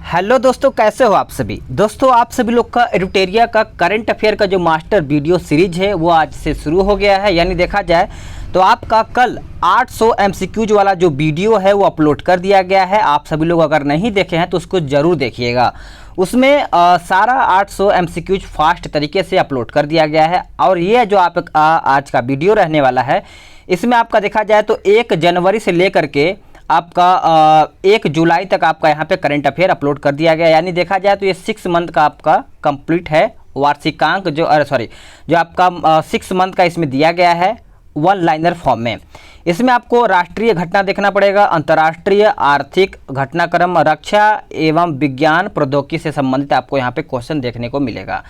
Hello दोस्तों, कैसे हो आप सभी। दोस्तों, आप सभी लोग का एडुटेरिया का करंट अफेयर का जो मास्टर वीडियो सीरीज है वो आज से शुरू हो गया है। यानी देखा जाए तो आपका कल 800 एमसीक्यूज वाला जो वीडियो है वो अपलोड कर दिया गया है। आप सभी लोग अगर नहीं देखे हैं तो उसको ज़रूर देखिएगा। उसमें सारा 800 एमसीक्यूज फास्ट तरीके से अपलोड कर दिया गया है। और ये जो आप आज का वीडियो रहने वाला है, इसमें आपका देखा जाए तो 1 जनवरी से लेकर के आपका 1 जुलाई तक आपका यहाँ पे करंट अफेयर अपलोड कर दिया गया। यानी देखा जाए तो ये 6 मंथ का आपका कंप्लीट है वार्षिकांक जो जो आपका 6 मंथ का इसमें दिया गया है वन लाइनर फॉर्म में। इसमें आपको राष्ट्रीय घटना देखना पड़ेगा, अंतर्राष्ट्रीय आर्थिक घटनाक्रम, रक्षा एवं विज्ञान प्रौद्योगिकी से संबंधित आपको यहाँ पे क्वेश्चन देखने को मिलेगा।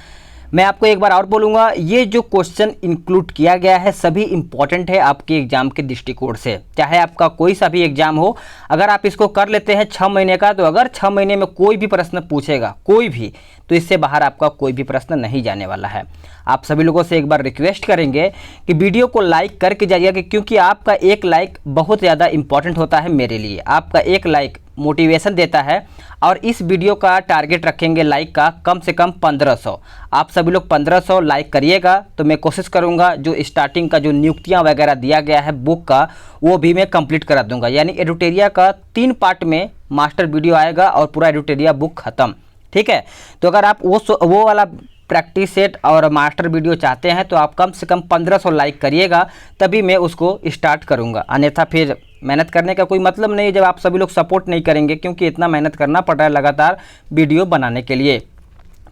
मैं आपको एक बार और बोलूँगा, ये जो क्वेश्चन इंक्लूड किया गया है सभी इंपॉर्टेंट है आपके एग्जाम के दृष्टिकोण से। चाहे आपका कोई सा भी एग्जाम हो, अगर आप इसको कर लेते हैं 6 महीने का, तो अगर 6 महीने में कोई भी प्रश्न पूछेगा कोई भी, तो इससे बाहर आपका कोई भी प्रश्न नहीं जाने वाला है। आप सभी लोगों से एक बार रिक्वेस्ट करेंगे कि वीडियो को लाइक करके जाइएगा, क्योंकि आपका एक लाइक बहुत ज़्यादा इंपॉर्टेंट होता है मेरे लिए। आपका एक लाइक मोटिवेशन देता है। और इस वीडियो का टारगेट रखेंगे लाइक का कम से कम 1500। आप सभी लोग 1500 लाइक करिएगा तो मैं कोशिश करूंगा जो स्टार्टिंग का जो नियुक्तियां वगैरह दिया गया है बुक का, वो भी मैं कंप्लीट करा दूंगा। यानी एडुटेरिया का 3 पार्ट में मास्टर वीडियो आएगा और पूरा एडुटेरिया बुक खत्म। ठीक है, तो अगर आप वो वाला प्रैक्टिस सेट और मास्टर वीडियो चाहते हैं तो आप कम से कम 1500 लाइक करिएगा, तभी मैं उसको स्टार्ट करूंगा। अन्यथा फिर मेहनत करने का कोई मतलब नहीं जब आप सभी लोग सपोर्ट नहीं करेंगे, क्योंकि इतना मेहनत करना पड़ रहा है लगातार वीडियो बनाने के लिए।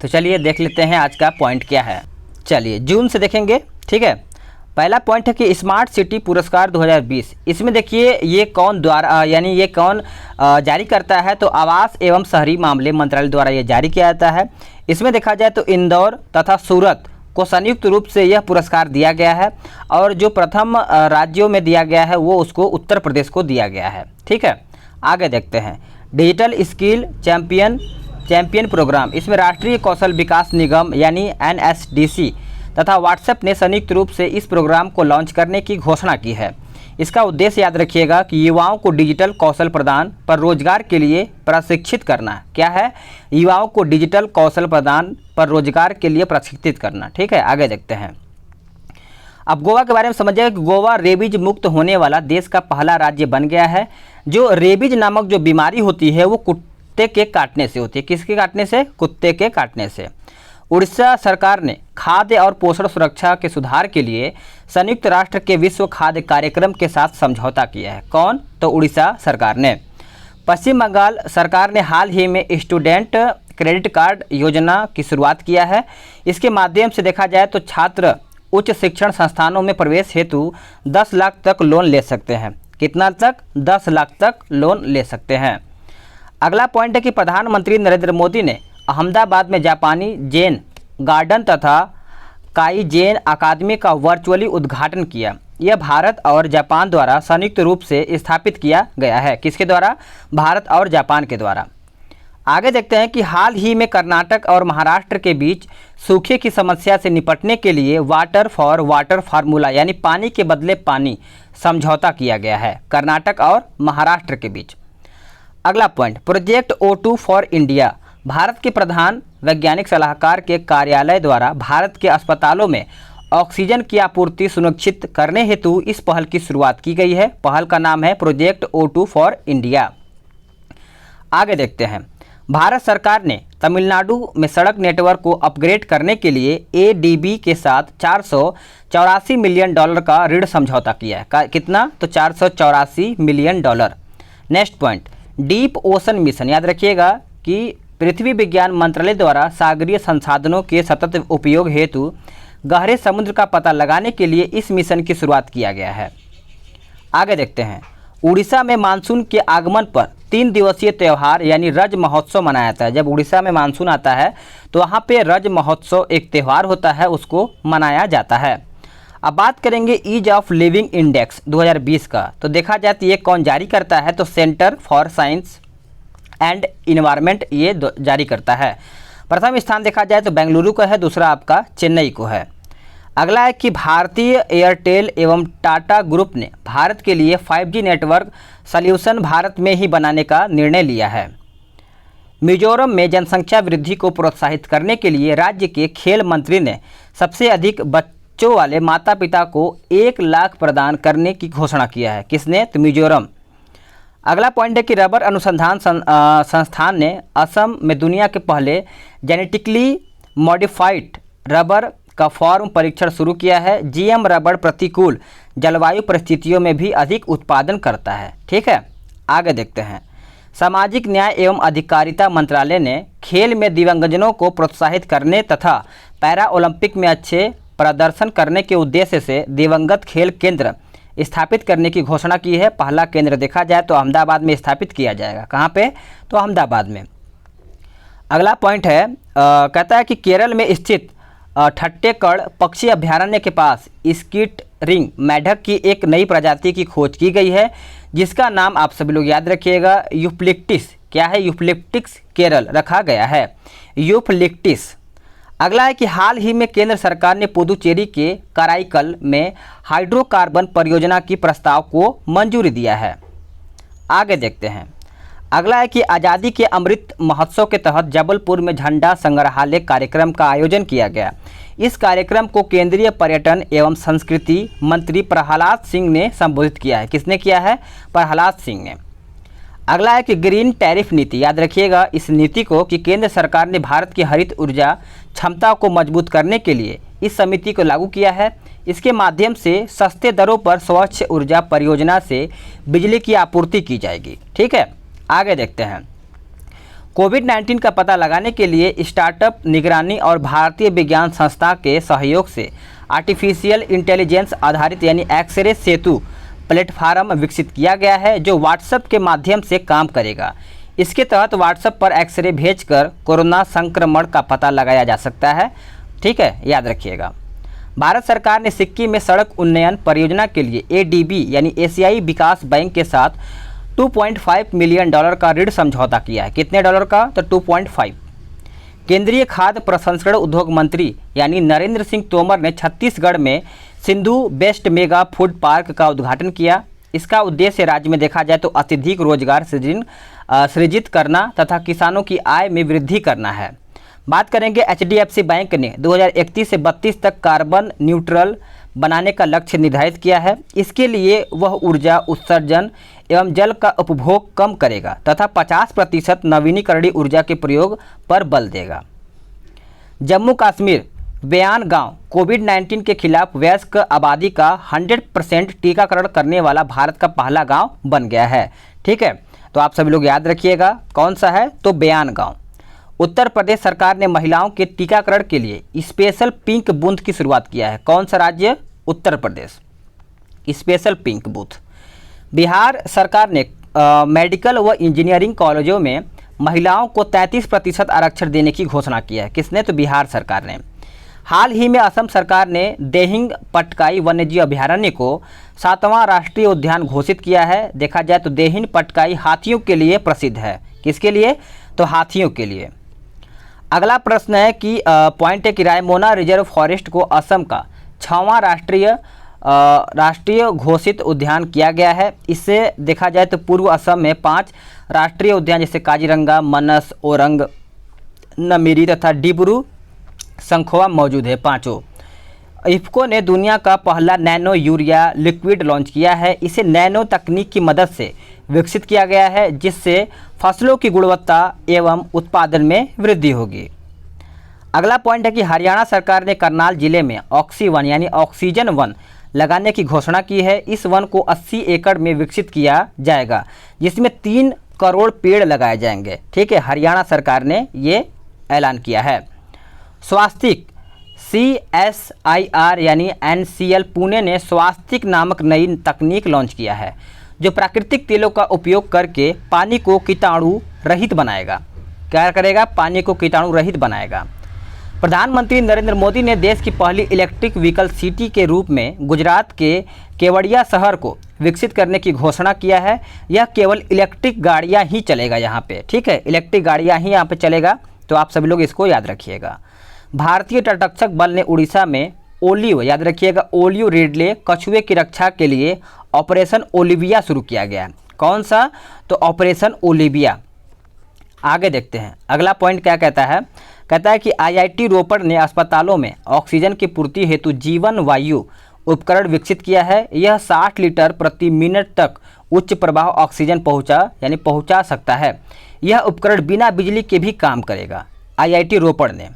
तो चलिए देख लेते हैं आज का पॉइंट क्या है। चलिए जून से देखेंगे। ठीक है, पहला पॉइंट है कि स्मार्ट सिटी पुरस्कार 2020। इसमें देखिए ये कौन द्वारा यानी ये कौन जारी करता है, तो आवास एवं शहरी मामले मंत्रालय द्वारा ये जारी किया जाता है। इसमें देखा जाए तो इंदौर तथा सूरत को संयुक्त रूप से यह पुरस्कार दिया गया है, और जो प्रथम राज्यों में दिया गया है वो उसको उत्तर प्रदेश को दिया गया है। ठीक है, आगे देखते हैं। डिजिटल स्किल चैंपियन प्रोग्राम, इसमें राष्ट्रीय कौशल विकास निगम यानी NSDC तथा व्हाट्सएप ने संयुक्त रूप से इस प्रोग्राम को लॉन्च करने की घोषणा की है। इसका उद्देश्य याद रखिएगा कि युवाओं को डिजिटल कौशल प्रदान पर रोजगार के लिए प्रशिक्षित करना। क्या है? युवाओं को डिजिटल कौशल प्रदान पर रोजगार के लिए प्रशिक्षित करना। ठीक है, आगे देखते हैं। अब गोवा के बारे में समझिएगा कि गोवा रेबीज मुक्त होने वाला देश का पहला राज्य बन गया है। जो रेबीज नामक जो बीमारी होती है वो कुत्ते के काटने से होती है। किसके काटने से? कुत्ते के काटने से। उड़ीसा सरकार ने खाद्य और पोषण सुरक्षा के सुधार के लिए संयुक्त राष्ट्र के विश्व खाद्य कार्यक्रम के साथ समझौता किया है। कौन? तो उड़ीसा सरकार ने। पश्चिम बंगाल सरकार ने हाल ही में स्टूडेंट क्रेडिट कार्ड योजना की शुरुआत किया है। इसके माध्यम से देखा जाए तो छात्र उच्च शिक्षण संस्थानों में प्रवेश हेतु 10 लाख तक लोन ले सकते हैं। कितना तक? 10 लाख तक लोन ले सकते हैं। अगला पॉइंट है कि प्रधानमंत्री नरेंद्र मोदी ने अहमदाबाद में जापानी जैन गार्डन तथा काई जैन अकादमी का वर्चुअली उद्घाटन किया। यह भारत और जापान द्वारा संयुक्त रूप से स्थापित किया गया है। किसके द्वारा? भारत और जापान के द्वारा। आगे देखते हैं कि हाल ही में कर्नाटक और महाराष्ट्र के बीच सूखे की समस्या से निपटने के लिए वाटर फॉर वाटर फार्मूला यानी पानी के बदले पानी समझौता किया गया है कर्नाटक और महाराष्ट्र के बीच। अगला point, project O2 for India. Bharat के प्रधान वैज्ञानिक सलाहकार के कार्यालय द्वारा भारत के अस्पतालों में ऑक्सीजन की आपूर्ति सुनिश्चित करने हेतु इस पहल की शुरुआत की गई है। पहल का नाम है प्रोजेक्ट O2 फॉर इंडिया। आगे देखते हैं। भारत सरकार ने तमिलनाडु में सड़क नेटवर्क को अपग्रेड करने के लिए ADB के साथ $484 मिलियन का ऋण समझौता किया है। कितना? तो $484 million. Next point, deep ocean mission. याद रखिएगा कि पृथ्वी विज्ञान मंत्रालय द्वारा सागरीय संसाधनों के सतत उपयोग हेतु गहरे समुद्र का पता लगाने के लिए इस मिशन की शुरुआत किया गया है। आगे देखते हैं। उड़ीसा में मानसून के आगमन पर 3 दिवसीय त्यौहार यानी रज महोत्सव मनाया जाता है। जब उड़ीसा में मानसून आता है तो वहाँ पे रज महोत्सव एक त्यौहार होता है, उसको मनाया जाता है। अब बात करेंगे ईज ऑफ लिविंग इंडेक्स 2020 का। तो देखा जाए तो ये कौन जारी करता है? तो centre for science and environment ये जारी करता है। प्रथम स्थान देखा जाए तो बेंगलुरु का है, दूसरा आपका चेन्नई को है। अगला है कि भारतीय एयरटेल एवं टाटा ग्रुप ने भारत के लिए 5G नेटवर्क सॉल्यूशन भारत में ही बनाने का निर्णय लिया है। मिजोरम में जनसंख्या वृद्धि को प्रोत्साहित करने के लिए राज्य के खेल मंत्री ने सबसे अधिक बच्चों वाले माता पिता को 1 लाख प्रदान करने की घोषणा किया है। किसने? तो मिजोरम। अगला पॉइंट है कि रबर अनुसंधान संस्थान ने असम में दुनिया के पहले जेनेटिकली मॉडिफाइड रबर का फॉर्म परीक्षण शुरू किया है। जीएम रबर प्रतिकूल जलवायु परिस्थितियों में भी अधिक उत्पादन करता है। ठीक है, आगे देखते हैं। सामाजिक न्याय एवं अधिकारिता मंत्रालय ने खेल में दिव्यांगजनों को प्रोत्साहित करने तथा पैरा ओलंपिक में अच्छे प्रदर्शन करने के उद्देश्य से दिवंगत खेल केंद्र स्थापित करने की घोषणा की है। पहला केंद्र देखा जाए तो अहमदाबाद में स्थापित किया जाएगा। कहाँ पे? तो अहमदाबाद में। अगला पॉइंट है, कहता है कि केरल में स्थित ठट्टेकड़ पक्षी अभ्यारण्य के पास स्कीट रिंग मेढक की एक नई प्रजाति की खोज की गई है, जिसका नाम आप सभी लोग याद रखिएगा, यूप्लिक्टिस। क्या है? यूप्लिक्टिस केरल रखा गया है, यूप्लिक्टिस। अगला है कि हाल ही में केंद्र सरकार ने पुदुचेरी के कराईकल में हाइड्रोकार्बन परियोजना की प्रस्ताव को मंजूरी दिया है। आगे देखते हैं। अगला है कि आज़ादी के अमृत महोत्सव के तहत जबलपुर में झंडा संग्रहालय कार्यक्रम का आयोजन किया गया। इस कार्यक्रम को केंद्रीय पर्यटन एवं संस्कृति मंत्री प्रहलाद सिंह ने संबोधित किया है। किसने किया है? प्रहलाद सिंह ने। अगला है कि ग्रीन टैरिफ नीति, याद रखिएगा इस नीति को, कि केंद्र सरकार ने भारत की हरित ऊर्जा क्षमता को मजबूत करने के लिए इस समिति को लागू किया है। इसके माध्यम से सस्ते दरों पर स्वच्छ ऊर्जा परियोजना से बिजली की आपूर्ति की जाएगी। ठीक है, आगे देखते हैं। कोविड-19 का पता लगाने के लिए स्टार्टअप निगरानी और भारतीय विज्ञान संस्था के सहयोग से आर्टिफिशियल इंटेलिजेंस आधारित यानी एक्सरे सेतु प्लेटफार्म विकसित किया गया है, जो व्हाट्सएप के माध्यम से काम करेगा। इसके तहत व्हाट्सएप पर एक्सरे भेजकर कोरोना संक्रमण का पता लगाया जा सकता है। ठीक है, याद रखिएगा। भारत सरकार ने सिक्किम में सड़क उन्नयन परियोजना के लिए एडीबी यानी एशियाई विकास बैंक के साथ $2.5 मिलियन का ऋण समझौता किया है। कितने डॉलर का? तो 2.5। केंद्रीय खाद्य प्रसंस्करण उद्योग मंत्री यानी नरेंद्र सिंह तोमर ने छत्तीसगढ़ में Sindhu best mega food park का उद्घाटन किया। इसका उद्देश्य राज्य में देखा जाए तो अत्यधिक रोजगार सृजित करना तथा किसानों की आय में वृद्धि करना है। बात करेंगे एचडीएफसी बैंक ने 2031 से 32 तक कार्बन न्यूट्रल बनाने का लक्ष्य निर्धारित किया है। इसके लिए वह ऊर्जा उत्सर्जन एवं जल का उपभोग कम करेगा तथा 50% नवीनीकरणीय ऊर्जा के प्रयोग पर बल देगा। जम्मू कश्मीर बयान गांव कोविड-19 के खिलाफ वयस्क आबादी का 100% टीकाकरण करने वाला भारत का पहला गांव बन गया है। ठीक है, तो आप सभी लोग याद रखिएगा कौन सा है? तो बयान गांव। उत्तर प्रदेश सरकार ने महिलाओं के टीकाकरण के लिए स्पेशल पिंक बूथ की शुरुआत किया है। कौन सा राज्य? Uttar Pradesh, special pink booth. Bihar सरकार ने मेडिकल व इंजीनियरिंग कॉलेजों में महिलाओं को 33% आरक्षण देने की घोषणा की है। किसने? तो बिहार सरकार ने। हाल ही में असम सरकार ने देहिंग पटकाई वन्यजीव अभयारण्य को 7वां राष्ट्रीय उद्यान घोषित किया है। देखा जाए तो देहिंग पटकाई हाथियों के लिए प्रसिद्ध है। किसके लिए? तो हाथियों के लिए। अगला प्रश्न है कि पॉइंट है कि रायमोना रिजर्व फॉरेस्ट को असम का 6वां राष्ट्रीय घोषित उद्यान किया गया है। इससे देखा जाए तो पूर्व असम में 5 राष्ट्रीय उद्यान जैसे काजीरंगा, मनस, ओरंग, नमीरी तथा डिब्रू संखोआ मौजूद है। 5 इफ्को ने दुनिया का पहला नैनो यूरिया लिक्विड लॉन्च किया है। इसे नैनो तकनीक की मदद से विकसित किया गया है, जिससे फसलों की गुणवत्ता एवं उत्पादन में वृद्धि होगी। अगला पॉइंट है कि हरियाणा सरकार ने करनाल जिले में ऑक्सी वन यानी ऑक्सीजन वन लगाने की घोषणा की है। इस वन को 80 एकड़ में विकसित किया जाएगा, जिसमें 3 करोड़ पेड़ लगाए जाएंगे। ठीक है, हरियाणा सरकार ने ये ऐलान किया है। स्वास्तिक CSIR यानी NCL पुणे ने स्वास्तिक नामक नई तकनीक लॉन्च किया है, जो प्राकृतिक तेलों का उपयोग करके पानी को कीटाणु रहित बनाएगा। क्या करेगा? पानी को कीटाणु रहित बनाएगा। प्रधानमंत्री नरेंद्र मोदी ने देश की पहली इलेक्ट्रिक व्हीकल सिटी के रूप में गुजरात के केवड़िया शहर को विकसित करने की घोषणा किया है। यह केवल इलेक्ट्रिक गाड़ियां ही चलेगा यहाँ पे। ठीक है, इलेक्ट्रिक गाड़ियां ही यहाँ पे चलेगा, तो आप सभी लोग इसको याद रखिएगा। भारतीय तटरक्षक बल ने उड़ीसा में ओलिव, याद रखिएगा ओलिव रिडले कछुए की रक्षा के लिए ऑपरेशन ओलिविया शुरू किया गया है। कौन सा? तो ऑपरेशन ओलिविया। आगे देखते हैं अगला पॉइंट क्या कहता है। कहता है कि आईआईटी रोपड़ ने अस्पतालों में ऑक्सीजन की पूर्ति हेतु जीवन वायु उपकरण विकसित किया है। यह 60 लीटर प्रति मिनट तक उच्च प्रवाह ऑक्सीजन पहुंचा सकता है। यह उपकरण बिना बिजली के भी काम करेगा, आईआईटी रोपड़ ने।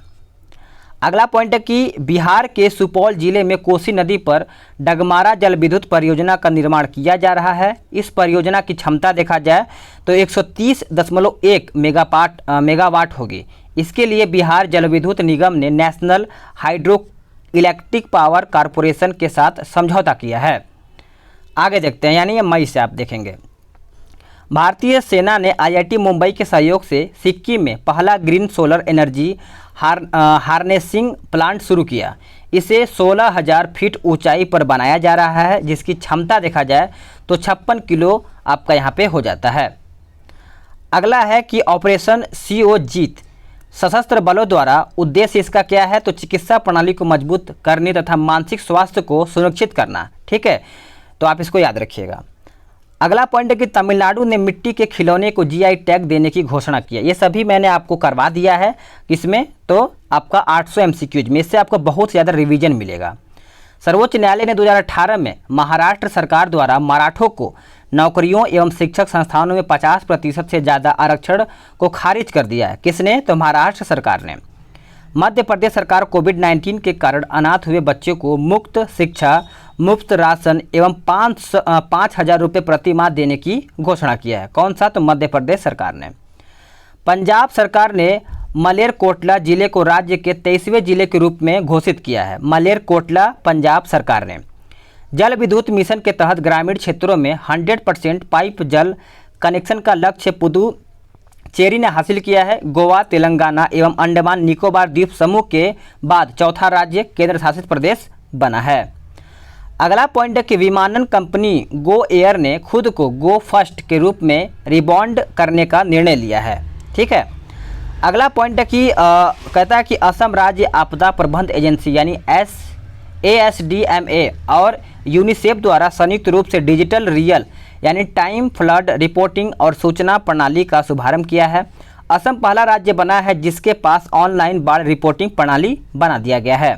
अगला पॉइंट है कि बिहार के सुपौल जिले में कोसी नदी पर डगमारा जल विद्युत परियोजना का निर्माण किया जा रहा है। इस परियोजना की क्षमता देखा जाए तो 130.1 मेगावाट होगी। इसके लिए बिहार जल विद्युत निगम ने national hydro electric power corporation के साथ समझौता किया है। आगे देखते हैं, यानी ये मई से आप देखेंगे। भारतीय सेना ने आईआईटी मुंबई के सहयोग से सिक्किम में पहला green solar energy harnessing plant शुरू किया। इसे 16,000 फीट ऊंचाई पर बनाया जा रहा है, जिसकी क्षमता देखा जाए तो 56 किलो आपका यहाँ पे हो जाता है। अगला है कि ऑपरेशन CO जीत सशस्त्र बलों द्वारा उद्देश्य इसका क्या है, तो चिकित्सा प्रणाली को मजबूत करने तथा मानसिक स्वास्थ्य को सुरक्षित करना। ठीक है, तो आप इसको याद रखिएगा। अगला पॉइंट है कि तमिलनाडु ने मिट्टी के खिलौने को जीआई टैग देने की घोषणा की है। ये सभी मैंने आपको करवा दिया है, किसमें, तो आपका 800 MCQs में। इससे आपको बहुत ज़्यादा रिवीजन मिलेगा। सर्वोच्च न्यायालय ने 2018 में महाराष्ट्र सरकार द्वारा मराठों को नौकरियों एवं शिक्षक संस्थानों में 50% से ज़्यादा आरक्षण को खारिज कर दिया है। किसने, तो महाराष्ट्र सरकार ने। मध्य प्रदेश सरकार कोविड-19 के कारण अनाथ हुए बच्चों को मुफ्त शिक्षा, मुफ्त राशन एवं 5,000 रुपये प्रति माह देने की घोषणा किया है। कौन सा, तो मध्य प्रदेश सरकार ने। पंजाब सरकार ने मलेरकोटला जिले को राज्य के 23वें जिले के रूप में घोषित किया है। मलेरकोटला पंजाब सरकार ने। जल विद्युत मिशन के तहत ग्रामीण क्षेत्रों में 100% पाइप जल कनेक्शन का लक्ष्य पुदुचेरी ने हासिल किया है। गोवा, तेलंगाना एवं अंडमान निकोबार द्वीप समूह के बाद चौथा राज्य केंद्र शासित प्रदेश बना है। अगला पॉइंट है कि विमानन कंपनी गो एयर ने खुद को गो फर्स्ट के रूप में रिब्रांड करने का निर्णय लिया है। ठीक है, अगला पॉइंट है कि कहता है कि असम राज्य आपदा प्रबंधन एजेंसी यानी ASDMA और यूनिसेफ द्वारा संयुक्त रूप से डिजिटल रियल यानी टाइम फ्लड रिपोर्टिंग और सूचना प्रणाली का शुभारंभ किया है। असम पहला राज्य बना है जिसके पास ऑनलाइन बाढ़ रिपोर्टिंग प्रणाली बना दिया गया है।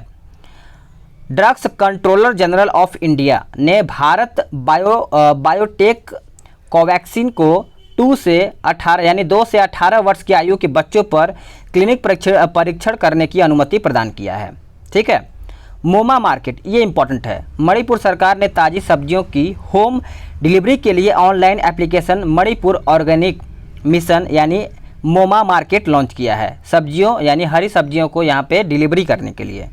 Drugs controller general of India ने भारत बायोटेक कोवैक्सीन को 2 से 18 वर्ष की आयु के बच्चों पर क्लिनिक परीक्षण करने की अनुमति प्रदान किया है। ठीक है, मोमा मार्केट, ये इंपॉर्टेंट है। मणिपुर सरकार ने ताज़ी सब्जियों की होम डिलीवरी के लिए online application Manipur organic mission यानी मोमा मार्केट लॉन्च किया है। सब्जियों यानी हरी सब्जियों को यहाँ पे डिलीवरी करने के लिए।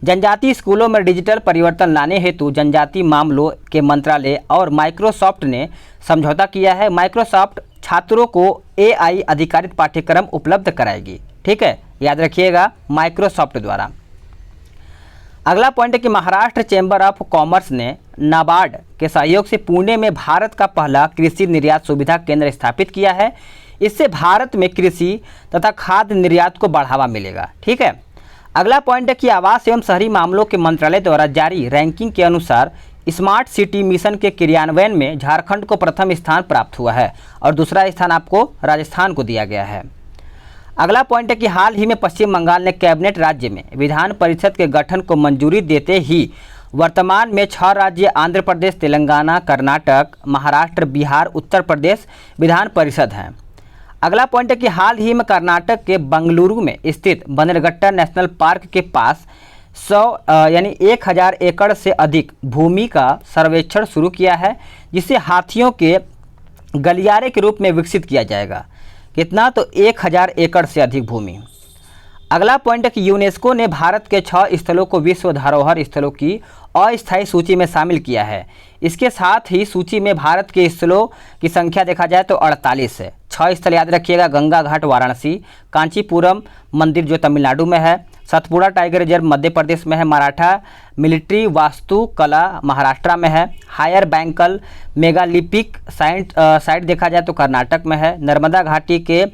जनजातीय स्कूलों में डिजिटल परिवर्तन लाने हेतु जनजातीय मामलों के मंत्रालय और माइक्रोसॉफ्ट ने समझौता किया है। माइक्रोसॉफ्ट छात्रों को AI आधारित पाठ्यक्रम उपलब्ध कराएगी। ठीक है, याद रखिएगा, माइक्रोसॉफ्ट द्वारा। अगला पॉइंट है कि महाराष्ट्र चैम्बर ऑफ कॉमर्स ने नाबार्ड के सहयोग से पुणे में भारत का पहला कृषि निर्यात सुविधा केंद्र स्थापित किया है। इससे भारत में कृषि तथा खाद्य निर्यात को बढ़ावा मिलेगा। ठीक है, अगला पॉइंट है कि आवास एवं शहरी मामलों के मंत्रालय द्वारा जारी रैंकिंग के अनुसार स्मार्ट सिटी मिशन के क्रियान्वयन में झारखंड को प्रथम स्थान प्राप्त हुआ है और दूसरा स्थान आपको राजस्थान को दिया गया है। अगला पॉइंट है कि हाल ही में पश्चिम बंगाल ने कैबिनेट राज्य में विधान परिषद के गठन को मंजूरी देते ही वर्तमान में 6 राज्य आंध्र प्रदेश, तेलंगाना, कर्नाटक, महाराष्ट्र, बिहार, उत्तर प्रदेश विधान परिषद हैं। अगला पॉइंट है कि हाल ही में कर्नाटक के बंगलुरु में स्थित बन्नेरघट्टा नेशनल पार्क के पास 1000 एकड़ से अधिक भूमि का सर्वेक्षण शुरू किया है, जिसे हाथियों के गलियारे के रूप में विकसित किया जाएगा। कितना, तो 1000 एकड़ से अधिक भूमि। अगला पॉइंट है कि यूनेस्को ने भारत के 6 स्थलों को विश्व धरोहर स्थलों की अस्थायी सूची में शामिल किया है। इसके साथ ही सूची में भारत के स्थलों की संख्या देखा जाए तो 48 है। 6 स्थल याद रखिएगा, गंगा घाट वाराणसी, कांचीपुरम मंदिर जो तमिलनाडु में है, सतपुड़ा टाइगर रिजर्व मध्य प्रदेश में है, मराठा मिलिट्री वास्तुकला महाराष्ट्र में है, हायर बैंकल मेगालिपिक साइट देखा जाए तो कर्नाटक में है, नर्मदा घाटी के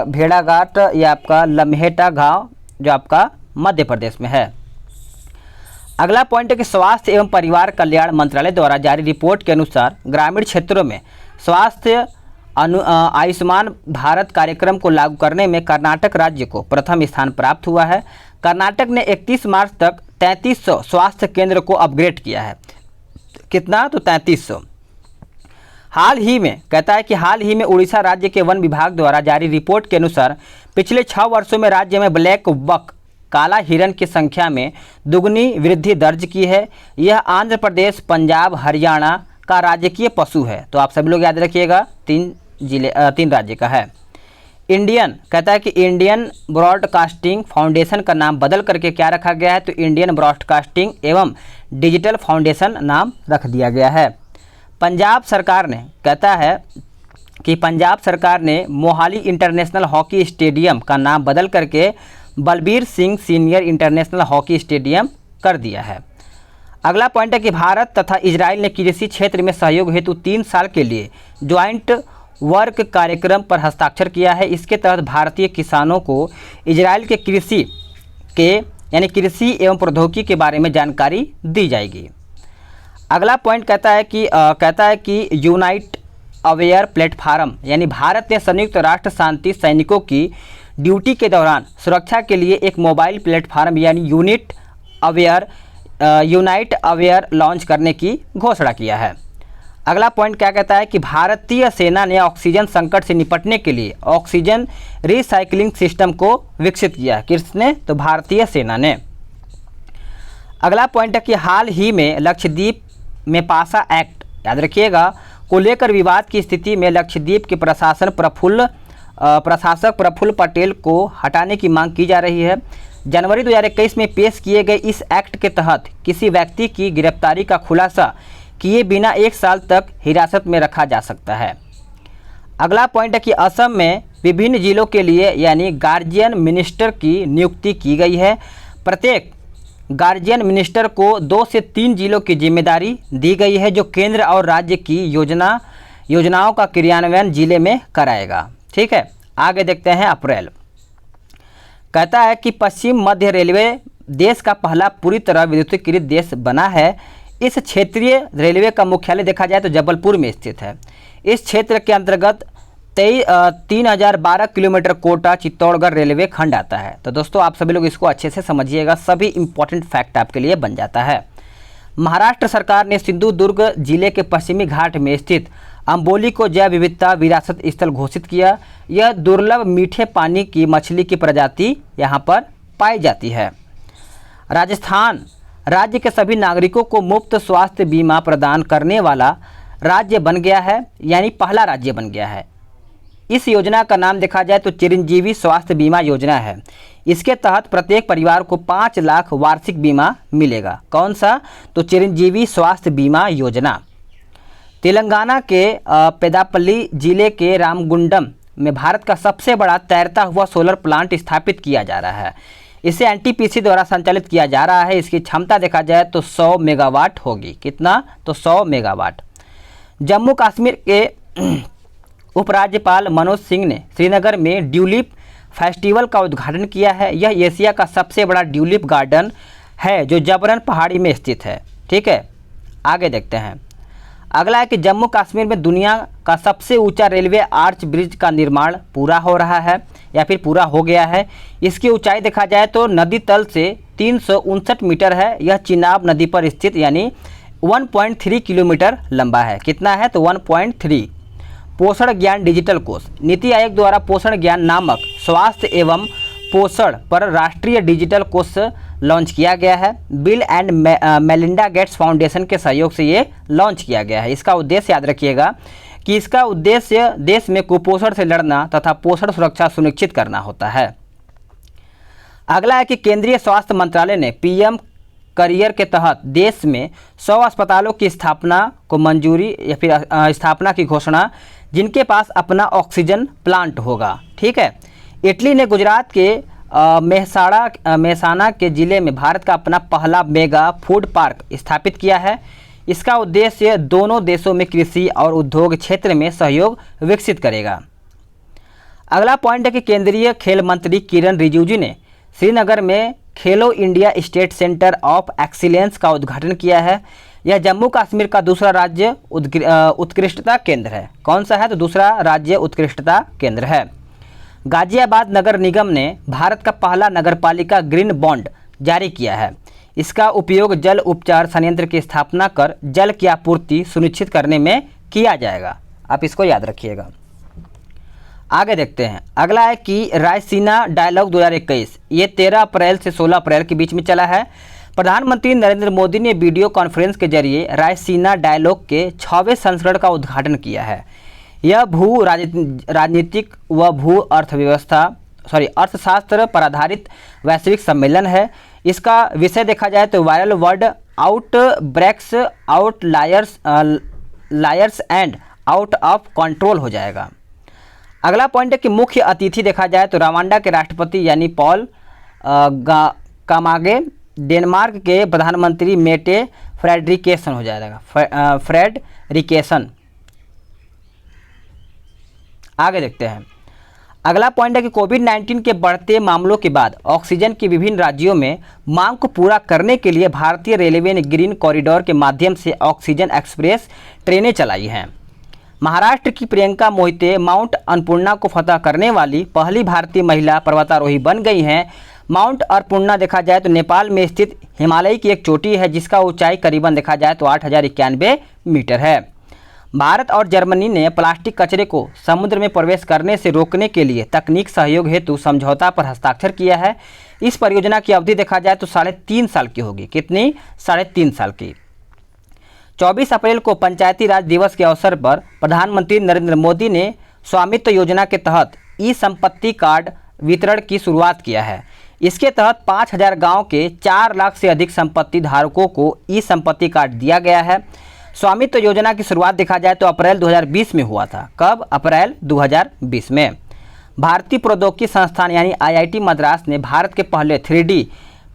भेड़ाघाट या आपका लम्हेटा गांव जो आपका मध्य प्रदेश में है। अगला पॉइंट है कि स्वास्थ्य एवं परिवार कल्याण मंत्रालय द्वारा जारी रिपोर्ट के अनुसार ग्रामीण क्षेत्रों में स्वास्थ्य आयुष्मान भारत कार्यक्रम को लागू करने में कर्नाटक राज्य को प्रथम स्थान प्राप्त हुआ है। कर्नाटक ने 31 मार्च तक 3300 स्वास्थ्य केंद्र को अपग्रेड किया है। कितना? तो 3300। हाल ही में कहता है कि हाल ही में उड़ीसा राज्य के वन विभाग द्वारा जारी रिपोर्ट के अनुसार पिछले 6 वर्षों में राज्य में ब्लैक बक काला हिरन की संख्या में दुगनी वृद्धि दर्ज की है। यह आंध्र प्रदेश, पंजाब, हरियाणा का राजकीय पशु है। तो आप सभी लोग याद रखिएगा, 3 राज्य का है। इंडियन कहता है कि इंडियन ब्रॉडकास्टिंग फाउंडेशन का नाम बदल करके क्या रखा गया है? तो इंडियन ब्रॉडकास्टिंग एवं डिजिटल फाउंडेशन नाम रख दिया गया है। पंजाब सरकार ने कहता है कि पंजाब सरकार ने मोहाली इंटरनेशनल हॉकी स्टेडियम का नाम बदल करके Balbir Singh senior international hockey stadium कर दिया है। अगला पॉइंट है कि भारत तथा इजराइल ने कृषि क्षेत्र में सहयोग हेतु 3 साल के लिए ज्वाइंट वर्क कार्यक्रम पर हस्ताक्षर किया है। इसके तहत भारतीय किसानों को इजराइल के कृषि एवं प्रौद्योगिकी के बारे में जानकारी दी जाएगी। अगला पॉइंट कहता है कि यूनाइट अवेयर प्लेटफार्म यानी भारत ने संयुक्त राष्ट्र शांति सैनिकों की ड्यूटी के दौरान सुरक्षा के लिए एक मोबाइल प्लेटफार्म यानी यूनाइट अवेयर लॉन्च करने की घोषणा किया है। अगला पॉइंट क्या कहता है कि भारतीय सेना ने ऑक्सीजन संकट से निपटने के लिए ऑक्सीजन रिसाइकलिंग सिस्टम को विकसित किया। किसने? तो भारतीय सेना ने। अगला पॉइंट है कि हाल ही में लक्षद्वीप में पासा एक्ट, याद रखिएगा, को लेकर विवाद की स्थिति में लक्षद्वीप के प्रशासक प्रफुल्ल पटेल को हटाने की मांग की जा रही है। जनवरी 2021 में पेश किए गए इस एक्ट के तहत किसी व्यक्ति की गिरफ्तारी का खुलासा किए बिना 1 साल तक हिरासत में रखा जा सकता है। अगला पॉइंट है कि असम में विभिन्न जिलों के लिए यानी गार्जियन मिनिस्टर की नियुक्ति की गई है। प्रत्येक गार्जियन मिनिस्टर को 2 से 3 जिलों की जिम्मेदारी दी गई है, जो केंद्र और राज्य की योजनाओं का क्रियान्वयन जिले में कराएगा। ठीक है, आगे देखते हैं। अप्रैल कहता है कि पश्चिम मध्य रेलवे देश का पहला पूरी तरह विद्युतीकृत देश बना है। इस क्षेत्रीय रेलवे का मुख्यालय देखा जाए तो जबलपुर में स्थित है। इस क्षेत्र के अंतर्गत 3012 किलोमीटर कोटा चित्तौड़गढ़ रेलवे खंड आता है। तो दोस्तों आप सभी लोग इसको अच्छे से समझिएगा, सभी इंपॉर्टेंट फैक्ट आपके लिए बन जाता है। महाराष्ट्र सरकार ने सिंधुदुर्ग जिले के पश्चिमी घाट में स्थित अम्बोली को जैव विविधता विरासत स्थल घोषित किया। यह दुर्लभ मीठे पानी की मछली की प्रजाति यहाँ पर पाई जाती है। राजस्थान राज्य के सभी नागरिकों को मुफ्त स्वास्थ्य बीमा प्रदान करने वाला राज्य बन गया है, यानी पहला राज्य बन गया है। इस योजना का नाम देखा जाए तो चिरंजीवी स्वास्थ्य बीमा योजना है। इसके तहत प्रत्येक परिवार को 5 लाख वार्षिक बीमा मिलेगा। कौन सा? तो चिरंजीवी स्वास्थ्य बीमा योजना। तेलंगाना के पेदापल्ली जिले के रामगुंडम में भारत का सबसे बड़ा तैरता हुआ सोलर प्लांट स्थापित किया जा रहा है। इसे एनटीपीसी द्वारा संचालित किया जा रहा है। इसकी क्षमता देखा जाए तो 100 मेगावाट होगी। कितना? तो 100 मेगावाट। जम्मू कश्मीर के उपराज्यपाल मनोज सिंह ने श्रीनगर में ट्यूलिप फेस्टिवल का उद्घाटन किया है। यह एशिया का सबसे बड़ा ट्यूलिप गार्डन है जो जबरन पहाड़ी में स्थित है। ठीक है, आगे देखते हैं। अगला है कि जम्मू कश्मीर में दुनिया का सबसे ऊंचा रेलवे आर्च ब्रिज का निर्माण पूरा हो रहा है या फिर पूरा हो गया है। इसकी ऊंचाई देखा जाए तो नदी तल से 359 मीटर है। यह चिनाब नदी पर स्थित यानी 1.3 किलोमीटर लंबा है। कितना है? तो 1.3। पोषण ज्ञान डिजिटल कोष, नीति आयोग द्वारा पोषण ज्ञान नामक स्वास्थ्य एवं पोषण पर राष्ट्रीय डिजिटल कोष लॉन्च किया गया है। Bill and Melinda Gates foundation के सहयोग से ये लॉन्च किया गया है। इसका उद्देश्य याद रखिएगा कि इसका उद्देश्य देश में कुपोषण से लड़ना तथा पोषण सुरक्षा सुनिश्चित करना होता है। अगला है कि केंद्रीय स्वास्थ्य मंत्रालय ने पीएम करियर के तहत देश में 100 अस्पतालों की स्थापना को मंजूरी या फिर स्थापना की घोषणा, जिनके पास अपना ऑक्सीजन प्लांट होगा। ठीक है, इटली ने गुजरात के मेहसाणा के ज़िले में भारत का अपना पहला मेगा फूड पार्क स्थापित किया है। इसका उद्देश्य दोनों देशों में कृषि और उद्योग क्षेत्र में सहयोग विकसित करेगा। अगला पॉइंट है कि केंद्रीय खेल मंत्री किरण रिजिजू ने श्रीनगर में खेलो India state centre of excellence का उद्घाटन किया है। यह जम्मू कश्मीर का दूसरा राज्य उत्कृष्टता केंद्र है। कौन सा है? तो दूसरा राज्य उत्कृष्टता केंद्र है। गाजियाबाद नगर निगम ने भारत का पहला नगरपालिका ग्रीन बॉन्ड जारी किया है। इसका उपयोग जल उपचार संयंत्र की स्थापना कर जल की आपूर्ति सुनिश्चित करने में किया जाएगा। आप इसको याद रखिएगा। आगे देखते हैं। अगला है कि रायसीना डायलॉग 2021, ये 13 अप्रैल से 16 अप्रैल के बीच में चला है। प्रधानमंत्री नरेंद्र मोदी ने वीडियो कॉन्फ्रेंस के जरिए रायसीना डायलॉग के 6वें संस्करण का उद्घाटन किया है। यह भू राजनीतिक व भू अर्थशास्त्र पर आधारित वैश्विक सम्मेलन है। इसका विषय देखा जाए तो viral word out breaks out liars and out of control हो जाएगा। अगला पॉइंट है कि मुख्य अतिथि देखा जाए तो रवांडा के राष्ट्रपति यानी पॉल कामागे, डेनमार्क के प्रधानमंत्री मेटे फ्रेडरिकेसन हो जाएगा, फ्रेडरिकेसन। आगे देखते हैं। अगला पॉइंट है कि कोविड-19 के बढ़ते मामलों के बाद ऑक्सीजन की विभिन्न राज्यों में मांग को पूरा करने के लिए भारतीय रेलवे ने ग्रीन कॉरिडोर के माध्यम से ऑक्सीजन एक्सप्रेस ट्रेनें चलाई हैं। महाराष्ट्र की प्रियंका मोहिते माउंट अन्नपूर्णा को फतह करने वाली पहली भारतीय महिला पर्वतारोही बन गई हैं। माउंट अन्नपूर्णा देखा जाए तो नेपाल में स्थित हिमालय की एक चोटी है जिसका ऊंचाई करीबन देखा जाए तो 8091 मीटर है। भारत और जर्मनी ने प्लास्टिक कचरे को समुद्र में प्रवेश करने से रोकने के लिए तकनीक सहयोग हेतु समझौता पर हस्ताक्षर किया है। इस परियोजना की अवधि देखा जाए तो 3.5 साल की होगी। कितनी? 3.5 साल की। 24 अप्रैल को पंचायती राज दिवस के अवसर पर प्रधानमंत्री नरेंद्र मोदी ने स्वामित्व योजना के तहत ई संपत्ति कार्ड वितरण की शुरुआत किया है। इसके तहत 5000 गाँव के 4 लाख से अधिक संपत्ति धारकों को ई संपत्ति कार्ड दिया गया है। स्वामित्व योजना की शुरुआत देखा जाए तो अप्रैल 2020 में हुआ था। कब? अप्रैल 2020 में। भारतीय प्रौद्योगिकी संस्थान यानी IIT मद्रास ने भारत के पहले 3D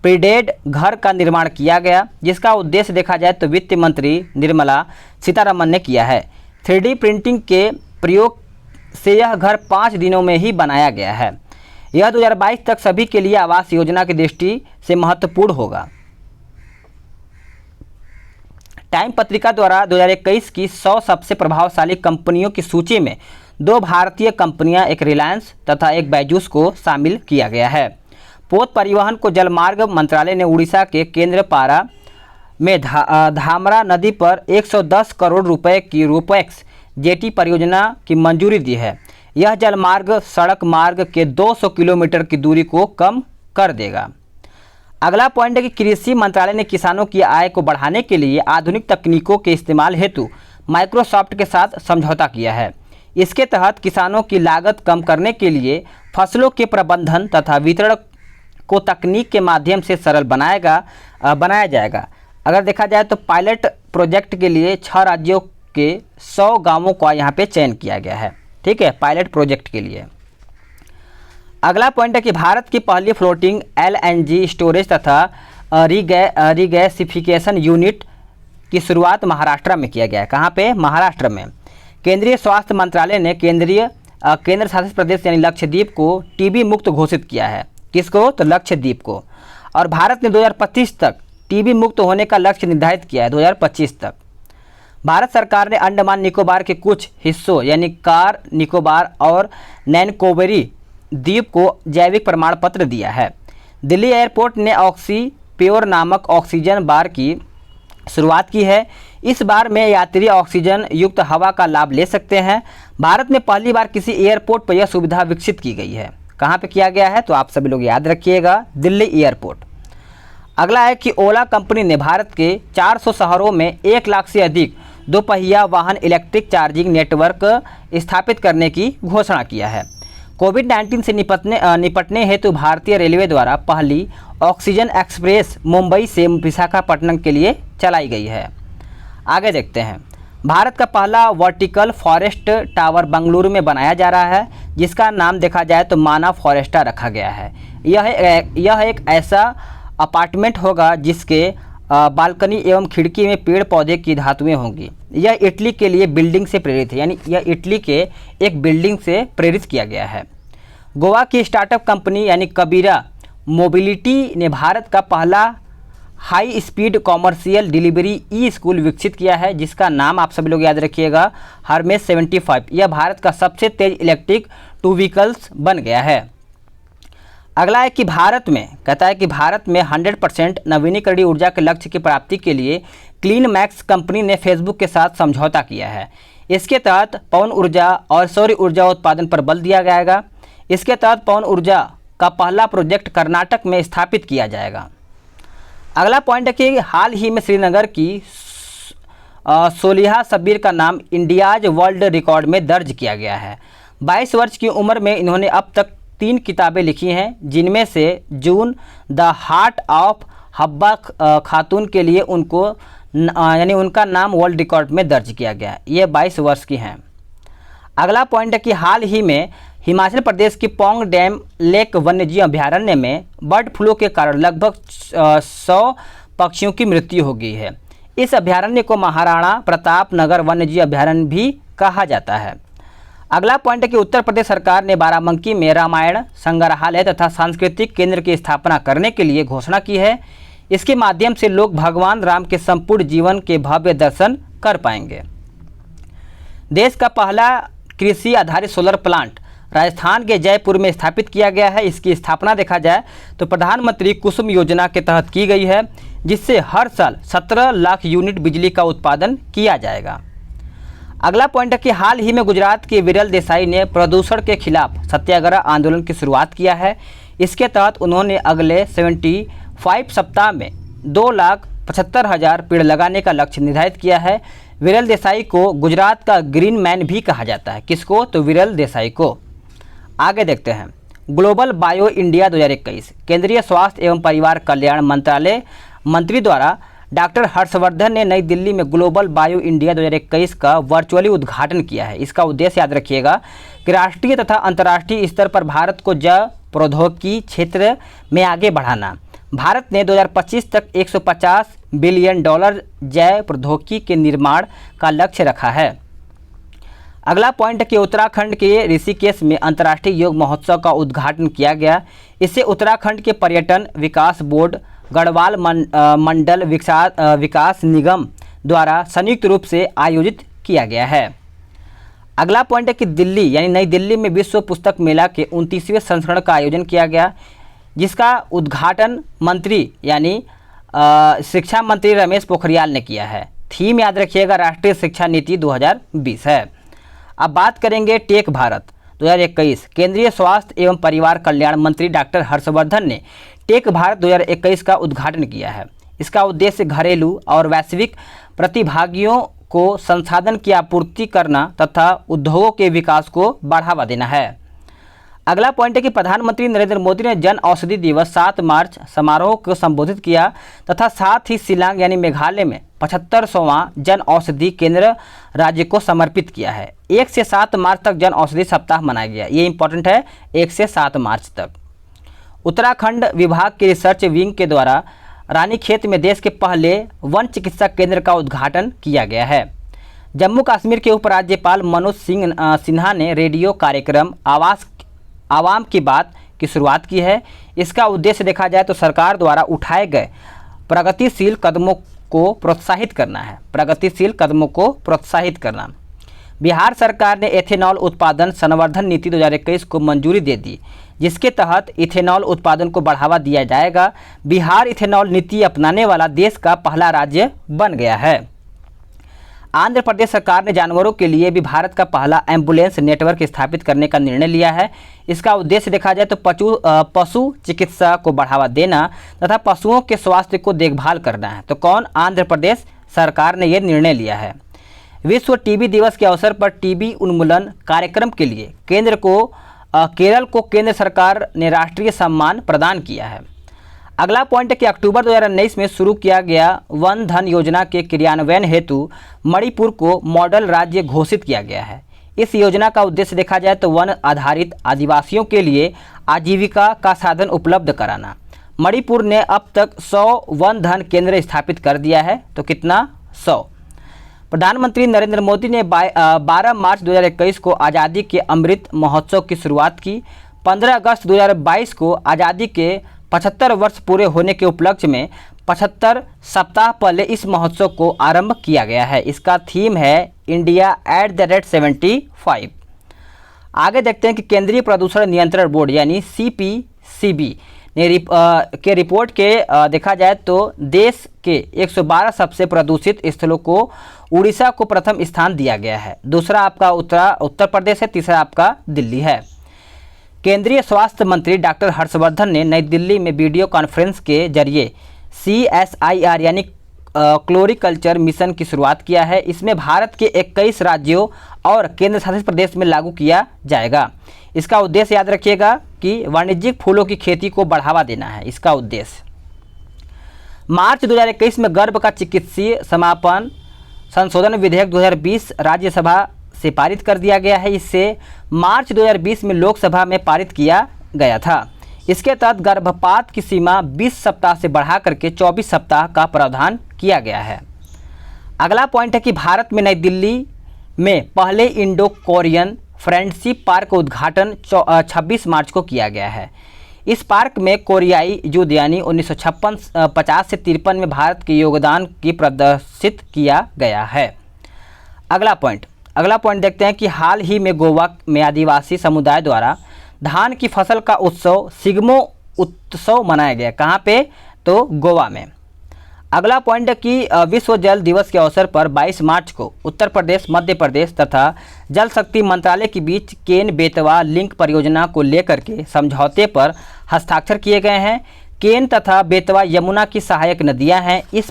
प्रिंटेड घर का निर्माण किया गया, जिसका उद्देश्य देखा जाए तो वित्त मंत्री निर्मला सीतारमण ने किया है। 3D प्रिंटिंग के प्रयोग से यह घर 5 दिनों में ही बनाया गया है। यह 2022 तक सभी के लिए आवास योजना की दृष्टि से महत्वपूर्ण होगा। टाइम पत्रिका द्वारा 2021 की 100 सबसे प्रभावशाली कंपनियों की सूची में 2 भारतीय कंपनियां, एक रिलायंस तथा एक बैजूस को शामिल किया गया है। पोत परिवहन को जलमार्ग मंत्रालय ने उड़ीसा के केंद्रपाड़ा में धामरा नदी पर 110 करोड़ रुपए की रोपेक्स जेटी परियोजना की मंजूरी दी है। यह जलमार्ग सड़क मार्ग के 200 किलोमीटर की दूरी को कम कर देगा। अगला पॉइंट है कि कृषि मंत्रालय ने किसानों की आय को बढ़ाने के लिए आधुनिक तकनीकों के इस्तेमाल हेतु माइक्रोसॉफ्ट के साथ समझौता किया है। इसके तहत किसानों की लागत कम करने के लिए फसलों के प्रबंधन तथा वितरण को तकनीक के माध्यम से सरल बनाया जाएगा। अगर देखा जाए तो पायलट प्रोजेक्ट के लिए 6 राज्यों के 100 गाँवों का यहाँ पे चयन किया गया है। ठीक है, पायलट प्रोजेक्ट के लिए। अगला पॉइंट है कि भारत की पहली फ्लोटिंग LNG स्टोरेज तथा रिगैसिफिकेशन यूनिट की शुरुआत महाराष्ट्र में किया गया है। कहाँ पे? महाराष्ट्र में। केंद्रीय स्वास्थ्य मंत्रालय ने केंद्र शासित प्रदेश यानी लक्षद्वीप को टीबी मुक्त घोषित किया है। किसको? तो लक्षद्वीप को। और भारत ने 2025 तक टीबी मुक्त होने का लक्ष्य निर्धारित किया है। 2025 तक भारत सरकार ने अंडमान निकोबार के कुछ हिस्सों यानी कार निकोबार और नैनकोबरी द्वीप को जैविक प्रमाण पत्र दिया है। दिल्ली एयरपोर्ट ने ऑक्सी प्योर नामक ऑक्सीजन बार की शुरुआत की है। इस बार में यात्री ऑक्सीजन युक्त हवा का लाभ ले सकते हैं। भारत में पहली बार किसी एयरपोर्ट पर यह सुविधा विकसित की गई है। कहाँ पे किया गया है? तो आप सभी लोग याद रखिएगा, दिल्ली एयरपोर्ट। अगला है कि ओला कंपनी ने भारत के 400 शहरों में 1 लाख से अधिक दोपहिया वाहन इलेक्ट्रिक चार्जिंग नेटवर्क स्थापित करने की घोषणा किया है। कोविड-19 से निपटने हेतु भारतीय रेलवे द्वारा पहली ऑक्सीजन एक्सप्रेस मुंबई से विशाखापट्टनम के लिए चलाई गई है। आगे देखते हैं। भारत का पहला वर्टिकल फॉरेस्ट टावर बेंगलुरु में बनाया जा रहा है, जिसका नाम देखा जाए तो माना फॉरेस्टा रखा गया है। यह एक ऐसा अपार्टमेंट होगा जिसके बालकनी एवं खिड़की में पेड़ पौधे की धातुएं होंगी। यह इटली के लिए बिल्डिंग से प्रेरित है, यानी यह इटली के एक बिल्डिंग से प्रेरित किया गया है। गोवा की स्टार्टअप कंपनी यानी कबीरा मोबिलिटी ने भारत का पहला हाई स्पीड कॉमर्शियल डिलीवरी ई स्कूल विकसित किया है, जिसका नाम आप सभी लोग याद रखिएगा हरमेस 75। यह भारत का सबसे तेज इलेक्ट्रिक 2 व्हीकल्स बन गया है। अगला है कि भारत में कहता है कि भारत में 100% नवीनीकरणीय ऊर्जा के लक्ष्य की प्राप्ति के लिए क्लीन मैक्स कंपनी ने फेसबुक के साथ समझौता किया है। इसके तहत पवन ऊर्जा और सौर ऊर्जा उत्पादन पर बल दिया जाएगा। इसके तहत पवन ऊर्जा का पहला प्रोजेक्ट कर्नाटक में स्थापित किया जाएगा। अगला पॉइंट है कि हाल ही में श्रीनगर की सोलिहा शब्बीर का नाम इंडियाज वर्ल्ड रिकॉर्ड में दर्ज किया गया है। 22 वर्ष की उम्र में इन्होंने अब तक 3 किताबें लिखी हैं, जिनमें से जून द हार्ट ऑफ हब्बा खातून के लिए उनका नाम वर्ल्ड रिकॉर्ड में दर्ज किया गया। ये 22 वर्ष की हैं। अगला पॉइंट है कि हाल ही में हिमाचल प्रदेश की पौंग डैम लेक वन्यजीव अभयारण्य में बर्ड फ्लू के कारण लगभग 100 पक्षियों की मृत्यु हो गई है। इस अभयारण्य को महाराणा प्रताप नगर वन्यजीव अभयारण्य भी कहा जाता है। अगला पॉइंट है कि उत्तर प्रदेश सरकार ने बाराबंकी में रामायण संग्रहालय तथा सांस्कृतिक केंद्र की स्थापना करने के लिए घोषणा की है। इसके माध्यम से लोग भगवान राम के संपूर्ण जीवन के भव्य दर्शन कर पाएंगे। देश का पहला कृषि आधारित सोलर प्लांट राजस्थान के जयपुर में स्थापित किया गया है। इसकी स्थापना देखा जाए तो प्रधानमंत्री कुसुम योजना के तहत की गई है, जिससे हर साल 17 लाख यूनिट बिजली का उत्पादन किया जाएगा। अगला पॉइंट है कि हाल ही में गुजरात के विरल देसाई ने प्रदूषण के खिलाफ सत्याग्रह आंदोलन की शुरुआत किया है। इसके तहत उन्होंने अगले 75 सप्ताह में 2,75,000 पेड़ लगाने का लक्ष्य निर्धारित किया है। विरल देसाई को गुजरात का ग्रीन मैन भी कहा जाता है। किसको? तो विरल देसाई को। आगे देखते हैं ग्लोबल बायो इंडिया 2021। केंद्रीय स्वास्थ्य एवं परिवार कल्याण मंत्रालय मंत्री द्वारा डॉक्टर हर्षवर्धन ने नई दिल्ली में ग्लोबल बायो इंडिया 2021 का वर्चुअली उद्घाटन किया है। इसका उद्देश्य याद रखिएगा कि राष्ट्रीय तथा अंतर्राष्ट्रीय स्तर पर भारत को जैव प्रौद्योगिकी क्षेत्र में आगे बढ़ाना। भारत ने 2025 तक $150 बिलियन जैव प्रौद्योगिकी के निर्माण का लक्ष्य रखा है। अगला पॉइंट है कि उत्तराखंड के ऋषिकेश में अंतर्राष्ट्रीय योग महोत्सव का उद्घाटन किया गया। इसे उत्तराखंड के पर्यटन विकास बोर्ड गढ़वाल मंडल विकास निगम द्वारा संयुक्त रूप से आयोजित किया गया है। अगला पॉइंट है कि दिल्ली यानी नई दिल्ली में विश्व पुस्तक मेला के 29वें संस्करण का आयोजन किया गया, जिसका उद्घाटन मंत्री यानी शिक्षा मंत्री रमेश पोखरियाल ने किया है। थीम याद रखिएगा राष्ट्रीय शिक्षा नीति 2020 है। अब बात करेंगे टेक भारत 2021। केंद्रीय स्वास्थ्य एवं परिवार कल्याण मंत्री डॉक्टर हर्षवर्धन ने टेक भारत 2021 का उद्घाटन किया है। इसका उद्देश्य घरेलू और वैश्विक प्रतिभागियों को संसाधन की आपूर्ति करना तथा उद्योगों के विकास को बढ़ावा देना है। अगला पॉइंट है कि प्रधानमंत्री नरेंद्र मोदी ने जन औषधि दिवस 7 मार्च समारोह को संबोधित किया तथा साथ ही शिलांग यानी मेघालय में 75वां जन औषधि केंद्र राज्य को समर्पित किया है। 1 से 7 मार्च तक जन औषधि सप्ताह मनाया गया। ये इंपॉर्टेंट है, 1 से 7 मार्च तक। उत्तराखंड विभाग के रिसर्च विंग के द्वारा रानीखेत में देश के पहले वन चिकित्सा केंद्र का उद्घाटन किया गया है। जम्मू कश्मीर के उपराज्यपाल मनोज सिन्हा ने रेडियो कार्यक्रम आवाम की बात की शुरुआत की है। इसका उद्देश्य देखा जाए तो सरकार द्वारा उठाए गए प्रगतिशील कदमों को प्रोत्साहित करना है। प्रगतिशील कदमों को प्रोत्साहित करना। बिहार सरकार ने एथेनॉल उत्पादन संवर्धन नीति 2021 को मंजूरी दे दी, जिसके तहत इथेनॉल उत्पादन को बढ़ावा दिया जाएगा। बिहार इथेनॉल नीति अपनाने वाला देश का पहला राज्य बन गया है। आंध्र प्रदेश सरकार ने जानवरों के लिए भी भारत का पहला एम्बुलेंस नेटवर्क स्थापित करने का निर्णय लिया है। इसका उद्देश्य देखा जाए तो पशु चिकित्सा को बढ़ावा देना तथा पशुओं के स्वास्थ्य को देखभाल करना है। तो कौन? आंध्र प्रदेश सरकार ने यह निर्णय लिया है। विश्व टीबी दिवस के अवसर पर टीबी उन्मूलन कार्यक्रम के लिए केरल को केंद्र सरकार ने राष्ट्रीय सम्मान प्रदान किया है। अगला पॉइंट है कि अक्टूबर 2019 में शुरू किया गया वन धन योजना के क्रियान्वयन हेतु मणिपुर को मॉडल राज्य घोषित किया गया है। इस योजना का उद्देश्य देखा जाए तो वन आधारित आदिवासियों के लिए आजीविका का साधन उपलब्ध कराना। मणिपुर ने अब तक 100 वन धन केंद्र स्थापित कर दिया है। तो कितना? 100। प्रधानमंत्री नरेंद्र मोदी ने 12 मार्च 2021 को आज़ादी के अमृत महोत्सव की शुरुआत की। 15 अगस्त 2022 को आज़ादी के 75 वर्ष पूरे होने के उपलक्ष्य में 75 सप्ताह पहले इस महोत्सव को आरंभ किया गया है। इसका थीम है इंडिया @75। आगे देखते हैं कि केंद्रीय प्रदूषण नियंत्रण बोर्ड यानी CPCB ने के रिपोर्ट के देखा जाए तो देश के 112 सबसे प्रदूषित स्थलों को उड़ीसा को प्रथम स्थान दिया गया है। दूसरा आपका उत्तर प्रदेश है, तीसरा आपका दिल्ली है। केंद्रीय स्वास्थ्य मंत्री डॉक्टर हर्षवर्धन ने नई दिल्ली में वीडियो कॉन्फ्रेंस के जरिए CSIR यानी क्लोरीकल्चर मिशन की शुरुआत किया है। इसमें भारत के 21 राज्यों और केंद्र शासित प्रदेश में लागू किया जाएगा। इसका उद्देश्य याद रखिएगा कि वाणिज्यिक फूलों की खेती को बढ़ावा देना है इसका उद्देश्य। मार्च 2021 में गर्भ का चिकित्सीय समापन संशोधन विधेयक 2020 राज्यसभा से पारित कर दिया गया है। इससे मार्च 2020 में लोकसभा में पारित किया गया था। इसके तहत गर्भपात की सीमा 20 सप्ताह से बढ़ा करके 24 सप्ताह का प्रावधान किया गया है। अगला पॉइंट है कि भारत में नई दिल्ली में पहले इंडो कोरियन फ्रेंडशिप पार्क का उद्घाटन 26 मार्च को किया गया है। इस पार्क में कोरियाई युद्ध यानी 1950 से 53 में भारत के योगदान की प्रदर्शित किया गया है। अगला पॉइंट देखते हैं कि हाल ही में गोवा में आदिवासी समुदाय द्वारा धान की फसल का उत्सव सिग्मो उत्सव मनाया गया। कहाँ पे? तो गोवा में। अगला पॉइंट है कि विश्व जल दिवस के अवसर पर 22 मार्च को उत्तर प्रदेश, मध्य प्रदेश तथा जल शक्ति मंत्रालय के बीच केन बेतवा लिंक परियोजना को लेकर के समझौते पर हस्ताक्षर किए गए हैं। केन तथा बेतवा यमुना की सहायक नदियां हैं। इस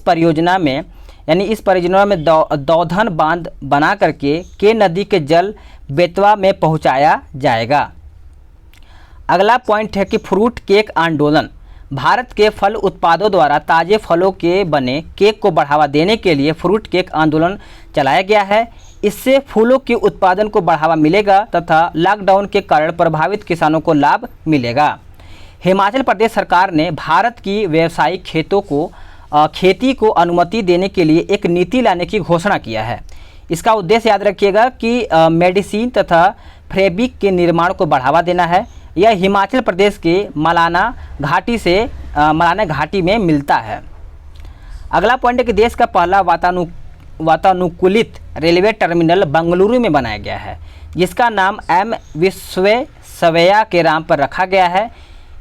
परियोजना में दौधन बांध बना करके केन नदी के जल बेतवा में पहुंचाया जाएगा। अगला पॉइंट है कि फ्रूट केक आंदोलन। भारत के फल उत्पादों द्वारा ताज़े फलों के बने केक को बढ़ावा देने के लिए फ्रूट केक आंदोलन चलाया गया है। इससे फूलों के उत्पादन को बढ़ावा मिलेगा तथा लॉकडाउन के कारण प्रभावित किसानों को लाभ मिलेगा। हिमाचल प्रदेश सरकार ने भारत की व्यावसायिक खेती को अनुमति देने के लिए एक नीति लाने की घोषणा किया है। इसका उद्देश्य याद रखिएगा कि मेडिसिन तथा फैब्रिक के निर्माण को बढ़ावा देना है। यह हिमाचल प्रदेश के मलाना घाटी में मिलता है। अगला पॉइंट है कि देश का पहला वातानुकूलित रेलवे टर्मिनल बेंगलुरु में बनाया गया है, जिसका नाम M विश्वेश्वरैया के नाम पर रखा गया है।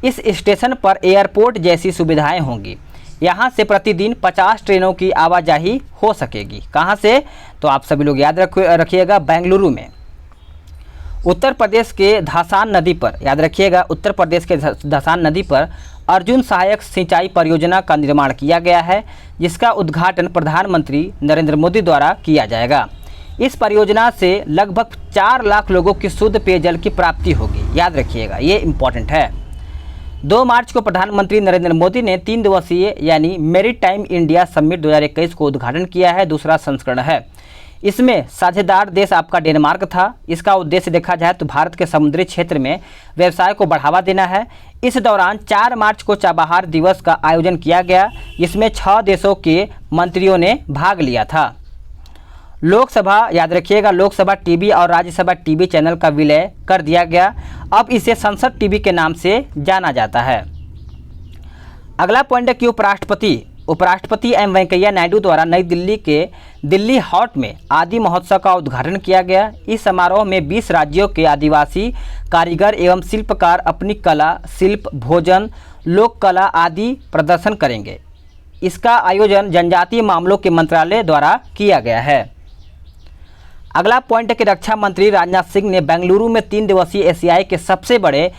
इस स्टेशन पर एयरपोर्ट जैसी सुविधाएं होंगी। यहाँ से प्रतिदिन 50 ट्रेनों की आवाजाही हो सकेगी। कहाँ से? तो आप सभी लोग याद रखिएगा, बेंगलुरु में। उत्तर प्रदेश के धासान नदी पर, याद रखिएगा, उत्तर प्रदेश के धासान नदी पर अर्जुन सहायक सिंचाई परियोजना का निर्माण किया गया है, जिसका उद्घाटन प्रधानमंत्री नरेंद्र मोदी द्वारा किया जाएगा। इस परियोजना से लगभग 4 लाख लोगों की शुद्ध पेयजल की प्राप्ति होगी। याद रखिएगा, ये इम्पॉर्टेंट है। 2 मार्च को प्रधानमंत्री नरेंद्र मोदी ने 3 दिवसीय यानी मैरीटाइम इंडिया समिट 2021 को उद्घाटन किया है। दूसरा संस्करण है। इसमें साझेदार देश आपका डेनमार्क था। इसका उद्देश्य देखा जाए तो भारत के समुद्री क्षेत्र में व्यवसाय को बढ़ावा देना है। इस दौरान 4 मार्च को चाबहार दिवस का आयोजन किया गया, जिसमें 6 देशों के मंत्रियों ने भाग लिया था। लोकसभा, याद रखिएगा, लोकसभा टीवी और राज्यसभा टीवी चैनल का विलय कर दिया गया। अब इसे संसद टीवी के नाम से जाना जाता है। अगला पॉइंट है कि उपराष्ट्रपति एम वेंकैया नायडू द्वारा नई दिल्ली के दिल्ली हाट में आदि महोत्सव का उद्घाटन किया गया। इस समारोह में 20 राज्यों के आदिवासी कारीगर एवं शिल्पकार अपनी कला, शिल्प, भोजन, लोक कला आदि प्रदर्शन करेंगे। इसका आयोजन जनजातीय मामलों के मंत्रालय द्वारा किया गया है। अगला पॉइंट है कि रक्षा मंत्री राजनाथ सिंह ने बेंगलुरु में 3 दिवसीय एशियाई के सबसे बड़े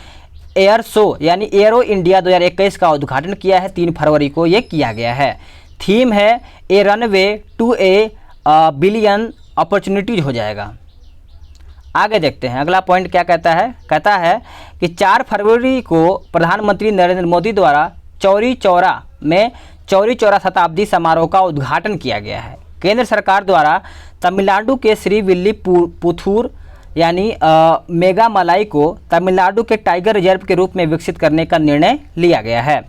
एयर शो यानी एरो इंडिया 2021 का उद्घाटन किया है। 3 फरवरी को ये किया गया है। थीम है a runway to a billion opportunities हो जाएगा। आगे देखते हैं अगला पॉइंट क्या कहता है कि 4 फरवरी को प्रधानमंत्री नरेंद्र मोदी द्वारा चौरी चौरा शताब्दी समारोह का उद्घाटन किया गया है। केंद्र सरकार द्वारा तमिलनाडु के श्रीविल्लीपुथूर यानी मेघामलाई को तमिलनाडु के टाइगर रिजर्व के रूप में विकसित करने का निर्णय लिया गया है।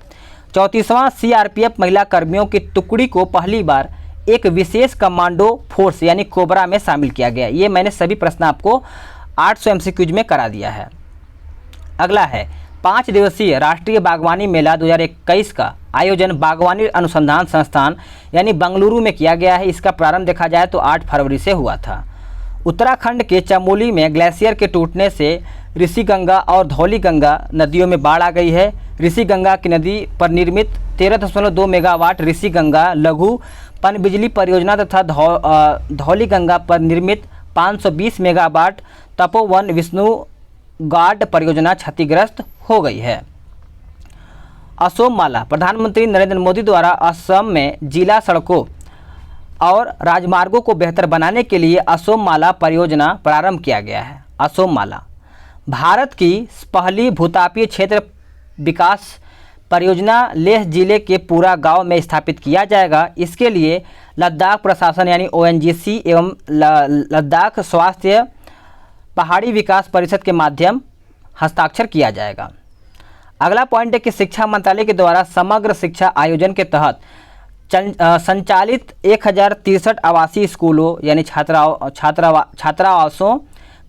34वां CRPF महिला कर्मियों की टुकड़ी को पहली बार एक विशेष कमांडो फोर्स यानी कोबरा में शामिल किया गया। ये मैंने सभी प्रश्न आपको 800 MCQs में करा दिया है। अगला है 5 दिवसीय राष्ट्रीय बागवानी मेला 2021 का आयोजन बागवानी अनुसंधान संस्थान यानी बेंगलुरु में किया गया है। इसका प्रारंभ देखा जाए तो 8 फरवरी से हुआ था। उत्तराखंड के चमोली में ग्लेशियर के टूटने से ऋषिगंगा और धौलीगंगा नदियों में बाढ़ आ गई है। ऋषिगंगा की नदी पर निर्मित 13.2 मेगावाट ऋषिगंगा लघु पनबिजली परियोजना तथा धौलीगंगा पर निर्मित 520 मेगावाट तपोवन विष्णुगाड परियोजना क्षतिग्रस्त हो गई है। असोम माला। प्रधानमंत्री नरेंद्र मोदी द्वारा असम में जिला सड़कों और राजमार्गों को बेहतर बनाने के लिए असोम माला परियोजना प्रारंभ किया गया है। असोम माला भारत की पहली भूतापीय क्षेत्र विकास परियोजना लेह जिले के पूरा गांव में स्थापित किया जाएगा। इसके लिए लद्दाख प्रशासन यानी ONGC एवं लद्दाख स्वास्थ्य पहाड़ी विकास परिषद के माध्यम हस्ताक्षर किया जाएगा। अगला पॉइंट है कि शिक्षा मंत्रालय के द्वारा समग्र शिक्षा आयोजन के तहत संचालित 1063 आवासीय स्कूलों यानी छात्रावासों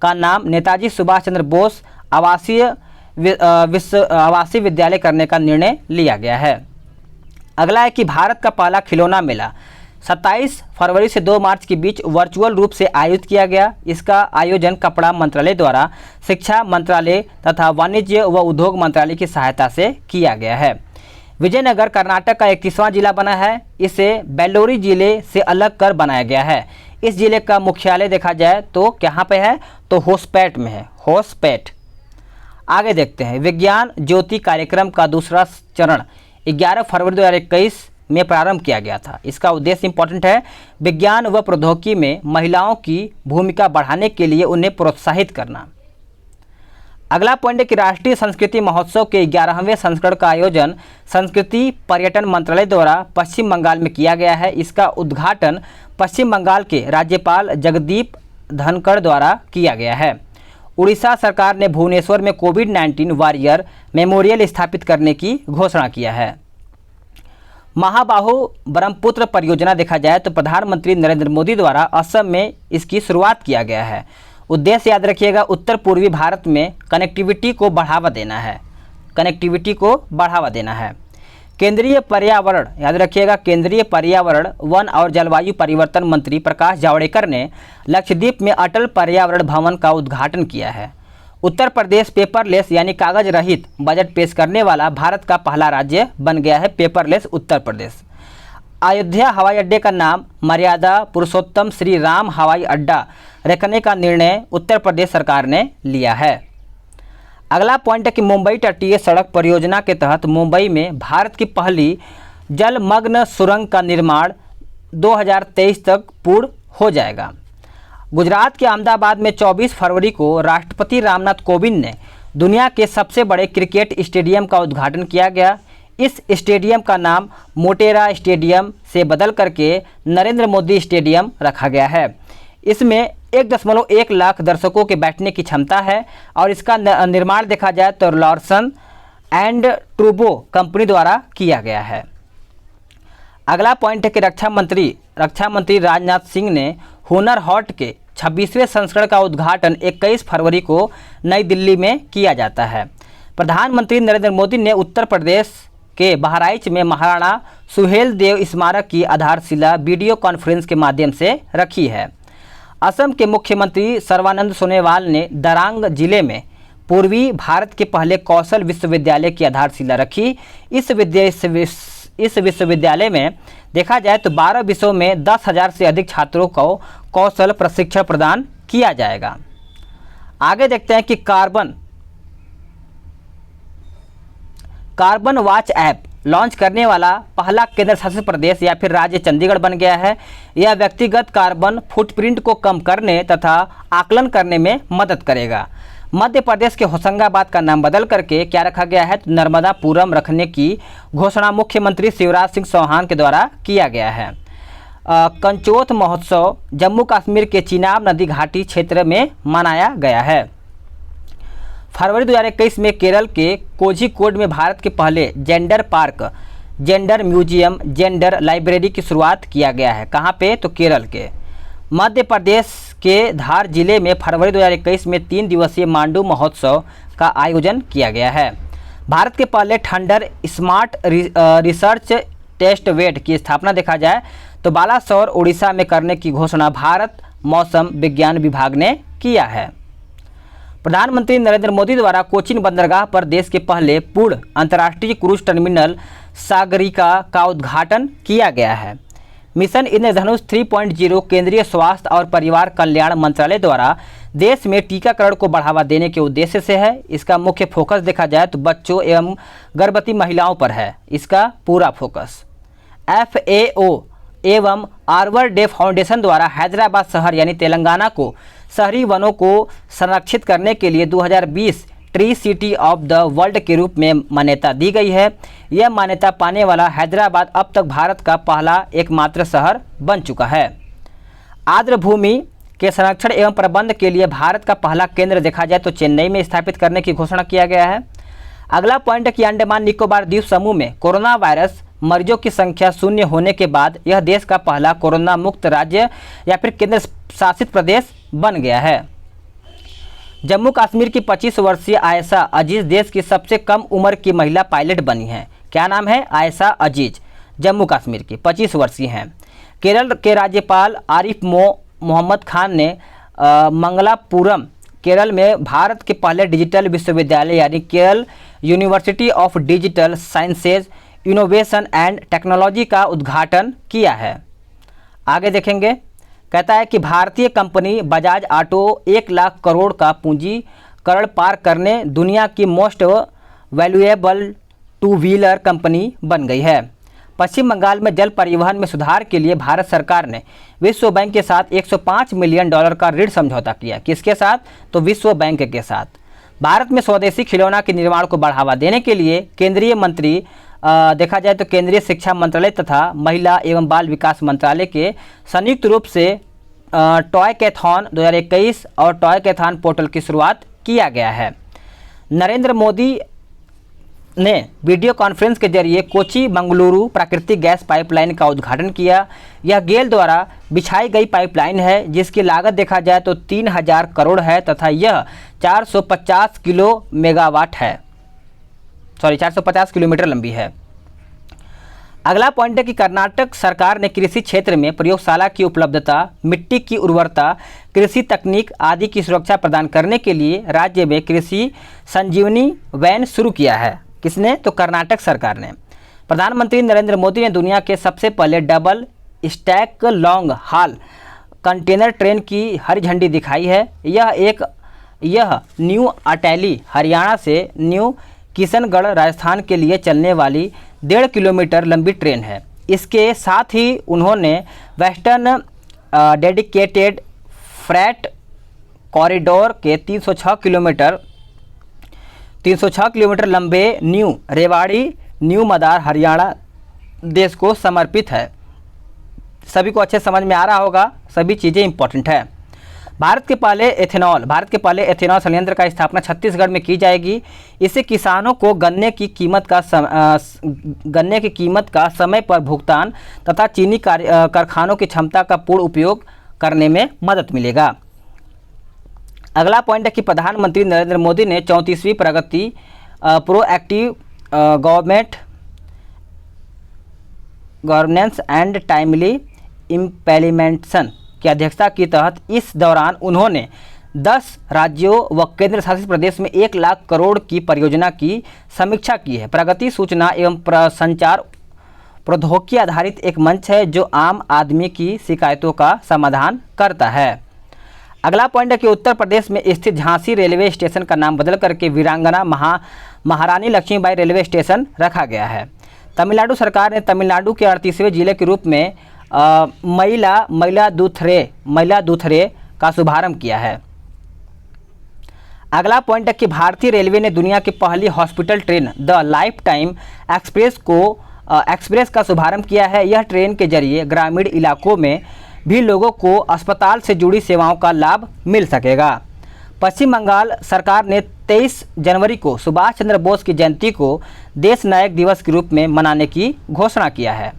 का नाम नेताजी सुभाष चंद्र बोस आवासीय विद्यालय करने का निर्णय लिया गया है। अगला है कि भारत का पहला खिलौना मेला 27 फरवरी से 2 मार्च के बीच वर्चुअल रूप से आयोजित किया गया। इसका आयोजन कपड़ा मंत्रालय द्वारा शिक्षा मंत्रालय तथा वाणिज्य व उद्योग मंत्रालय की सहायता से किया गया है। विजयनगर कर्नाटक का 31वां जिला बना है। इसे बेल्लोरी जिले से अलग कर बनाया गया है। इस जिले का मुख्यालय देखा जाए तो कहाँ पे है तो होसपेट में है। होसपेट। आगे देखते हैं विज्ञान ज्योति कार्यक्रम का दूसरा चरण 11 फरवरी 2021 में प्रारंभ किया गया था। इसका उद्देश्य इंपॉर्टेंट है, विज्ञान व प्रौद्योगिकी में महिलाओं की भूमिका बढ़ाने के लिए उन्हें प्रोत्साहित करना। अगला पॉइंट है कि राष्ट्रीय संस्कृति महोत्सव के 11वें संस्करण का आयोजन संस्कृति पर्यटन मंत्रालय द्वारा पश्चिम बंगाल में किया गया है। इसका उद्घाटन पश्चिम बंगाल के राज्यपाल जगदीप धनखड़ द्वारा किया गया है। उड़ीसा सरकार ने भुवनेश्वर में कोविड-19 वॉरियर मेमोरियल स्थापित करने की घोषणा किया है। महाबाहु ब्रह्मपुत्र परियोजना देखा जाए तो प्रधानमंत्री नरेंद्र मोदी द्वारा असम में इसकी शुरुआत किया गया है। उद्देश्य याद रखिएगा, उत्तर पूर्वी भारत में कनेक्टिविटी को बढ़ावा देना है। कनेक्टिविटी को बढ़ावा देना है। केंद्रीय पर्यावरण याद रखिएगा, केंद्रीय पर्यावरण वन और जलवायु परिवर्तन मंत्री प्रकाश जावड़ेकर ने लक्षद्वीप में अटल पर्यावरण भवन का उद्घाटन किया है। उत्तर प्रदेश पेपरलेस यानी कागज रहित बजट पेश करने वाला भारत का पहला राज्य बन गया है। पेपरलेस उत्तर प्रदेश। अयोध्या हवाई अड्डे का नाम मर्यादा पुरुषोत्तम श्री राम हवाई अड्डा रखने का निर्णय उत्तर प्रदेश सरकार ने लिया है। अगला पॉइंट है कि मुंबई तटीय सड़क परियोजना के तहत मुंबई में भारत की पहली जलमग्न सुरंग का निर्माण 2023 तक पूर्ण हो जाएगा। गुजरात के अहमदाबाद में 24 फरवरी को राष्ट्रपति रामनाथ कोविंद ने दुनिया के सबसे बड़े क्रिकेट स्टेडियम का उद्घाटन किया गया। इस स्टेडियम का नाम मोटेरा स्टेडियम से बदल करके नरेंद्र मोदी स्टेडियम रखा गया है। इसमें 1.1 लाख दर्शकों के बैठने की क्षमता है और इसका निर्माण देखा जाए तो लार्सन एंड टूब्रो कंपनी द्वारा किया गया है। अगला पॉइंट है कि रक्षा मंत्री राजनाथ सिंह ने हुनर हाट के 26वें संस्करण का उद्घाटन 21 फरवरी को नई दिल्ली में किया जाता है। प्रधानमंत्री नरेंद्र मोदी ने उत्तर प्रदेश के बहराइच में महाराणा सुहेल देव स्मारक की आधारशिला वीडियो कॉन्फ्रेंस के माध्यम से रखी है। असम के मुख्यमंत्री सर्बानंद सोनोवाल ने दरांग जिले में पूर्वी भारत के पहले कौशल विश्वविद्यालय की आधारशिला रखी। इस विश्वविद्यालय में देखा जाए तो 12 विषयों में 10,000 से अधिक छात्रों को कौशल प्रशिक्षण प्रदान किया जाएगा। आगे देखते हैं कि कार्बन वॉच ऐप लॉन्च करने वाला पहला केंद्र शासित प्रदेश या फिर राज्य चंडीगढ़ बन गया है। यह व्यक्तिगत कार्बन फुटप्रिंट को कम करने तथा आकलन करने में मदद करेगा। मध्य प्रदेश के होशंगाबाद का नाम बदल करके क्या रखा गया है तो नर्मदापुरम रखने की घोषणा मुख्यमंत्री शिवराज सिंह चौहान के द्वारा किया गया है। कंचोथ महोत्सव जम्मू कश्मीर के चिनाब नदी घाटी क्षेत्र में मनाया गया है। फरवरी 2021 में केरल के कोझिकोड में भारत के पहले gender park, gender museum, gender library की शुरुआत किया गया है। कहाँ पे तो केरल के। मध्य प्रदेश के धार जिले में फरवरी 2021 में 3 दिवसीय मांडू महोत्सव का आयोजन किया गया है। भारत के पहले thunder smart research test wait की स्थापना देखा जाए तो बालासोर उड़ीसा में करने की घोषणा भारत मौसम विज्ञान विभाग ने किया है। प्रधानमंत्री नरेंद्र मोदी द्वारा कोचीन बंदरगाह पर देश के पहले पूर्ण अंतर्राष्ट्रीय क्रूज टर्मिनल सागरिका का उद्घाटन किया गया है। मिशन इंद्रधनुष 3.0 केंद्रीय स्वास्थ्य और परिवार कल्याण मंत्रालय द्वारा देश में टीकाकरण को बढ़ावा देने के उद्देश्य से है। इसका मुख्य फोकस देखा जाए तो बच्चों एवं गर्भवती महिलाओं पर है। इसका पूरा फोकस FAO एवं आर्बर डे फाउंडेशन द्वारा हैदराबाद शहर यानी तेलंगाना को शहरी वनों को संरक्षित करने के लिए 2020 tree city of the world के रूप में मान्यता दी गई है। यह मान्यता पाने वाला हैदराबाद अब तक भारत का पहला एकमात्र शहर बन चुका है। आर्द्र भूमि के संरक्षण एवं प्रबंध के लिए भारत का पहला केंद्र देखा जाए तो चेन्नई में स्थापित करने की घोषणा किया गया है। अगला पॉइंट है कि अंडमान निकोबार द्वीप समूह में कोरोना वायरस मरीजों की संख्या शून्य होने के बाद यह देश का पहला कोरोना मुक्त राज्य या फिर केंद्र शासित प्रदेश बन गया है। जम्मू कश्मीर की 25 वर्षीय आयशा अजीज देश की सबसे कम उम्र की महिला पायलट बनी है। क्या नाम है? आयशा अजीज, जम्मू कश्मीर की 25 वर्षीय हैं। केरल के राज्यपाल आरिफ मोहम्मद खान ने मंगलापुरम केरल में भारत के पहले डिजिटल विश्वविद्यालय यानी Kerala university of digital sciences innovation and technology का उद्घाटन किया है। आगे देखेंगे, कहता है कि भारतीय कंपनी बजाज ऑटो 1 लाख करोड़ का पूंजीकरण पार करने दुनिया की most valuable two wheeler company बन गई है। पश्चिम बंगाल में जल परिवहन में सुधार के लिए भारत सरकार ने विश्व बैंक के साथ $105 मिलियन का ऋण समझौता किया। किसके साथ? तो विश्व बैंक के साथ। भारत में स्वदेशी खिलौना के निर्माण को बढ़ावा देने के लिए केंद्रीय मंत्री देखा जाए तो केंद्रीय शिक्षा मंत्रालय तथा महिला एवं बाल विकास मंत्रालय के संयुक्त रूप से टॉय कैथॉन 2021 और टॉय कैथॉन पोर्टल की शुरुआत किया गया है। नरेंद्र मोदी ने वीडियो कॉन्फ्रेंस के जरिए कोची मंगलुरु प्राकृतिक गैस पाइपलाइन का उद्घाटन किया। यह गेल द्वारा बिछाई गई पाइपलाइन है जिसकी लागत देखा जाए तो 3000 करोड़ है तथा यह 450 किलोमीटर लंबी है। अगला पॉइंट है कि कर्नाटक सरकार ने कृषि क्षेत्र में प्रयोगशाला की उपलब्धता, मिट्टी की उर्वरता, कृषि तकनीक आदि की सुरक्षा प्रदान करने के लिए राज्य में कृषि संजीवनी वैन शुरू किया है। किसने? तो कर्नाटक सरकार ने। प्रधानमंत्री नरेंद्र मोदी ने दुनिया के सबसे पहले डबल स्टैक लॉन्ग हाल कंटेनर ट्रेन की हरी झंडी दिखाई है। यह न्यू अटेली हरियाणा से न्यू किशनगढ़ राजस्थान के लिए चलने वाली 1.5 किलोमीटर लंबी ट्रेन है। इसके साथ ही उन्होंने वेस्टर्न डेडिकेटेड फ्रेट कॉरिडोर के 306 किलोमीटर लंबे न्यू रेवाड़ी न्यू मदार हरियाणा देश को समर्पित है। सभी को अच्छे समझ में आ रहा होगा, सभी चीज़ें इंपॉर्टेंट है। भारत के पहले एथेनॉल संयंत्र का स्थापना छत्तीसगढ़ में की जाएगी। इससे किसानों को गन्ने की कीमत का समय पर भुगतान तथा चीनी कारखानों की क्षमता का पूर्ण उपयोग करने में मदद मिलेगा। अगला पॉइंट है कि प्रधानमंत्री नरेंद्र मोदी ने 34वीं Pragati proactive governance and timely implementation की अध्यक्षता के तहत इस दौरान उन्होंने 10 राज्यों व केंद्र शासित प्रदेश में 1 लाख करोड़ की परियोजना की समीक्षा की है। प्रगति सूचना एवं संचार प्रौद्योगिकी आधारित एक मंच है जो आम आदमी की शिकायतों का समाधान करता है। अगला पॉइंट है कि उत्तर प्रदेश में स्थित झांसी रेलवे स्टेशन का नाम बदल करके वीरांगना महारानी लक्ष्मीबाई रेलवे स्टेशन रखा गया है। तमिलनाडु सरकार ने तमिलनाडु के 38वें जिले के रूप में मयिलादुथुरै का शुभारंभ किया है। अगला पॉइंट है कि भारतीय रेलवे ने दुनिया की पहली hospital train the life time express का शुभारंभ किया है। यह ट्रेन के जरिए ग्रामीण इलाकों में भी लोगों को अस्पताल से जुड़ी सेवाओं का लाभ मिल सकेगा। पश्चिम बंगाल सरकार ने 23 जनवरी को सुभाष चंद्र बोस की जयंती को देश नायक दिवस के रूप में मनाने की घोषणा किया है।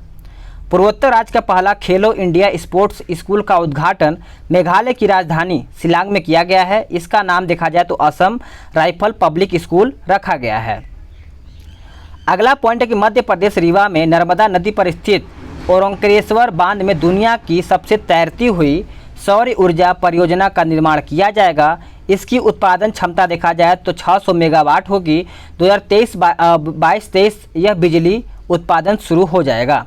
पूर्वोत्तर राज्य का पहला खेलो इंडिया स्पोर्ट्स स्कूल का उद्घाटन मेघालय की राजधानी शिलांग में किया गया है। इसका नाम देखा जाए तो असम राइफल पब्लिक स्कूल रखा गया है। अगला पॉइंट है कि मध्य प्रदेश रीवा में नर्मदा नदी पर स्थित ओंकारेश्वर बांध में दुनिया की सबसे तैरती हुई सौर ऊर्जा परियोजना का निर्माण किया जाएगा। इसकी उत्पादन क्षमता देखा जाए तो 600 मेगावाट होगी। 2022-23 यह बिजली उत्पादन शुरू हो जाएगा।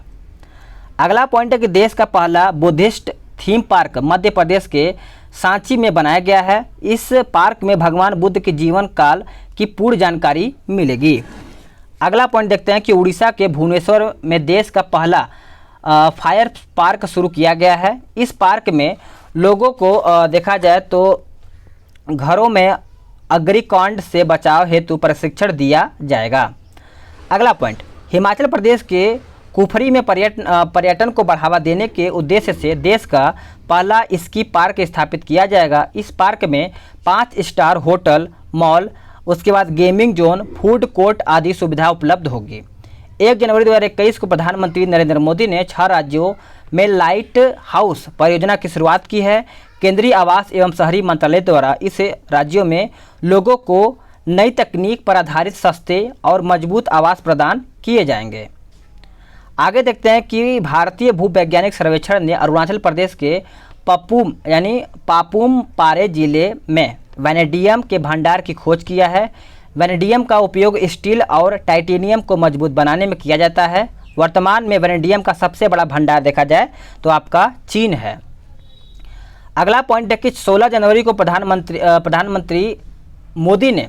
अगला पॉइंट है कि देश का पहला Buddhist theme park Madhya Pradesh के सांची में बनाया गया है। इस पार्क में भगवान बुद्ध के जीवन काल की पूर्ण जानकारी मिलेगी। अगला पॉइंट देखते हैं कि उड़ीसा के भुवनेश्वर में देश का पहला फायर पार्क शुरू किया गया है। इस पार्क में लोगों को देखा जाए तो घरों में अग्निकांड से बचाव हेतु प्रशिक्षण दिया जाएगा। अगला पॉइंट, हिमाचल प्रदेश के कुफरी में पर्यटन को बढ़ावा देने के उद्देश्य से देश का पहला स्की पार्क स्थापित किया जाएगा। इस पार्क में 5 स्टार होटल, मॉल, उसके बाद गेमिंग जोन, फूड कोर्ट आदि सुविधा उपलब्ध होगी। 1 जनवरी 2021 को प्रधानमंत्री नरेंद्र मोदी ने 6 राज्यों में लाइट हाउस परियोजना की शुरुआत की है। केंद्रीय आवास एवं शहरी मंत्रालय द्वारा इस राज्यों में लोगों को नई तकनीक पर आधारित सस्ते और मजबूत आवास प्रदान किए जाएंगे। आगे देखते हैं कि भारतीय भूवैज्ञानिक सर्वेक्षण ने अरुणाचल प्रदेश के पापुम पारे जिले में वैनेडियम के भंडार की खोज किया है। वैनेडियम का उपयोग स्टील और टाइटेनियम को मजबूत बनाने में किया जाता है। वर्तमान में वैनेडियम का सबसे बड़ा भंडार देखा जाए तो आपका चीन है। अगला पॉइंट है कि 16 जनवरी को प्रधानमंत्री मोदी ने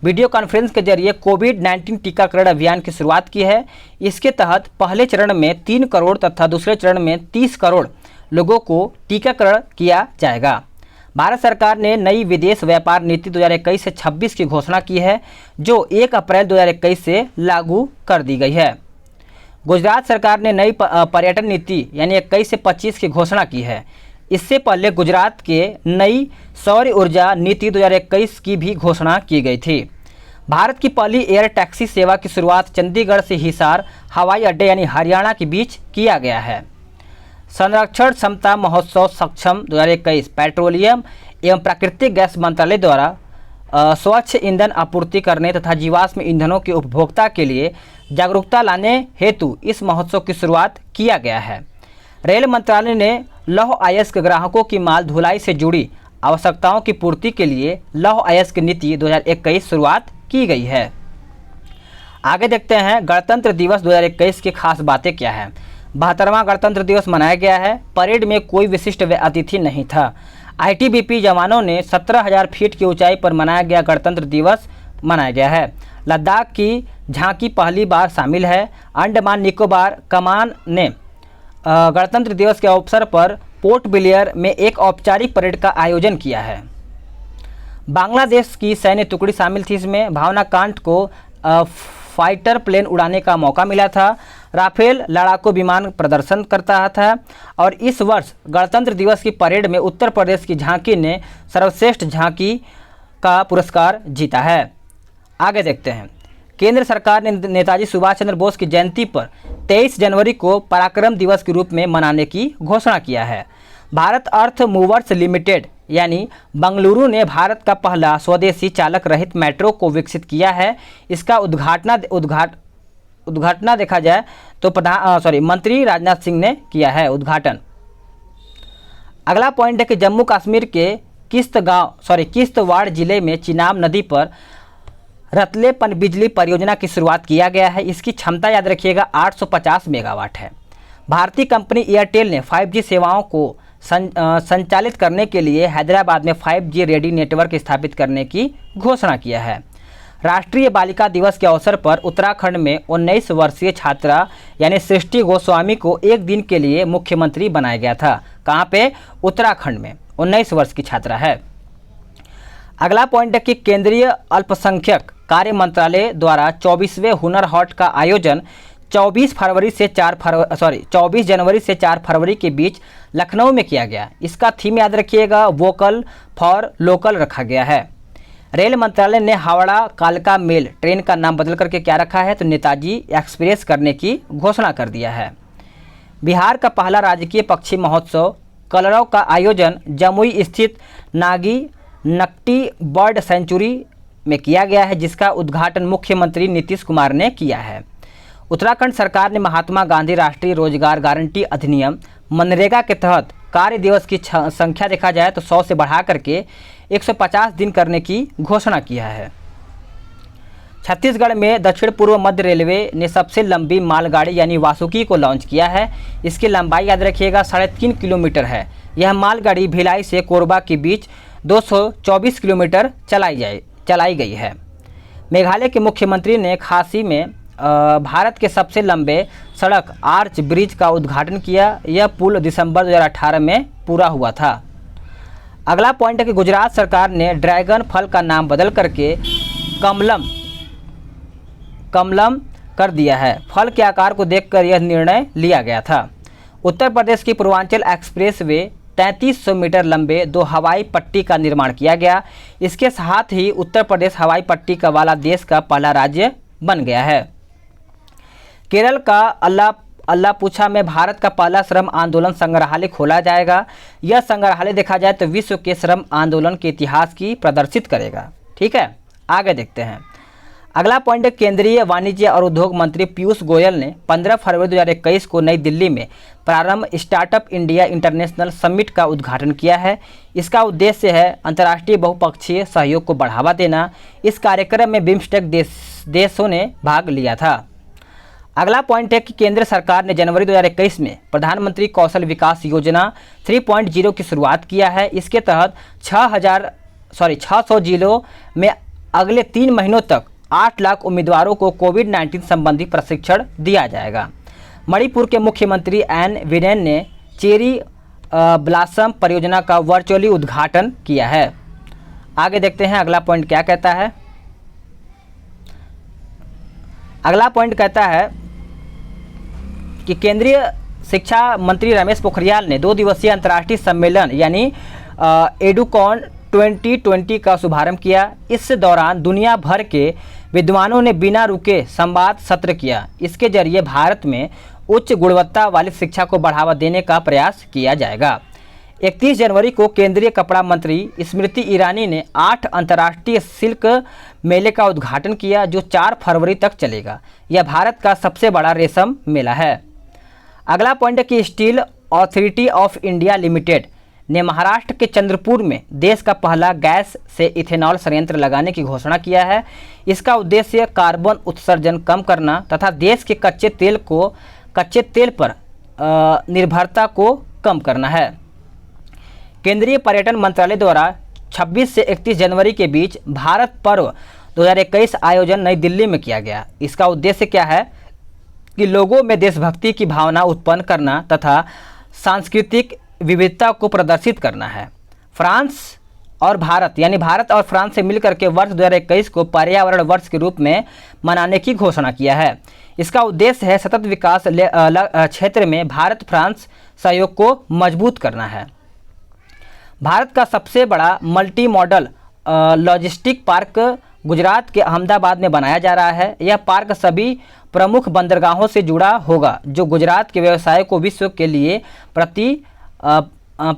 वीडियो कॉन्फ्रेंस के जरिए कोविड-19 टीकाकरण अभियान की शुरुआत की है। इसके तहत पहले चरण में 3 करोड़ तथा दूसरे चरण में 30 करोड़ लोगों को टीकाकरण किया जाएगा। भारत सरकार ने नई विदेश व्यापार नीति 2021 से 26 की घोषणा की है, जो 1 अप्रैल 2021 से लागू कर दी गई है। गुजरात सरकार ने नई पर्यटन नीति यानी 21 से 25 की घोषणा की है। इससे पहले गुजरात के नई सौर ऊर्जा नीति 2021 की भी घोषणा की गई थी। भारत की पहली एयर टैक्सी सेवा की शुरुआत चंडीगढ़ से हिसार हवाई अड्डे यानी हरियाणा के बीच किया गया है। संरक्षण क्षमता महोत्सव सक्षम 2021 पेट्रोलियम एवं प्राकृतिक गैस मंत्रालय द्वारा स्वच्छ ईंधन आपूर्ति करने तथा जीवाश्म ईंधनों के उपभोक्ता के लिए जागरूकता लाने हेतु इस महोत्सव की शुरुआत किया गया है। रेल मंत्रालय ने लौह अयस्क ग्राहकों की माल ढुलाई से जुड़ी आवश्यकताओं की पूर्ति के लिए लौह अयस्क नीति 2021 शुरुआत की गई है। आगे देखते हैं गणतंत्र दिवस 2021 की खास बातें क्या है। 72वां गणतंत्र दिवस मनाया गया है। परेड में कोई विशिष्ट अतिथि नहीं था। आईटीबीपी जवानों ने 17,000 फीट की ऊंचाई पर मनाया गया गणतंत्र दिवस मनाया गया है। लद्दाख की झांकी पहली बार शामिल है। अंडमान निकोबार कमान ने गणतंत्र दिवस के अवसर पर पोर्ट ब्लेयर में एक औपचारिक परेड का आयोजन किया है। बांग्लादेश की सैन्य टुकड़ी शामिल थी। इसमें भावना कांट को फाइटर प्लेन उड़ाने का मौका मिला था। राफेल लड़ाकू विमान प्रदर्शन करता था। और इस वर्ष गणतंत्र दिवस की परेड में उत्तर प्रदेश की झांकी ने सर्वश्रेष्ठ झांकी का पुरस्कार जीता है। आगे देखते हैं, केंद्र सरकार ने नेताजी सुभाष चंद्र बोस की जयंती पर 23 जनवरी को पराक्रम दिवस के रूप में मनाने की घोषणा किया है। भारत अर्थ मूवर्स लिमिटेड यानी बंगलुरु ने भारत का पहला स्वदेशी चालक रहित मेट्रो को विकसित किया है। इसका उद्घाटन देखा जाए तो मंत्री राजनाथ सिंह ने किया है उद्घाटन। अगला पॉइंट है कि जम्मू कश्मीर के किश्तवाड़ जिले में चिनाब नदी पर रतले पनबिजली परियोजना की शुरुआत किया गया है। इसकी क्षमता याद रखिएगा 850 मेगावाट है। भारतीय कंपनी एयरटेल ने 5G सेवाओं को संचालित करने के लिए हैदराबाद में 5G रेडी नेटवर्क स्थापित करने की घोषणा किया है। राष्ट्रीय बालिका दिवस के अवसर पर उत्तराखंड में 19 वर्षीय छात्रा यानी सृष्टि गोस्वामी को एक दिन के लिए मुख्यमंत्री बनाया गया था। कहाँ पे? उत्तराखंड में 19 वर्ष की छात्रा है। अगला पॉइंट है कि केंद्रीय अल्पसंख्यक कार्य मंत्रालय द्वारा 24वें हुनर हाट का आयोजन 24 जनवरी से 4 फरवरी के बीच लखनऊ में किया गया। इसका थीम याद रखिएगा वोकल फॉर लोकल रखा गया है। रेल मंत्रालय ने हावड़ा कालका मेल ट्रेन का नाम बदल करके क्या रखा है तो नेताजी एक्सप्रेस करने की घोषणा कर दिया है। बिहार का पहला राजकीय पक्षी महोत्सव कलरव का आयोजन जमुई स्थित नागी नकटी बर्ड सेंचुरी में किया गया है, जिसका उद्घाटन मुख्यमंत्री नीतीश कुमार ने किया है। उत्तराखंड सरकार ने महात्मा गांधी राष्ट्रीय रोजगार गारंटी अधिनियम मनरेगा के तहत कार्य दिवस की संख्या देखा जाए तो 100 से बढ़ा करके 150 दिन करने की घोषणा किया है। छत्तीसगढ़ में दक्षिण पूर्व मध्य रेलवे ने सबसे लंबी मालगाड़ी यानी वासुकी को लॉन्च किया है। इसकी लंबाई याद रखिएगा 3.5 किलोमीटर है। यह मालगाड़ी भिलाई से कोरबा के बीच 224 किलोमीटर चलाई गई है। मेघालय के मुख्यमंत्री ने खासी में भारत के सबसे लंबे सड़क आर्च ब्रिज का उद्घाटन किया। यह पुल दिसंबर 2018 में पूरा हुआ था। अगला पॉइंट है कि गुजरात सरकार ने ड्रैगन फल का नाम बदल करके कमलम कर दिया है। फल के आकार को देखकर यह निर्णय लिया गया था। उत्तर प्रदेश की पूर्वांचल एक्सप्रेस वे 3300 मीटर लंबे 2 हवाई पट्टी का निर्माण किया गया। इसके साथ ही उत्तर प्रदेश हवाई पट्टी का वाला देश का पहला राज्य बन गया है। केरल का अल्लापुझा में भारत का पहला श्रम आंदोलन संग्रहालय खोला जाएगा। यह संग्रहालय देखा जाए तो विश्व के श्रम आंदोलन के इतिहास की प्रदर्शित करेगा। ठीक है, आगे देखते हैं। अगला पॉइंट है, केंद्रीय वाणिज्य और उद्योग मंत्री पीयूष गोयल ने 15 फरवरी 2021 को नई दिल्ली में प्रारंभ स्टार्टअप इंडिया इंटरनेशनल समिट का उद्घाटन किया है। इसका उद्देश्य है अंतर्राष्ट्रीय बहुपक्षीय सहयोग को बढ़ावा देना। इस कार्यक्रम में बिम्स्टेक देशों ने भाग लिया था। अगला पॉइंट है कि केंद्र सरकार ने जनवरी 2021 में प्रधानमंत्री कौशल विकास योजना 3.0 की शुरुआत किया है। इसके तहत 600 जिलों में अगले 3 महीनों तक 8 लाख उम्मीदवारों को कोविड-19 संबंधी प्रशिक्षण दिया जाएगा। मणिपुर के मुख्यमंत्री एन वीरेन ने चेरी ब्लॉसम परियोजना का वर्चुअली उद्घाटन किया है। आगे देखते हैं अगला पॉइंट क्या कहता है। अगला पॉइंट कहता है कि केंद्रीय शिक्षा मंत्री रमेश पोखरियाल ने 2 दिवसीय अंतर्राष्ट्रीय सम्मेलन यानी एडुकॉन 2020 का शुभारंभ किया। इस दौरान दुनिया भर के विद्वानों ने बिना रुके संवाद सत्र किया। इसके जरिए भारत में उच्च गुणवत्ता वाली शिक्षा को बढ़ावा देने का प्रयास किया जाएगा। 31 जनवरी को केंद्रीय कपड़ा मंत्री स्मृति ईरानी ने 8 अंतर्राष्ट्रीय सिल्क मेले का उद्घाटन किया, जो 4 फरवरी तक चलेगा। यह भारत का सबसे बड़ा रेशम मेला है। अगला पॉइंट है कि steel authority of India limited ने महाराष्ट्र के चंद्रपुर में देश का पहला गैस से इथेनॉल संयंत्र लगाने की घोषणा किया है। इसका उद्देश्य कार्बन उत्सर्जन कम करना तथा देश के कच्चे तेल पर निर्भरता को कम करना है। केंद्रीय पर्यटन मंत्रालय द्वारा 26 से 31 जनवरी के बीच भारत पर्व 2021 आयोजन नई दिल्ली में किया गया। इसका उद्देश्य क्या है कि लोगों में देशभक्ति की भावना उत्पन्न करना तथा सांस्कृतिक विविधता को प्रदर्शित करना है। फ्रांस और भारत यानी भारत और फ्रांस से मिलकर के वर्ष 2021 को पर्यावरण वर्ष के रूप में मनाने की घोषणा किया है। इसका उद्देश्य है सतत विकास क्षेत्र में भारत फ्रांस सहयोग को मजबूत करना है। भारत का सबसे बड़ा multi modal logistic park Gujarat के अहमदाबाद में बनाया जा रहा है। यह पार्क सभी प्रमुख बंदरगाहों से जुड़ा होगा, जो गुजरात के व्यवसाय को विश्व के लिए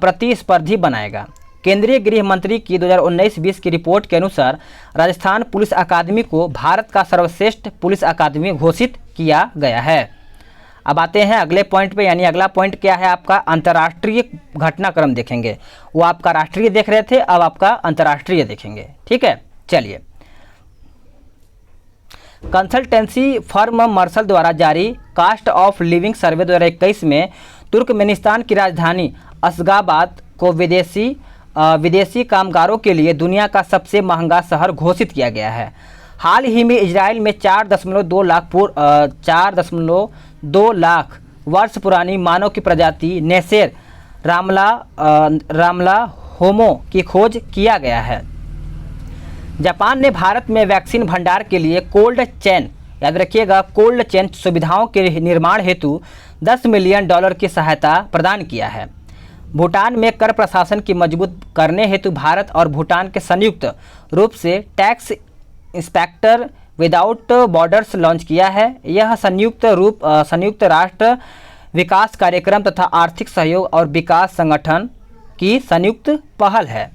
प्रतिस्पर्धी बनाएगा। केंद्रीय गृह मंत्री की 2019-20 की रिपोर्ट के अनुसार राजस्थान पुलिस अकादमी को भारत का सर्वश्रेष्ठ पुलिस अकादमी घोषित किया गया है। अब आते हैं अगले पॉइंट पे, यानी अगला पॉइंट क्या है आपका अंतर्राष्ट्रीय घटनाक्रम देखेंगे। वो आपका राष्ट्रीय देख रहे थे, अब आपका अंतर्राष्ट्रीय देखेंगे। ठीक है, चलिए। कंसल्टेंसी फर्म मर्सल द्वारा जारी कास्ट ऑफ लिविंग सर्वे 2021 में तुर्कमेनिस्तान की राजधानी अशगाबाद को विदेशी कामगारों के लिए दुनिया का सबसे महंगा शहर घोषित किया गया है। हाल ही में इजराइल में 4.2 लाख वर्ष पुरानी मानव की प्रजाति नेसेर रामला होमो की खोज किया गया है। जापान ने भारत में वैक्सीन भंडार के लिए कोल्ड चेन, याद रखिएगा, कोल्ड चेन सुविधाओं के निर्माण हेतु $10 मिलियन की सहायता प्रदान किया है। भूटान में कर प्रशासन की मजबूत करने हेतु भारत और भूटान के संयुक्त रूप से tax inspector without borders launch किया है। यह संयुक्त राष्ट्र विकास कार्यक्रम तथा आर्थिक सहयोग और विकास संगठन की संयुक्त पहल है।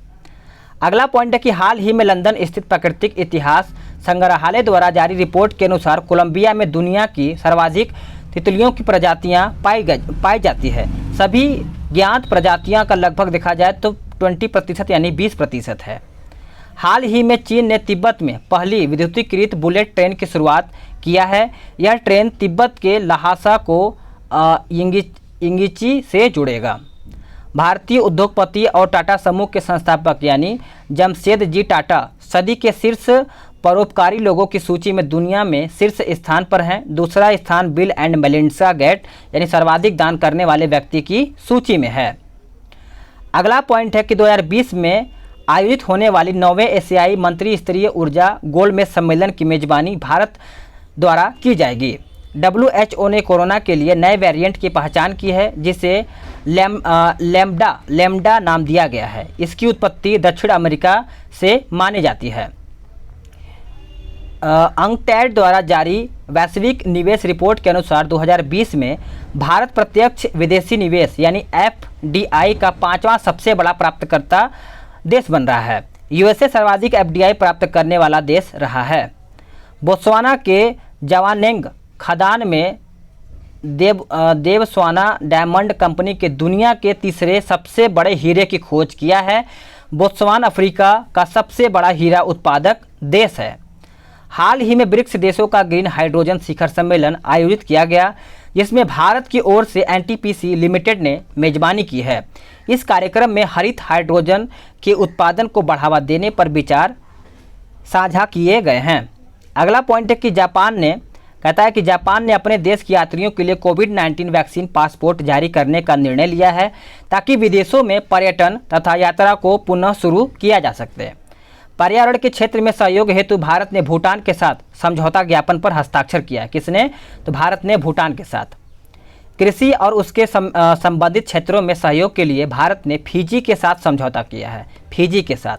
अगला पॉइंट है कि हाल ही में लंदन स्थित प्राकृतिक इतिहास संग्रहालय द्वारा जारी रिपोर्ट के अनुसार कोलंबिया में दुनिया की सर्वाधिक तितलियों की प्रजातियां पाई जाती है। सभी ज्ञात प्रजातियों का लगभग देखा जाए तो 20% यानी 20% है। हाल ही में चीन ने तिब्बत में पहली विद्युतीकृत बुलेट ट्रेन की शुरुआत किया है। यह ट्रेन तिब्बत के लहासा को इंगिची से जुड़ेगा। भारतीय उद्योगपति और टाटा समूह के संस्थापक यानी जमशेदजी टाटा सदी के शीर्ष परोपकारी लोगों की सूची में दुनिया में शीर्ष स्थान पर हैं। दूसरा स्थान बिल एंड मेलिंडा गेट यानी सर्वाधिक दान करने वाले व्यक्ति की सूची में है। अगला पॉइंट है कि 2020 में आयोजित होने वाली 9वें एशियाई मंत्री स्तरीय ऊर्जा गोलमेज सम्मेलन की मेजबानी भारत द्वारा की जाएगी। WHO ने कोरोना के लिए नए वेरिएंट की पहचान की है जिसे लैम्डा नाम दिया गया है। इसकी उत्पत्ति दक्षिण अमेरिका से मानी जाती है। अंकटैड द्वारा जारी वैश्विक निवेश रिपोर्ट के अनुसार 2020 में भारत प्रत्यक्ष विदेशी निवेश यानी FDI का 5वां सबसे बड़ा प्राप्तकर्ता देश बन रहा है। USA सर्वाधिक FDI प्राप्त करने वाला देश रहा है। बोत्सवाना के जवानेंग खदान में देवस्वाना डायमंड कंपनी के दुनिया के तीसरे सबसे बड़े हीरे की खोज किया है। बोत्सवाना अफ्रीका का सबसे बड़ा हीरा उत्पादक देश है। हाल ही में ब्रिक्स देशों का ग्रीन हाइड्रोजन शिखर सम्मेलन आयोजित किया गया जिसमें भारत की ओर से NTPC लिमिटेड ने मेजबानी की है। इस कार्यक्रम में हरित हाइड्रोजन के उत्पादन को बढ़ावा देने पर विचार साझा किए गए हैं। अगला पॉइंट है कि जापान ने अपने देश के यात्रियों के लिए कोविड-19 वैक्सीन पासपोर्ट जारी करने का निर्णय लिया है ताकि विदेशों में पर्यटन तथा यात्रा को पुनः शुरू किया जा सके। पर्यावरण के क्षेत्र में सहयोग हेतु भारत ने भूटान के साथ समझौता ज्ञापन पर हस्ताक्षर किया है। किसने? तो भारत ने भूटान के साथ। कृषि और उसके संबंधित क्षेत्रों में सहयोग के लिए भारत ने फिजी के साथ समझौता किया है। फिजी के साथ।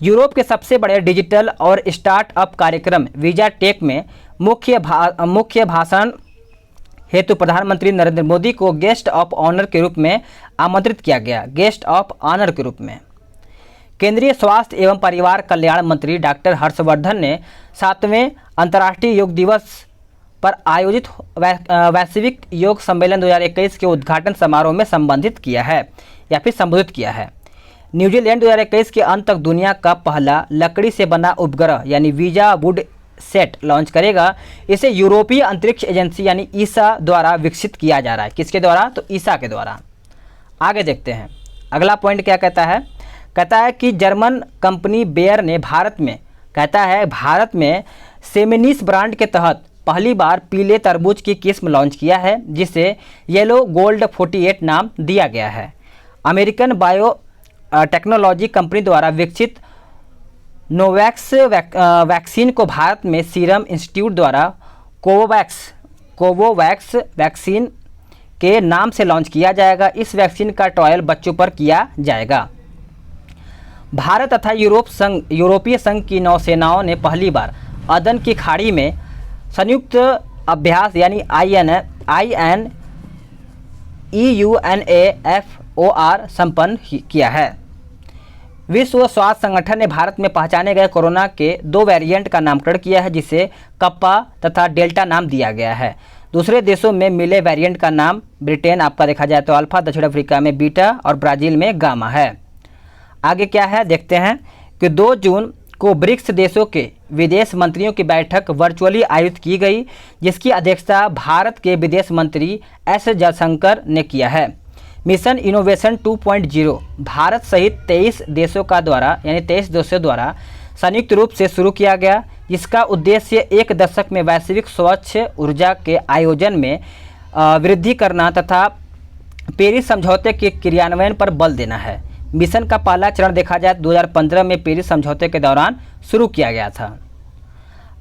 यूरोप के सबसे बड़े डिजिटल और स्टार्टअप कार्यक्रम वीजा टेक में मुख्य भाषण हेतु प्रधानमंत्री नरेंद्र मोदी को गेस्ट ऑफ ऑनर के रूप में आमंत्रित किया गया। गेस्ट ऑफ ऑनर के रूप में केंद्रीय स्वास्थ्य एवं परिवार कल्याण मंत्री डॉक्टर हर्षवर्धन ने 7वें अंतर्राष्ट्रीय योग दिवस पर आयोजित वैश्विक योग सम्मेलन 2021 के उद्घाटन समारोह में संबोधित किया है। न्यूजीलैंड 2021 के अंत तक दुनिया का पहला लकड़ी से बना उपग्रह यानी वीजा वुड सेट लॉन्च करेगा। इसे यूरोपीय अंतरिक्ष एजेंसी यानी ईसा द्वारा विकसित किया जा रहा है। किसके द्वारा? तो ईसा के द्वारा। आगे देखते हैं अगला पॉइंट क्या कहता है कि जर्मन कंपनी बेयर ने भारत में सेमिनिस ब्रांड के तहत पहली बार पीले तरबूज की किस्म लॉन्च किया है जिसे येलो गोल्ड 48 नाम दिया गया है। अमेरिकन बायो टेक्नोलॉजी कंपनी द्वारा विकसित नोवैक्स वैक्सीन को भारत में सीरम इंस्टीट्यूट द्वारा कोवोवैक्स वैक्सीन के नाम से लॉन्च किया जाएगा। इस वैक्सीन का ट्रायल बच्चों पर किया जाएगा। भारत तथा यूरोपीय संघ की नौसेनाओं ने पहली बार अदन की खाड़ी में संयुक्त अभ्यास यानी IUNAFOR संपन्न किया है। विश्व स्वास्थ्य संगठन ने भारत में पहचाने गए कोरोना के 2 वेरिएंट का नामकरण किया है जिसे कप्पा तथा डेल्टा नाम दिया गया है। दूसरे देशों में मिले वेरिएंट का नाम ब्रिटेन आपका देखा जाए तो अल्फा, दक्षिण अफ्रीका में बीटा और ब्राज़ील में गामा है। आगे क्या है देखते हैं कि 2 जून को ब्रिक्स देशों के विदेश मंत्रियों की बैठक वर्चुअली आयोजित की गई जिसकी अध्यक्षता भारत के विदेश मंत्री एस जयशंकर ने किया है। मिशन इनोवेशन 2.0 भारत सहित 23 देशों द्वारा संयुक्त रूप से शुरू किया गया जिसका उद्देश्य 1 दशक में वैश्विक स्वच्छ ऊर्जा के आयोजन में वृद्धि करना तथा पेरिस समझौते के क्रियान्वयन पर बल देना है। मिशन का पहला चरण देखा जाए 2015 में पेरिस समझौते के दौरान शुरू किया गया था।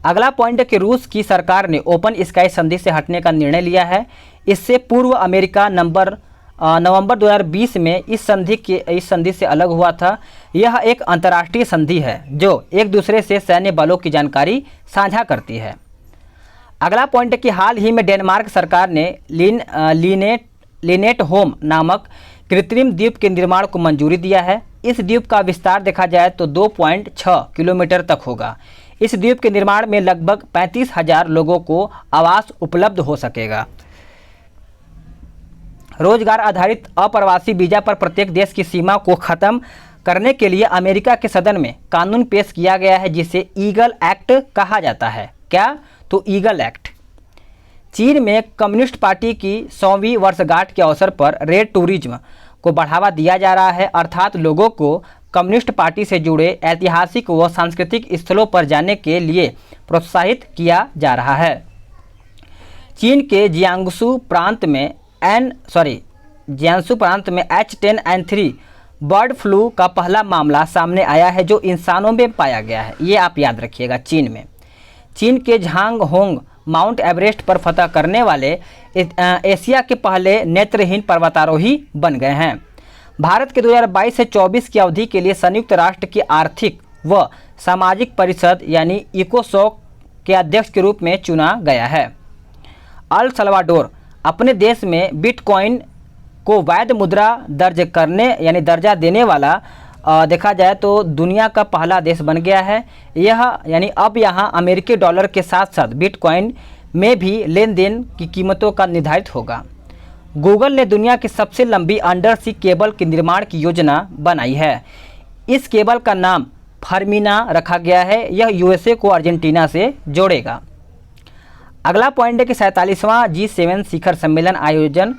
अगला पॉइंट है कि रूस की सरकार ने ओपन स्काई संधि से हटने का निर्णय लिया है। इससे पूर्व अमेरिका नवंबर 2020 में इस संधि से अलग हुआ था। यह एक अंतर्राष्ट्रीय संधि है जो एक दूसरे से सैन्य बलों की जानकारी साझा करती है। अगला पॉइंट है कि हाल ही में डेनमार्क सरकार ने लिनेट होम नामक कृत्रिम द्वीप के निर्माण को मंजूरी दिया है। इस द्वीप का विस्तार देखा जाए तो 2.6 किलोमीटर तक होगा। इस द्वीप के निर्माण में लगभग 35,000 लोगों को आवास उपलब्ध हो सकेगा। रोजगार आधारित अप्रवासी वीजा पर प्रत्येक देश की सीमा को खत्म करने के लिए अमेरिका के सदन में कानून पेश किया गया है, जिसे ईगल एक्ट कहा जाता है। क्या? तो ईगल एक्ट। चीन में कम्युनिस्ट पार्टी की 100वीं वर्षगांठ के अवसर पर रेड टूरिज्म को बढ़ावा दिया जा रहा है, अर्थात लोगों को कम्युनिस्ट पार्टी से जुड़े ऐतिहासिक व सांस्कृतिक स्थलों पर जाने के लिए प्रोत्साहित किया जा रहा है। चीन के जियांगसू प्रांत में H10N3 बर्ड फ्लू का पहला मामला सामने आया है, जो इंसानों में पाया गया है। ये आप याद रखिएगा। चीन के झांग होंग माउंट एवरेस्ट पर फतह करने वाले एशिया के पहले नेत्रहीन पर्वतारोही बन गए हैं। भारत के 2022 से 24 की अवधि के लिए संयुक्त राष्ट्र की आर्थिक व सामाजिक परिषद यानी इकोसॉक के अध्यक्ष के रूप में चुना गया है। अल सल्वाडोर अपने देश में बिटकॉइन को वैध मुद्रा दर्जा देने वाला देखा जाए तो दुनिया का पहला देश बन गया है। अब यहाँ अमेरिकी डॉलर के साथ साथ बिटकॉइन में भी लेन देन की कीमतों का निर्धारित होगा। गूगल ने दुनिया की सबसे लंबी अंडर सी केबल के निर्माण की योजना बनाई है। इस केबल का नाम फर्मिना रखा गया है। यह यूएसए को अर्जेंटीना से जोड़ेगा। अगला पॉइंट है कि 47वां G7 शिखर सम्मेलन आयोजन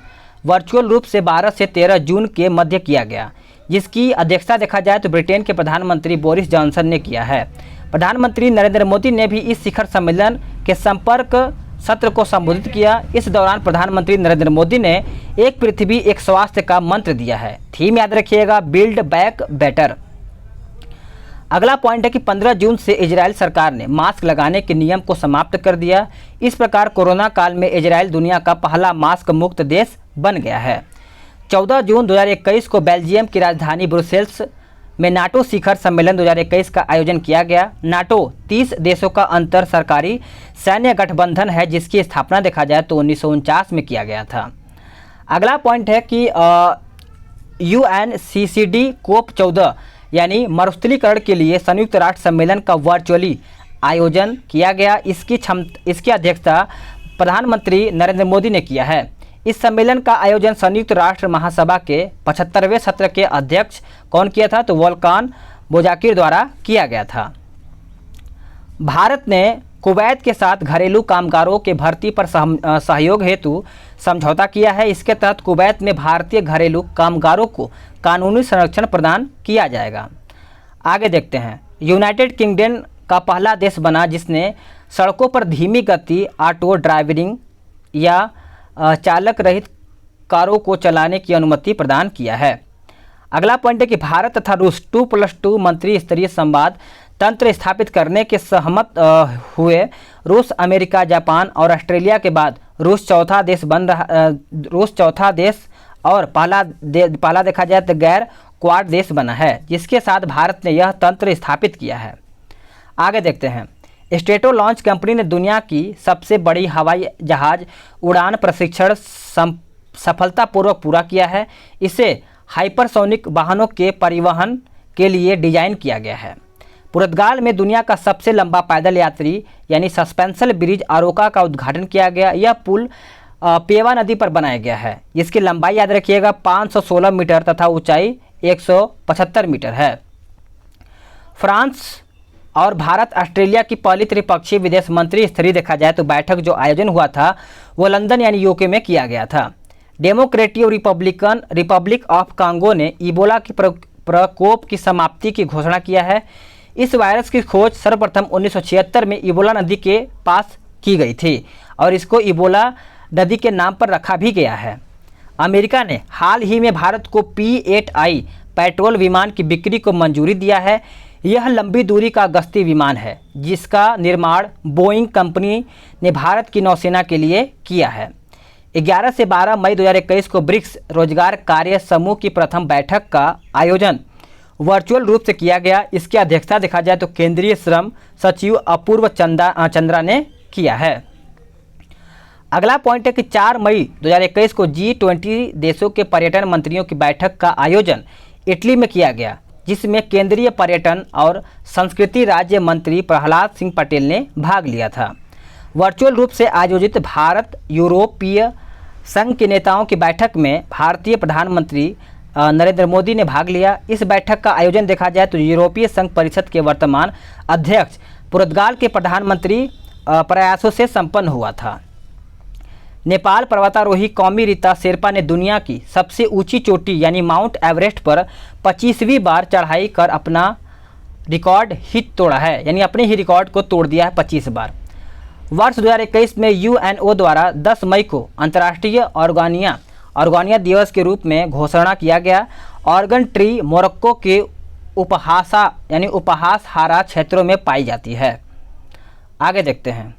वर्चुअल रूप से 12 से 13 जून के मध्य किया गया, जिसकी अध्यक्षता देखा जाए तो ब्रिटेन के प्रधानमंत्री बोरिस जॉनसन ने किया है। प्रधानमंत्री नरेंद्र मोदी ने भी इस शिखर सम्मेलन के संपर्क सत्र को संबोधित किया। इस दौरान प्रधानमंत्री नरेंद्र मोदी ने एक पृथ्वी एक स्वास्थ्य का मंत्र दिया है। थीम याद रखिएगा, बिल्ड बैक बेटर। अगला पॉइंट है कि 15 जून से इजराइल सरकार ने मास्क लगाने के नियम को समाप्त कर दिया। इस प्रकार कोरोना काल में इजराइल दुनिया का पहला मास्क मुक्त देश बन गया है। 14 जून 2021 को बेल्जियम की राजधानी ब्रुसेल्स में नाटो शिखर सम्मेलन 2021 का आयोजन किया गया। नाटो 30 देशों का अंतर सरकारी सैन्य गठबंधन है, जिसकी स्थापना देखा जाए तो 1949 में किया गया था। अगला पॉइंट है कि UNCCD कोप 14 यानी मरुस्थलीकरण के लिए संयुक्त राष्ट्र सम्मेलन का वर्चुअली आयोजन किया गया। इसकी अध्यक्षता प्रधानमंत्री नरेंद्र मोदी ने किया है। इस सम्मेलन का आयोजन संयुक्त राष्ट्र महासभा के 75वें सत्र के अध्यक्ष कौन किया था? तो वोल्कान बोजाकिर द्वारा किया गया था। भारत ने कुवैत के साथ घरेलू कामगारों के भर्ती पर सहयोग हेतु समझौता किया है। इसके तहत कुवैत में भारतीय घरेलू कामगारों को कानूनी संरक्षण प्रदान किया जाएगा। आगे देखते हैं। यूनाइटेड किंगडम का पहला देश बना जिसने सड़कों पर धीमी गति ऑटो ड्राइविंग या चालक रहित कारों को चलाने की अनुमति प्रदान किया है। अगला पॉइंट है कि भारत तथा रूस 2+2 मंत्री स्तरीय संवाद तंत्र स्थापित करने के सहमत हुए। रूस, अमेरिका, जापान और ऑस्ट्रेलिया के बाद रूस चौथा देश और पहला देखा जाए तो गैर क्वाड देश बना है, जिसके साथ भारत ने यह तंत्र स्थापित किया है। आगे देखते हैं। स्ट्रेटो लॉन्च कंपनी ने दुनिया की सबसे बड़ी हवाई जहाज उड़ान प्रशिक्षण सफलतापूर्वक पूरा किया है। इसे हाइपरसोनिक वाहनों के परिवहन के लिए डिजाइन किया गया है। पुर्तगाल में दुनिया का सबसे लंबा पैदल यात्री यानी सस्पेंशन ब्रिज अरोका का उद्घाटन किया गया। यह पुल पेवा नदी पर बनाया गया है, जिसकी लंबाई याद रखिएगा 516 मीटर तथा ऊंचाई 175 मीटर है। फ्रांस और भारत ऑस्ट्रेलिया की पहली त्रिपक्षीय विदेश मंत्री स्तरीय देखा जाए तो बैठक जो आयोजन हुआ था वो लंदन यानी यूके में किया गया था। डेमोक्रेटिक रिपब्लिक ऑफ कांगो ने इबोला के प्रकोप की समाप्ति की घोषणा किया है। इस वायरस की खोज सर्वप्रथम 1976 में इबोला नदी के पास की गई थी और इसको इबोला नदी के नाम पर रखा भी गया है। अमेरिका ने हाल ही में भारत को P-8I पेट्रोल विमान की बिक्री को मंजूरी दिया है। यह लंबी दूरी का गश्ती विमान है, जिसका निर्माण बोइंग कंपनी ने भारत की नौसेना के लिए किया है। 11 से 12 मई 2021 को ब्रिक्स रोजगार कार्य समूह की प्रथम बैठक का आयोजन वर्चुअल रूप से किया गया। इसकी अध्यक्षता देखा जाए तो केंद्रीय श्रम सचिव अपूर्व चंद्रा ने किया है। अगला पॉइंट है कि 4 मई 2021 को G20 देशों के पर्यटन मंत्रियों की बैठक का आयोजन इटली में किया गया, जिसमें केंद्रीय पर्यटन और संस्कृति राज्य मंत्री प्रहलाद सिंह पटेल ने भाग लिया था। वर्चुअल रूप से आयोजित भारत यूरोपीय संघ के नेताओं की बैठक में भारतीय प्रधानमंत्री नरेंद्र मोदी ने भाग लिया। इस बैठक का आयोजन देखा जाए तो यूरोपीय संघ परिषद के वर्तमान अध्यक्ष पुर्तगाल के प्रधानमंत्री प्रयासों से संपन्न हुआ था। नेपाल पर्वतारोही कौमी रीता शेरपा ने दुनिया की सबसे ऊंची चोटी यानी माउंट एवरेस्ट पर 25वीं बार चढ़ाई कर अपना रिकॉर्ड हिट तोड़ा है, यानी अपने ही रिकॉर्ड को तोड़ दिया है 25 बार। वर्ष 2021 में UNO द्वारा 10 मई को अंतर्राष्ट्रीय ऑर्गानिया दिवस के रूप में घोषणा किया गया। ऑर्गन ट्री मोरक्को के उपहासहारा क्षेत्रों में पाई जाती है। आगे देखते हैं।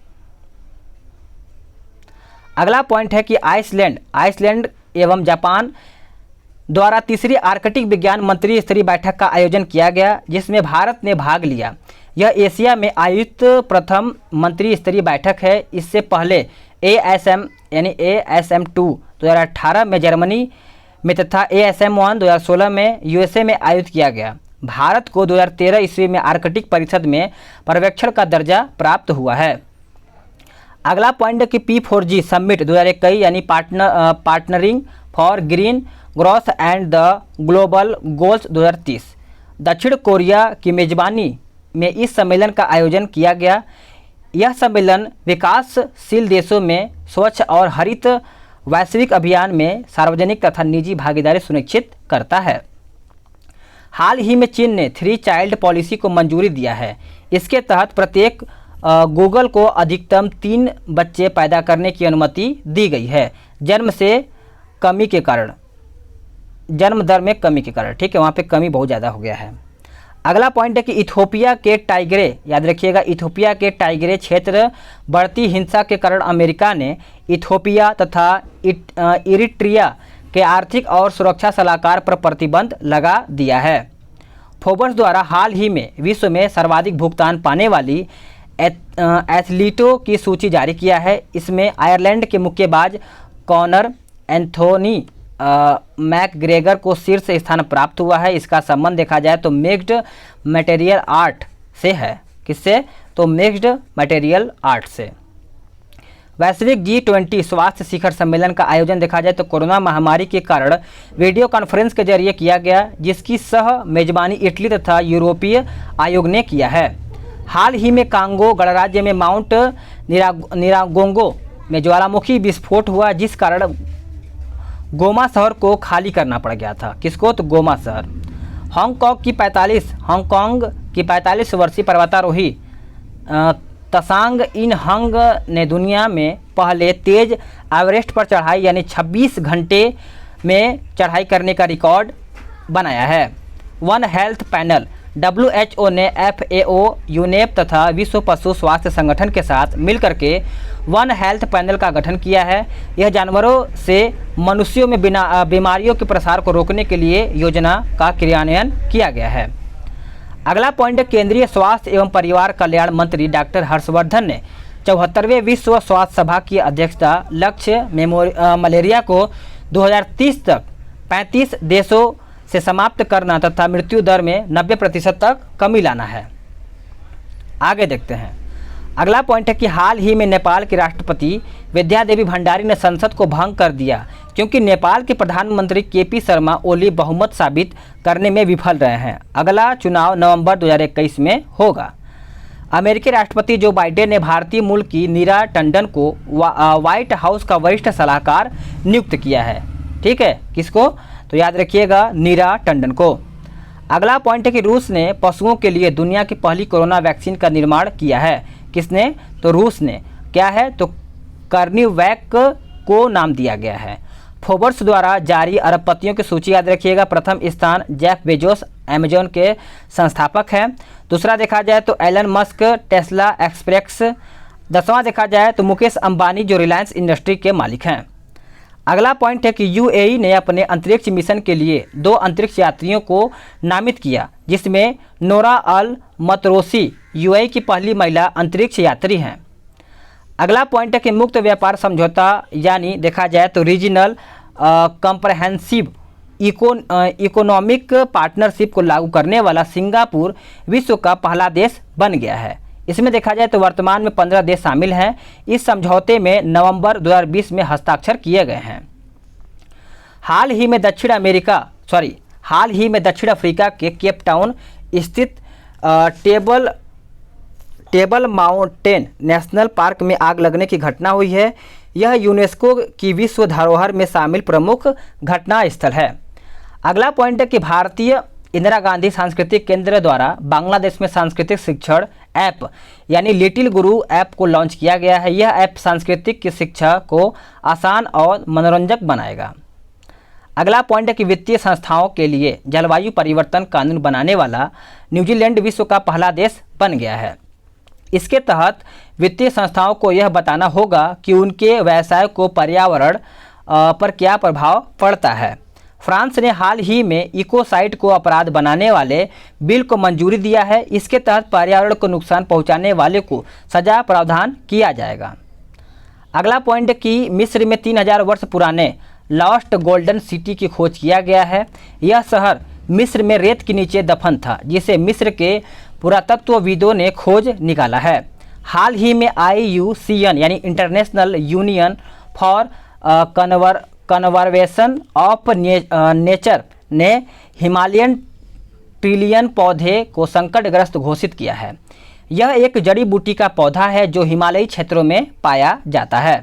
अगला पॉइंट है कि आइसलैंड एवं जापान द्वारा तीसरी आर्कटिक विज्ञान मंत्री स्तरीय बैठक का आयोजन किया गया, जिसमें भारत ने भाग लिया। यह एशिया में आयोजित प्रथम मंत्री स्तरीय बैठक है। इससे पहले ASM यानी ASM2 2018 में जर्मनी में तथा ASM1 2016 में USA में आयोजित किया गया। भारत को 2013 ईस्वी में आर्कटिक परिषद में पर्यवेक्षण का दर्जा प्राप्त हुआ है। अगला पॉइंट है कि P4G समिट 2021 यानी partnering for green growth and the global goals 2030 दक्षिण कोरिया की मेजबानी में इस सम्मेलन का आयोजन किया गया। यह सम्मेलन विकासशील देशों में स्वच्छ और हरित वैश्विक अभियान में सार्वजनिक तथा निजी भागीदारी सुनिश्चित करता है। हाल ही में चीन ने 3 चाइल्ड पॉलिसी को मंजूरी दिया है। इसके तहत प्रत्येक गूगल को अधिकतम 3 बच्चे पैदा करने की अनुमति दी गई है, जन्म दर में कमी के कारण। ठीक है, वहाँ पे कमी बहुत ज़्यादा हो गया है। अगला पॉइंट है कि इथोपिया के टाइग्रे, याद रखिएगा, इथोपिया के टाइग्रे क्षेत्र बढ़ती हिंसा के कारण अमेरिका ने इथोपिया तथा इरिट्रिया के आर्थिक और सुरक्षा सलाहकार पर प्रतिबंध लगा दिया है। फोर्ब्स द्वारा हाल ही में विश्व में सर्वाधिक भुगतान पाने वाली एथलीटों की सूची जारी किया है। इसमें आयरलैंड के मुक्केबाज कॉनर एंथोनी मैकग्रेगर को शीर्ष स्थान प्राप्त हुआ है। इसका संबंध देखा जाए तो मिक्स्ड मटेरियल आर्ट से है। किससे? तो मिक्स्ड मटेरियल आर्ट से। वैश्विक G20 स्वास्थ्य शिखर सम्मेलन का आयोजन देखा जाए तो कोरोना महामारी के कारण वीडियो कॉन्फ्रेंस के जरिए किया गया, जिसकी सह मेजबानी इटली तथा यूरोपीय आयोग ने किया है। हाल ही में कांगो गणराज्य में माउंट निरागोंगो में ज्वालामुखी विस्फोट हुआ, जिस कारण गोमा शहर को खाली करना पड़ गया था। किसको? तो गोमा शहर। हांगकांग की 45 वर्षीय पर्वतारोही तसांग इन हंग ने दुनिया में पहले तेज एवरेस्ट पर चढ़ाई यानी 26 घंटे में चढ़ाई करने का रिकॉर्ड बनाया है। वन हेल्थ पैनल WHO ने FAO, यूनेप तथा विश्व पशु स्वास्थ्य संगठन के साथ मिलकर के वन हेल्थ पैनल का गठन किया है। यह जानवरों से मनुष्यों में बीमारियों के प्रसार को रोकने के लिए योजना का क्रियान्वयन किया गया है। अगला पॉइंट, केंद्रीय स्वास्थ्य एवं परिवार कल्याण मंत्री डॉक्टर हर्षवर्धन ने 74वें विश्व स्वास्थ्य सभा की अध्यक्षता। लक्ष्य मलेरिया को 2030 तक 35 देशों से समाप्त करना तथा मृत्यु दर में 90% तक कमी लाना है। आगे देखते हैं। अगला पॉइंट है कि हाल ही में नेपाल के राष्ट्रपति विद्यादेवी भंडारी ने संसद को भंग कर दिया, क्योंकि नेपाल के प्रधानमंत्री KP शर्मा ओली बहुमत साबित करने में विफल रहे हैं। अगला चुनाव नवंबर 2021 में होगा। अमेरिकी राष्ट्रपति जो बाइडेन ने भारतीय मूल की नीरा टंडन को व्हाइट हाउस का वरिष्ठ सलाहकार नियुक्त किया है। ठीक है, किसको? तो याद रखिएगा, नीरा टंडन को। अगला पॉइंट है कि रूस ने पशुओं के लिए दुनिया की पहली कोरोना वैक्सीन का निर्माण किया है। किसने? तो रूस ने। क्या है? तो कार्निवैक को नाम दिया गया है। फोर्ब्स द्वारा जारी अरबपतियों की सूची याद रखिएगा। प्रथम स्थान जेफ बेजोस अमेजोन के संस्थापक हैं। दूसरा देखा जाए तो एलन मस्क टेस्ला एक्सप्रेस। 10वां देखा जाए तो मुकेश अंबानी जो रिलायंस इंडस्ट्री के मालिक हैं। अगला पॉइंट है कि UAE ने अपने अंतरिक्ष मिशन के लिए 2 अंतरिक्ष यात्रियों को नामित किया, जिसमें नोरा अल मतरोसी UAE की पहली महिला अंतरिक्ष यात्री हैं। अगला पॉइंट है कि मुक्त व्यापार समझौता यानी देखा जाए तो रीजनल कम्प्रहेंसिव इकोनॉमिक पार्टनरशिप को लागू करने वाला सिंगापुर विश्व का पहला देश बन गया है। इसमें देखा जाए तो वर्तमान में 15 देश शामिल हैं। इस समझौते में नवंबर 2020 में हस्ताक्षर किए गए हैं। हाल ही में दक्षिण अफ्रीका के केप टाउन स्थित टेबल माउंटेन नेशनल पार्क में आग लगने की घटना हुई है। यह यूनेस्को की विश्व धरोहर में शामिल प्रमुख घटना स्थल है। अगला पॉइंट है कि भारतीय इंदिरा गांधी सांस्कृतिक केंद्र द्वारा बांग्लादेश में सांस्कृतिक शिक्षण ऐप यानी लिटिल गुरु ऐप को लॉन्च किया गया है। यह ऐप सांस्कृतिक की शिक्षा को आसान और मनोरंजक बनाएगा। अगला पॉइंट है कि वित्तीय संस्थाओं के लिए जलवायु परिवर्तन कानून बनाने वाला न्यूजीलैंड विश्व का पहला देश बन गया है। इसके तहत वित्तीय संस्थाओं को यह बताना होगा कि उनके व्यवसाय को पर्यावरण पर क्या प्रभाव पड़ता है। फ्रांस ने हाल ही में इकोसाइट को अपराध बनाने वाले बिल को मंजूरी दिया है। इसके तहत पर्यावरण को नुकसान पहुंचाने वाले को सजा प्रावधान किया जाएगा। अगला पॉइंट कि मिस्र में 3000 वर्ष पुराने लॉस्ट गोल्डन सिटी की खोज किया गया है। यह शहर मिस्र में रेत के नीचे दफन था, जिसे मिस्र के पुरातत्वविदों ने खोज निकाला है। हाल ही में IUCN यानी international union for conservation of nature ने हिमालयन ट्रिलियन पौधे को संकटग्रस्त घोषित किया है। यह एक जड़ी बूटी का पौधा है जो हिमालयी क्षेत्रों में पाया जाता है।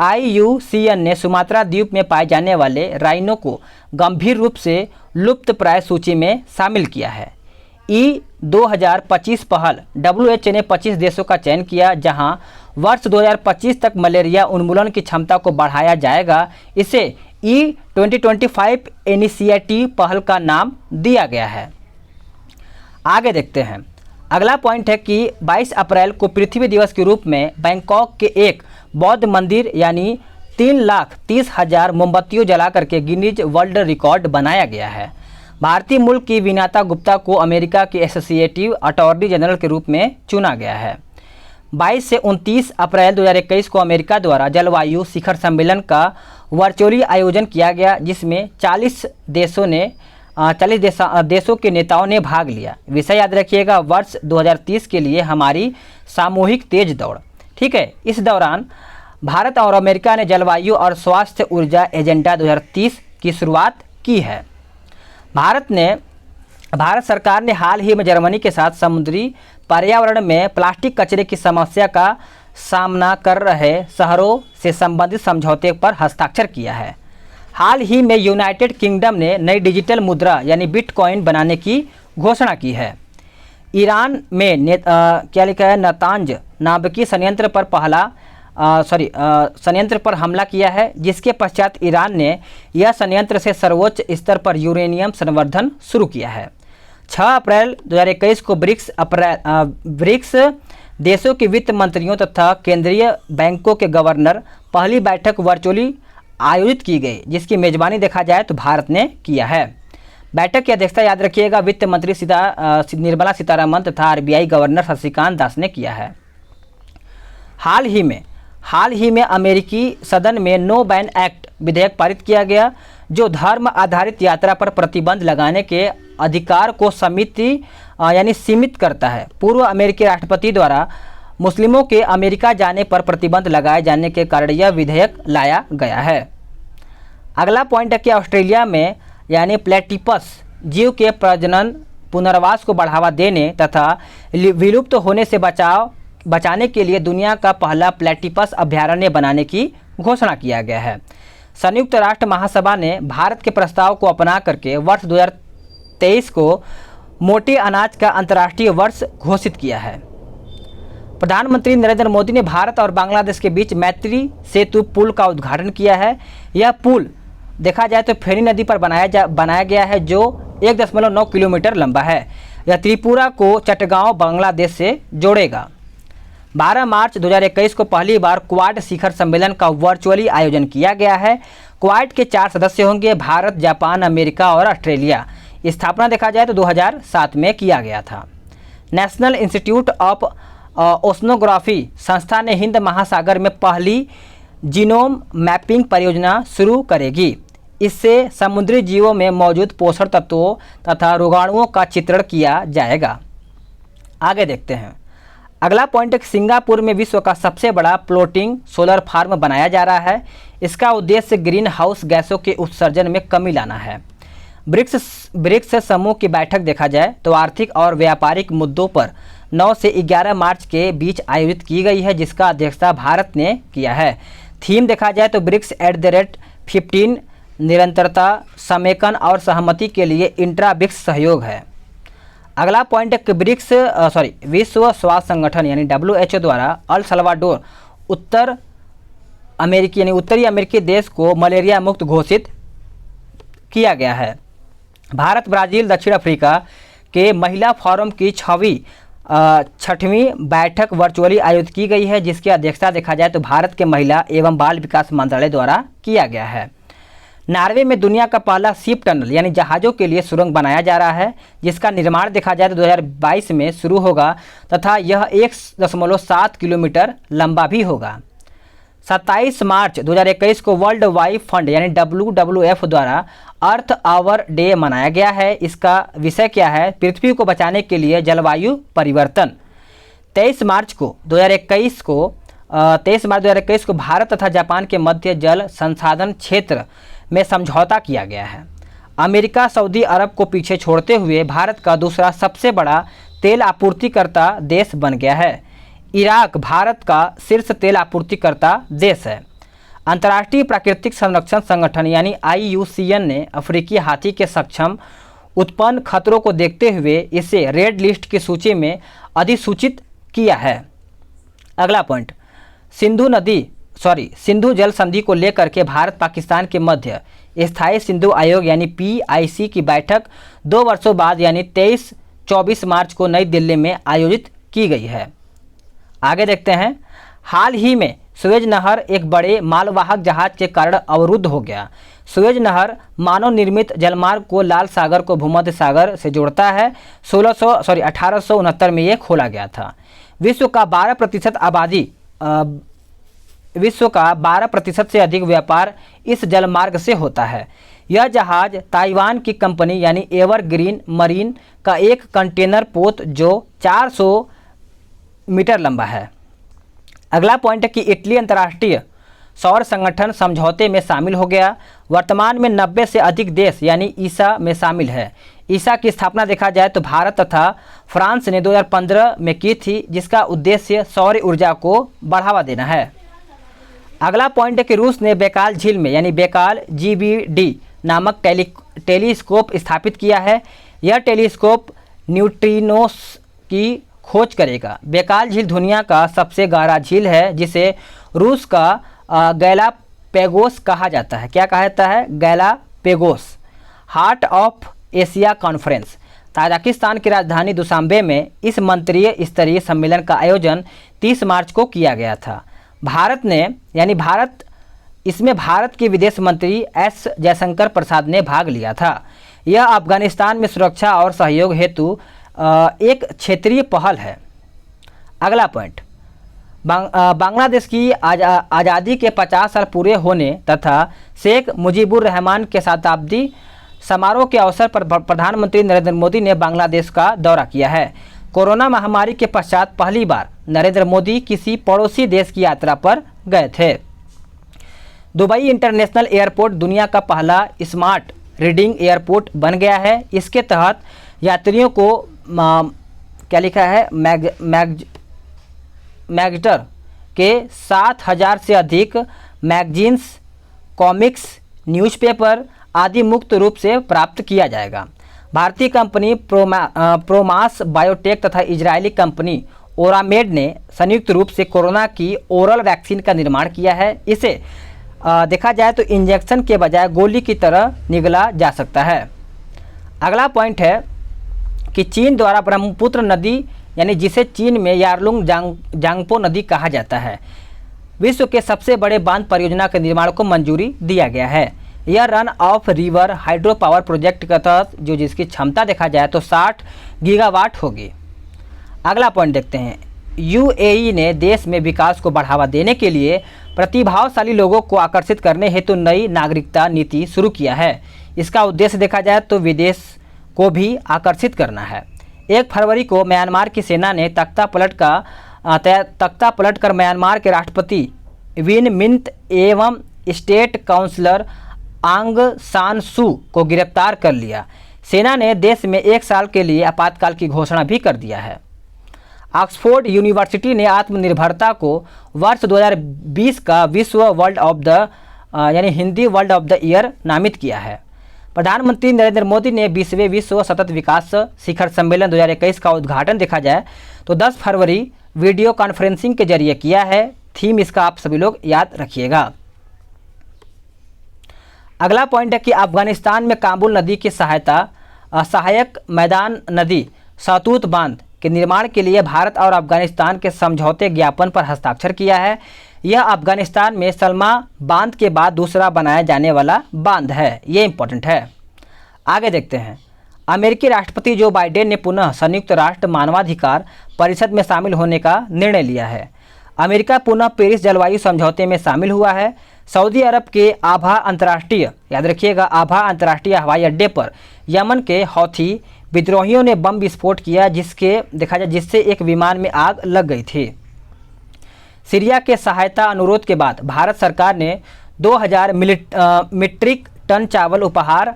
IUCN ने सुमात्रा द्वीप में पाए जाने वाले राइनो को गंभीर रूप से लुप्तप्राय सूची में शामिल किया है। 2025 पहल WHO ने 25 देशों का चयन किया, जहां वर्ष 2025 तक मलेरिया उन्मूलन की क्षमता को बढ़ाया जाएगा। इसे E2025 इनिशिएटिव पहल का नाम दिया गया है। आगे देखते हैं। अगला पॉइंट है कि 22 अप्रैल को पृथ्वी दिवस के रूप में बैंकॉक के एक बौद्ध मंदिर यानी 3,30,000 मोमबत्तियों जला करके गिनीज वर्ल्ड रिकॉर्ड बनाया गया है। भारतीय मूल की विनीता गुप्ता को अमेरिका के एसोसिएटिव अटॉर्नी जनरल के रूप में चुना गया है। 22 से 29 अप्रैल 2021 को अमेरिका द्वारा जलवायु शिखर सम्मेलन का वर्चुअली आयोजन किया गया, जिसमें 40 देशों के नेताओं ने भाग लिया। विषय याद रखिएगा, वर्ष 2030 के लिए हमारी सामूहिक तेज दौड़। ठीक है, इस दौरान भारत और अमेरिका ने जलवायु और स्वास्थ्य ऊर्जा एजेंडा 2030 की शुरुआत की है। भारत सरकार ने हाल ही में जर्मनी के साथ समुद्री पर्यावरण में प्लास्टिक कचरे की समस्या का सामना कर रहे शहरों से संबंधित समझौते पर हस्ताक्षर किया है। हाल ही में यूनाइटेड किंगडम ने नई डिजिटल मुद्रा यानी बिटकॉइन बनाने की घोषणा की है। ईरान में नातांज नाभिकीय संयंत्र पर हमला किया है, जिसके पश्चात ईरान ने यह संयंत्र से सर्वोच्च स्तर पर यूरेनियम संवर्धन शुरू किया है। 6 अप्रैल 2021 को ब्रिक्स देशों के वित्त मंत्रियों तथा केंद्रीय बैंकों के गवर्नर पहली बैठक वर्चुअली आयोजित की गई, जिसकी मेजबानी देखा जाए तो भारत ने किया है। बैठक की अध्यक्षता याद रखिएगा वित्त मंत्री निर्मला सीतारमण तथा RBI गवर्नर शक्तिकांत दास ने किया है। हाल ही में अमेरिकी सदन में नो बैन एक्ट विधेयक पारित किया गया, जो धर्म आधारित यात्रा पर प्रतिबंध लगाने के अधिकार को सीमित करता है। पूर्व अमेरिकी राष्ट्रपति द्वारा मुस्लिमों के अमेरिका जाने पर प्रतिबंध लगाए जाने के कारण यह विधेयक लाया गया है। अगला पॉइंट है कि ऑस्ट्रेलिया में यानी प्लेटिपस जीव के प्रजनन पुनर्वास को बढ़ावा देने तथा विलुप्त होने से बचाने के लिए दुनिया का पहला प्लेटिपस अभयारण्य बनाने की घोषणा किया गया है। संयुक्त राष्ट्र महासभा ने भारत के प्रस्ताव को अपना करके वर्ष 2023 को मोटे अनाज का अंतर्राष्ट्रीय वर्ष घोषित किया है। प्रधानमंत्री नरेंद्र मोदी ने भारत और बांग्लादेश के बीच मैत्री सेतु पुल का उद्घाटन किया है। यह पुल देखा जाए तो फेनी नदी पर बनाया गया है, जो 1.9 किलोमीटर लंबा है। यह त्रिपुरा को चटगांव बांग्लादेश से जोड़ेगा। 12 मार्च 2021 को पहली बार क्वाड शिखर सम्मेलन का वर्चुअली आयोजन किया गया है। क्वाड के 4 सदस्य होंगे, भारत, जापान, अमेरिका और ऑस्ट्रेलिया। स्थापना देखा जाए तो 2007 में किया गया था। नेशनल इंस्टीट्यूट ऑफ ओशनोग्राफी संस्था ने हिंद महासागर में पहली जीनोम मैपिंग परियोजना शुरू करेगी। इससे समुद्री जीवों में मौजूद पोषण तत्वों तथा रोगाणुओं का चित्रण किया जाएगा। आगे देखते हैं। अगला पॉइंट है, सिंगापुर में विश्व का सबसे बड़ा फ्लोटिंग सोलर फार्म बनाया जा रहा है। इसका उद्देश्य ग्रीन हाउस गैसों के उत्सर्जन में कमी लाना है। ब्रिक्स समूह की बैठक देखा जाए तो आर्थिक और व्यापारिक मुद्दों पर 9 से 11 मार्च के बीच आयोजित की गई है, जिसका अध्यक्षता भारत ने किया है। थीम देखा जाए तो ब्रिक्स @15 निरंतरता, समेकन और सहमति के लिए इंट्रा ब्रिक्स सहयोग है। अगला पॉइंट है कि विश्व स्वास्थ्य संगठन यानी WHO द्वारा अल सल्वाडोर उत्तरी अमेरिकी देश को मलेरिया मुक्त घोषित किया गया है। भारत, ब्राज़ील, दक्षिण अफ्रीका के महिला फोरम की 6वीं बैठक वर्चुअली आयोजित की गई है, जिसकी अध्यक्षता देखा जाए तो भारत के महिला एवं बाल विकास मंत्रालय द्वारा किया गया है। नॉर्वे में दुनिया का पहला शिप टनल यानी जहाज़ों के लिए सुरंग बनाया जा रहा है, जिसका निर्माण देखा जाए तो 2022 में शुरू होगा तथा यह 1.7 किलोमीटर लंबा भी होगा। 27 मार्च 2021 को वर्ल्ड वाइड फंड यानी WWF द्वारा अर्थ आवर डे मनाया गया है। इसका विषय क्या है? पृथ्वी को बचाने के लिए जलवायु परिवर्तन। 23 मार्च 2021 को भारत तथा जापान के मध्य जल संसाधन क्षेत्र में समझौता किया गया है। अमेरिका सऊदी अरब को पीछे छोड़ते हुए भारत का दूसरा सबसे बड़ा तेल आपूर्तिकर्ता देश बन गया है। इराक भारत का शीर्ष तेल आपूर्तिकर्ता देश है। अंतर्राष्ट्रीय प्राकृतिक संरक्षण संगठन यानी IUCN ने अफ्रीकी हाथी के सक्षम उत्पन्न खतरों को देखते हुए इसे रेड लिस्ट की सूची में अधिसूचित किया है। अगला पॉइंट, सिंधु जल संधि को लेकर के भारत पाकिस्तान के मध्य स्थायी सिंधु आयोग यानी PIC की बैठक 2 वर्षों बाद यानी 23-24 मार्च को नई दिल्ली में आयोजित की गई है। आगे देखते हैं। हाल ही में सुएज नहर एक बड़े मालवाहक जहाज के कारण अवरुद्ध हो गया। सुएज नहर मानव निर्मित जलमार्ग को लाल सागर को भूमध्य सागर से जोड़ता है। 1869 में ये खोला गया था। विश्व का 12% से अधिक व्यापार इस जलमार्ग से होता है। यह जहाज ताइवान की कंपनी यानी एवरग्रीन मरीन का एक कंटेनर पोत जो 400 मीटर लंबा है। अगला पॉइंट है कि इटली अंतर्राष्ट्रीय सौर संगठन समझौते में शामिल हो गया। वर्तमान में 90 से अधिक देश यानी ईसा में शामिल है। ईसा की स्थापना देखा जाए तो भारत तथा फ्रांस ने 2015 में की थी, जिसका उद्देश्य सौर ऊर्जा को बढ़ावा देना है। अगला पॉइंट है कि रूस ने बैकाल झील में यानी बैकाल GBD नामक टेलीस्कोप स्थापित किया है। यह टेलीस्कोप न्यूट्रिनोस की खोज करेगा। बैकाल झील दुनिया का सबसे गहरा झील है, जिसे रूस का गैलापेगोस कहा जाता है। क्या कहा जाता है? Galapagos. Heart of Asia conference. Tajikistan की राजधानी दुशांबे में इस मंत्रिय स्तरीय सम्मेलन का आयोजन 30 मार्च को किया गया था। इसमें भारत के विदेश मंत्री S जयशंकर प्रसाद ने भाग लिया था। यह अफगानिस्तान में सुरक्षा और सहयोग हेतु एक क्षेत्रीय पहल है। अगला पॉइंट, बांग्लादेश की आज़ादी के 50 साल पूरे होने तथा शेख मुजीबुर रहमान के शताब्दी समारोह के अवसर पर प्रधानमंत्री नरेंद्र मोदी ने बांग्लादेश का दौरा किया है। कोरोना महामारी के पश्चात पहली बार नरेंद्र मोदी किसी पड़ोसी देश की यात्रा पर गए थे। दुबई इंटरनेशनल एयरपोर्ट दुनिया का पहला स्मार्ट रीडिंग एयरपोर्ट बन गया है। इसके तहत यात्रियों को क्या लिखा है, मैगजीटर के 7000 से अधिक मैगजीन्स, कॉमिक्स, न्यूज़पेपर आदि मुक्त रूप से प्राप्त किया जाएगा। भारतीय कंपनी प्रोमास बायोटेक तथा इजरायली कंपनी ओरामेड ने संयुक्त रूप से कोरोना की ओरल वैक्सीन का निर्माण किया है। इसे देखा जाए तो इंजेक्शन के बजाय गोली की तरह निगला जा सकता है। अगला पॉइंट है कि चीन द्वारा ब्रह्मपुत्र नदी यानी जिसे चीन में यारलुंग जांगपो नदी कहा जाता है, विश्व के सबसे बड़े बांध परियोजना के निर्माण को मंजूरी दिया गया है। यह run of river hydro power project के तहत जिसकी क्षमता देखा जाए तो 60 गीगावाट होगी। अगला पॉइंट देखते हैं। यूएई ने देश में विकास को बढ़ावा देने के लिए प्रतिभाशाली लोगों को आकर्षित करने हेतु नई नागरिकता नीति शुरू किया है। इसका उद्देश्य देखा जाए तो विदेश को भी आकर्षित करना है। 1 फरवरी को म्यांमार की सेना ने तख्ता पलट कर म्यांमार के राष्ट्रपति विन मिंट एवं स्टेट काउंसलर आंग सान सू को गिरफ्तार कर लिया। सेना ने देश में 1 साल के लिए आपातकाल की घोषणा भी कर दिया है। ऑक्सफोर्ड यूनिवर्सिटी ने आत्मनिर्भरता को वर्ष 2020 का विश्व world of the Hindi world of the year नामित किया है। प्रधानमंत्री नरेंद्र मोदी ने 20वें विश्व सतत विकास शिखर सम्मेलन 2021 का उद्घाटन देखा जाए तो 10 फरवरी वीडियो कॉन्फ्रेंसिंग के जरिए किया है। थीम इसका आप सभी लोग याद रखिएगा। अगला पॉइंट है कि अफगानिस्तान में काबुल नदी की सहायक मैदान नदी सतूत बांध के निर्माण के लिए भारत और अफगानिस्तान के समझौते ज्ञापन पर हस्ताक्षर किया है। यह अफगानिस्तान में सलमा बांध के बाद दूसरा बनाया जाने वाला बांध है। ये इंपॉर्टेंट है। आगे देखते हैं। अमेरिकी राष्ट्रपति जो बाइडेन ने पुनः संयुक्त राष्ट्र मानवाधिकार परिषद में शामिल होने का निर्णय लिया है। अमेरिका पुनः पेरिस जलवायु समझौते में शामिल हुआ है। सऊदी अरब के आभा अंतर्राष्ट्रीय, याद रखिएगा, आभा अंतर्राष्ट्रीय हवाई अड्डे पर यमन के हौथी विद्रोहियों ने बम विस्फोट किया जिससे एक विमान में आग लग गई थी। सीरिया के सहायता अनुरोध के बाद भारत सरकार ने 2000 मीट्रिक टन चावल उपहार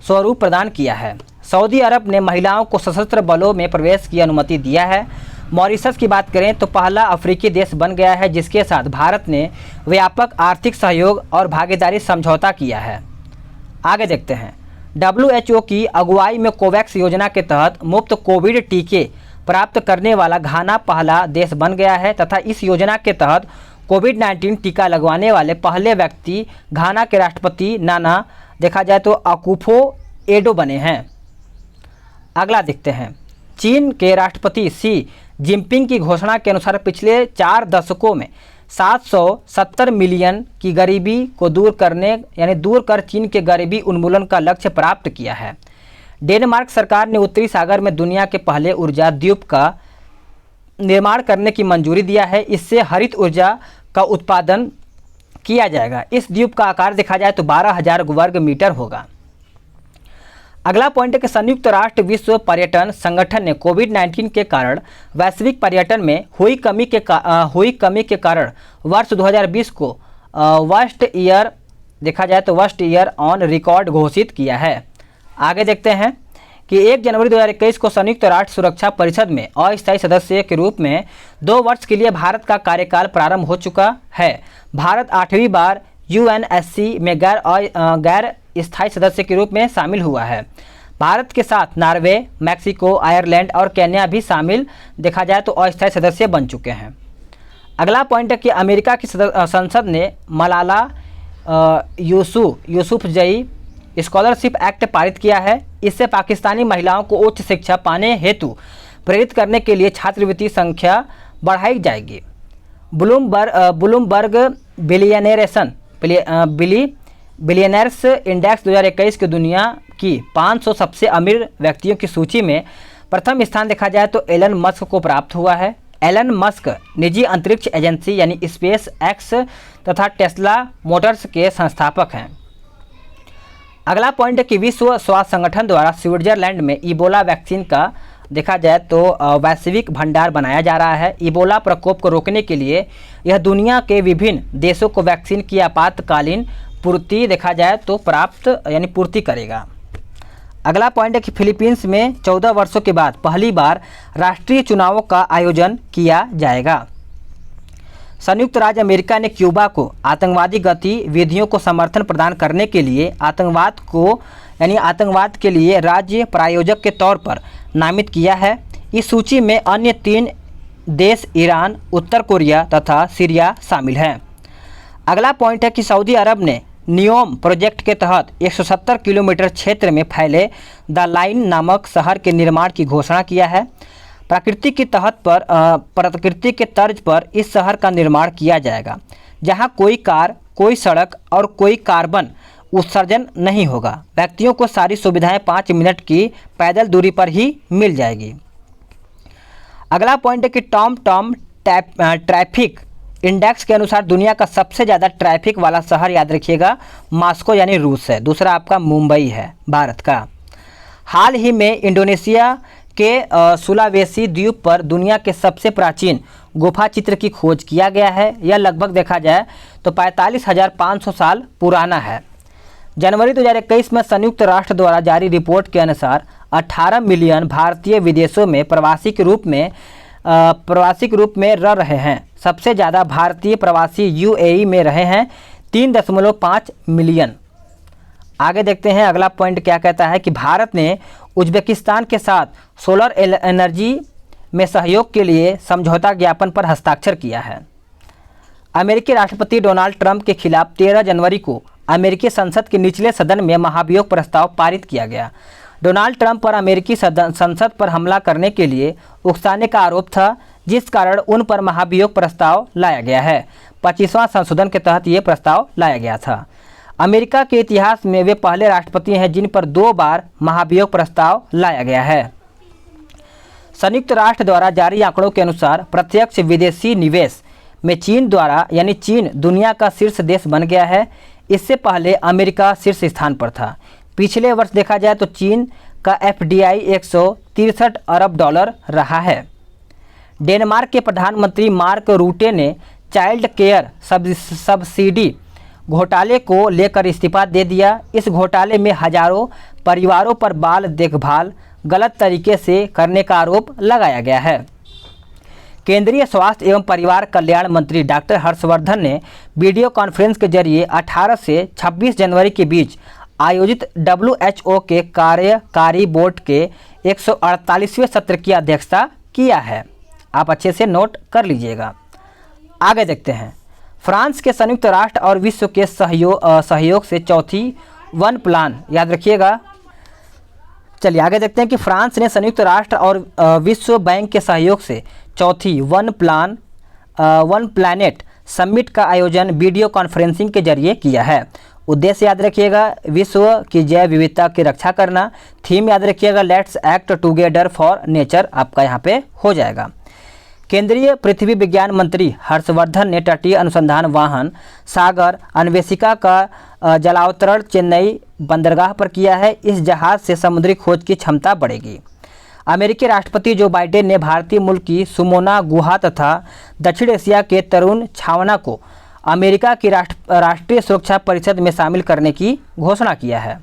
स्वरूप प्रदान किया है। सऊदी अरब ने महिलाओं को सशस्त्र बलों में प्रवेश की अनुमति दिया है। मॉरिशस की बात करें तो पहला अफ्रीकी देश बन गया है जिसके साथ भारत ने व्यापक आर्थिक सहयोग और भागीदारी समझौता किया है। आगे देखते हैं। WHO की अगुवाई में कोवैक्स योजना के तहत मुफ्त कोविड टीके प्राप्त करने वाला घाना पहला देश बन गया है तथा इस योजना के तहत कोविड-19 टीका लगवाने वाले पहले व्यक्ति घाना के राष्ट्रपति नाना देखा जाए तो अकुफो एडो बने हैं। अगला देखते हैं। चीन के राष्ट्रपति शी जिनपिंग की घोषणा के अनुसार पिछले 4 दशकों में 770 मिलियन की गरीबी को दूर कर चीन के गरीबी उन्मूलन का लक्ष्य प्राप्त किया है। डेनमार्क सरकार ने उत्तरी सागर में दुनिया के पहले ऊर्जा द्वीप का निर्माण करने की मंजूरी दिया है। इससे हरित ऊर्जा का उत्पादन किया जाएगा। इस द्वीप का आकार देखा जाए तो 12,000 वर्ग मीटर होगा। अगला पॉइंट है कि संयुक्त राष्ट्र विश्व पर्यटन संगठन ने कोविड-19 के कारण वैश्विक पर्यटन में हुई कमी के कारण वर्ष 2020 को वर्स्ट ईयर ऑन रिकॉर्ड घोषित किया है। आगे देखते हैं कि 1 जनवरी 2021 को संयुक्त राष्ट्र सुरक्षा परिषद में अस्थायी सदस्य के रूप में 2 वर्ष के लिए भारत का कार्यकाल प्रारंभ हो चुका है। भारत 8वीं बार UNSC में गैर स्थायी सदस्य के रूप में शामिल हुआ है। भारत के साथ नॉर्वे, मैक्सिको, आयरलैंड और केन्या भी शामिल देखा जाए तो अस्थायी सदस्य बन चुके हैं। अगला पॉइंट है कि अमेरिका की संसद ने मलाला यूसुफजई स्कॉलरशिप एक्ट पारित किया है। इससे पाकिस्तानी महिलाओं को उच्च शिक्षा पाने हेतु प्रेरित करने के लिए छात्रवृत्ति संख्या बढ़ाई जाएगी। ब्लूमबर्ग बिलियनर्स इंडेक्स 2021 की दुनिया की 500 सबसे अमीर व्यक्तियों की सूची में प्रथम स्थान देखा जाए तो एलन मस्क को प्राप्त हुआ है। एलन मस्क निजी अंतरिक्ष एजेंसी यानी स्पेस एक्स तथा टेस्ला मोटर्स के संस्थापक हैं। अगला पॉइंट है कि विश्व स्वास्थ्य संगठन द्वारा स्विट्जरलैंड में इबोला वैक्सीन का देखा जाए तो वैश्विक भंडार बनाया जा रहा है। इबोला प्रकोप को रोकने के लिए यह दुनिया के विभिन्न देशों को वैक्सीन की आपातकालीन पूर्ति देखा जाए तो पूर्ति करेगा। अगला पॉइंट है कि फिलीपींस में 14 वर्षों के बाद पहली बार राष्ट्रीय चुनावों का आयोजन किया जाएगा। संयुक्त राज्य अमेरिका ने क्यूबा को आतंकवादी गतिविधियों को समर्थन प्रदान करने के लिए आतंकवाद के लिए राज्य प्रायोजक के तौर पर नामित किया है। इस सूची में अन्य 3 देश ईरान, उत्तर कोरिया तथा सीरिया शामिल हैं। अगला पॉइंट है कि सऊदी अरब ने नियोम प्रोजेक्ट के तहत 170 किलोमीटर क्षेत्र में फैले द लाइन नामक शहर के निर्माण की घोषणा किया है। प्रकृति के तर्ज पर इस शहर का निर्माण किया जाएगा, जहां कोई कार, कोई सड़क और कोई कार्बन उत्सर्जन नहीं होगा। व्यक्तियों को सारी सुविधाएं 5 मिनट की पैदल दूरी पर ही मिल जाएगी। अगला पॉइंट है कि टॉम टॉम ट्रैफिक इंडेक्स के अनुसार दुनिया का सबसे ज़्यादा ट्रैफिक वाला शहर याद रखिएगा मॉस्को यानी रूस है। दूसरा आपका मुंबई है भारत का। हाल ही में इंडोनेशिया के सुलावेसी द्वीप पर दुनिया के सबसे प्राचीन गुफा चित्र की खोज किया गया है। यह लगभग देखा जाए तो 45,500 साल पुराना है। जनवरी 2021 में संयुक्त राष्ट्र द्वारा जारी रिपोर्ट के अनुसार 18 मिलियन भारतीय विदेशों में प्रवासी के रूप में रह रहे हैं। सबसे ज़्यादा भारतीय प्रवासी यूएई में रहे हैं 3.5 मिलियन। आगे देखते हैं अगला पॉइंट क्या कहता है कि भारत ने उज्बेकिस्तान के साथ सोलर एनर्जी में सहयोग के लिए समझौता ज्ञापन पर हस्ताक्षर किया है। अमेरिकी राष्ट्रपति डोनाल्ड ट्रंप के खिलाफ 13 जनवरी को अमेरिकी संसद के निचले सदन में महाभियोग प्रस्ताव पारित किया गया। डोनाल्ड ट्रंप पर अमेरिकी संसद पर हमला करने के लिए उकसाने का आरोप था, जिस कारण उन पर महाभियोग प्रस्ताव लाया गया है। 25वां संशोधन के तहत ये प्रस्ताव लाया गया था। अमेरिका के इतिहास में वे पहले राष्ट्रपति हैं जिन पर 2 बार महाभियोग प्रस्ताव लाया गया है। संयुक्त राष्ट्र द्वारा जारी आंकड़ों के अनुसार प्रत्यक्ष विदेशी निवेश में चीन दुनिया का शीर्ष देश बन गया है। इससे पहले अमेरिका शीर्ष स्थान पर था। पिछले वर्ष देखा जाए तो चीन का FDI 163 अरब डॉलर रहा है। डेनमार्क के प्रधानमंत्री मार्क रूटे ने चाइल्ड केयर सब्सिडी घोटाले को लेकर इस्तीफा दे दिया। इस घोटाले में हजारों परिवारों पर बाल देखभाल गलत तरीके से करने का आरोप लगाया गया है। केंद्रीय स्वास्थ्य एवं परिवार कल्याण मंत्री डॉक्टर हर्षवर्धन ने वीडियो कॉन्फ्रेंस के जरिए 18 से 26 जनवरी के बीच आयोजित WHO के कार्यकारी बोर्ड के 148वें सत्र की अध्यक्षता किया है। आप अच्छे से नोट कर लीजिएगा। आगे देखते हैं। फ्रांस के संयुक्त राष्ट्र और विश्व के सहयोग से चौथी वन प्लान याद रखिएगा। चलिए आगे देखते हैं कि फ्रांस ने संयुक्त राष्ट्र और विश्व बैंक के सहयोग से चौथी वन प्लैनेट समिट का आयोजन वीडियो कॉन्फ्रेंसिंग के जरिए किया है। उद्देश्य याद रखिएगा विश्व की जैव विविधता की रक्षा करना। थीम याद रखिएगा let's act together for nature, आपका यहाँ पे हो जाएगा। केंद्रीय पृथ्वी विज्ञान मंत्री हर्षवर्धन ने तटीय अनुसंधान वाहन सागर अन्वेषिका का जलावतरण चेन्नई बंदरगाह पर किया है। इस जहाज से समुद्री खोज की क्षमता बढ़ेगी। अमेरिकी राष्ट्रपति जो बाइडेन ने भारतीय मूल की सुमोना गुहा तथा दक्षिण एशिया के तरुण छावना को अमेरिका की राष्ट्रीय सुरक्षा परिषद में शामिल करने की घोषणा किया है।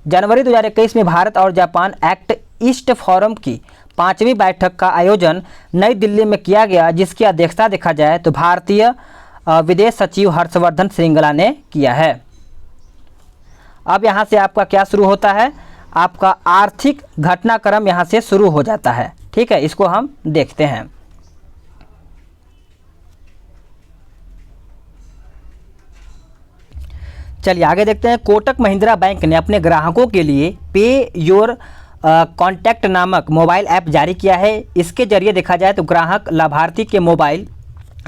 जनवरी 2021 में भारत और जापान एक्ट ईस्ट फोरम की 5वीं बैठक का आयोजन नई दिल्ली में किया गया, जिसकी अध्यक्षता देखा जाए तो भारतीय विदेश सचिव हर्षवर्धन श्रृंगला ने किया है। अब यहाँ से आपका क्या शुरू होता है, आपका आर्थिक घटनाक्रम यहाँ से शुरू हो जाता है। ठीक है, इसको हम देखते हैं। चलिए आगे देखते हैं। कोटक महिंद्रा बैंक ने अपने ग्राहकों के लिए पे योर कॉन्टैक्ट नामक मोबाइल ऐप जारी किया है। इसके जरिए देखा जाए तो ग्राहक लाभार्थी के मोबाइल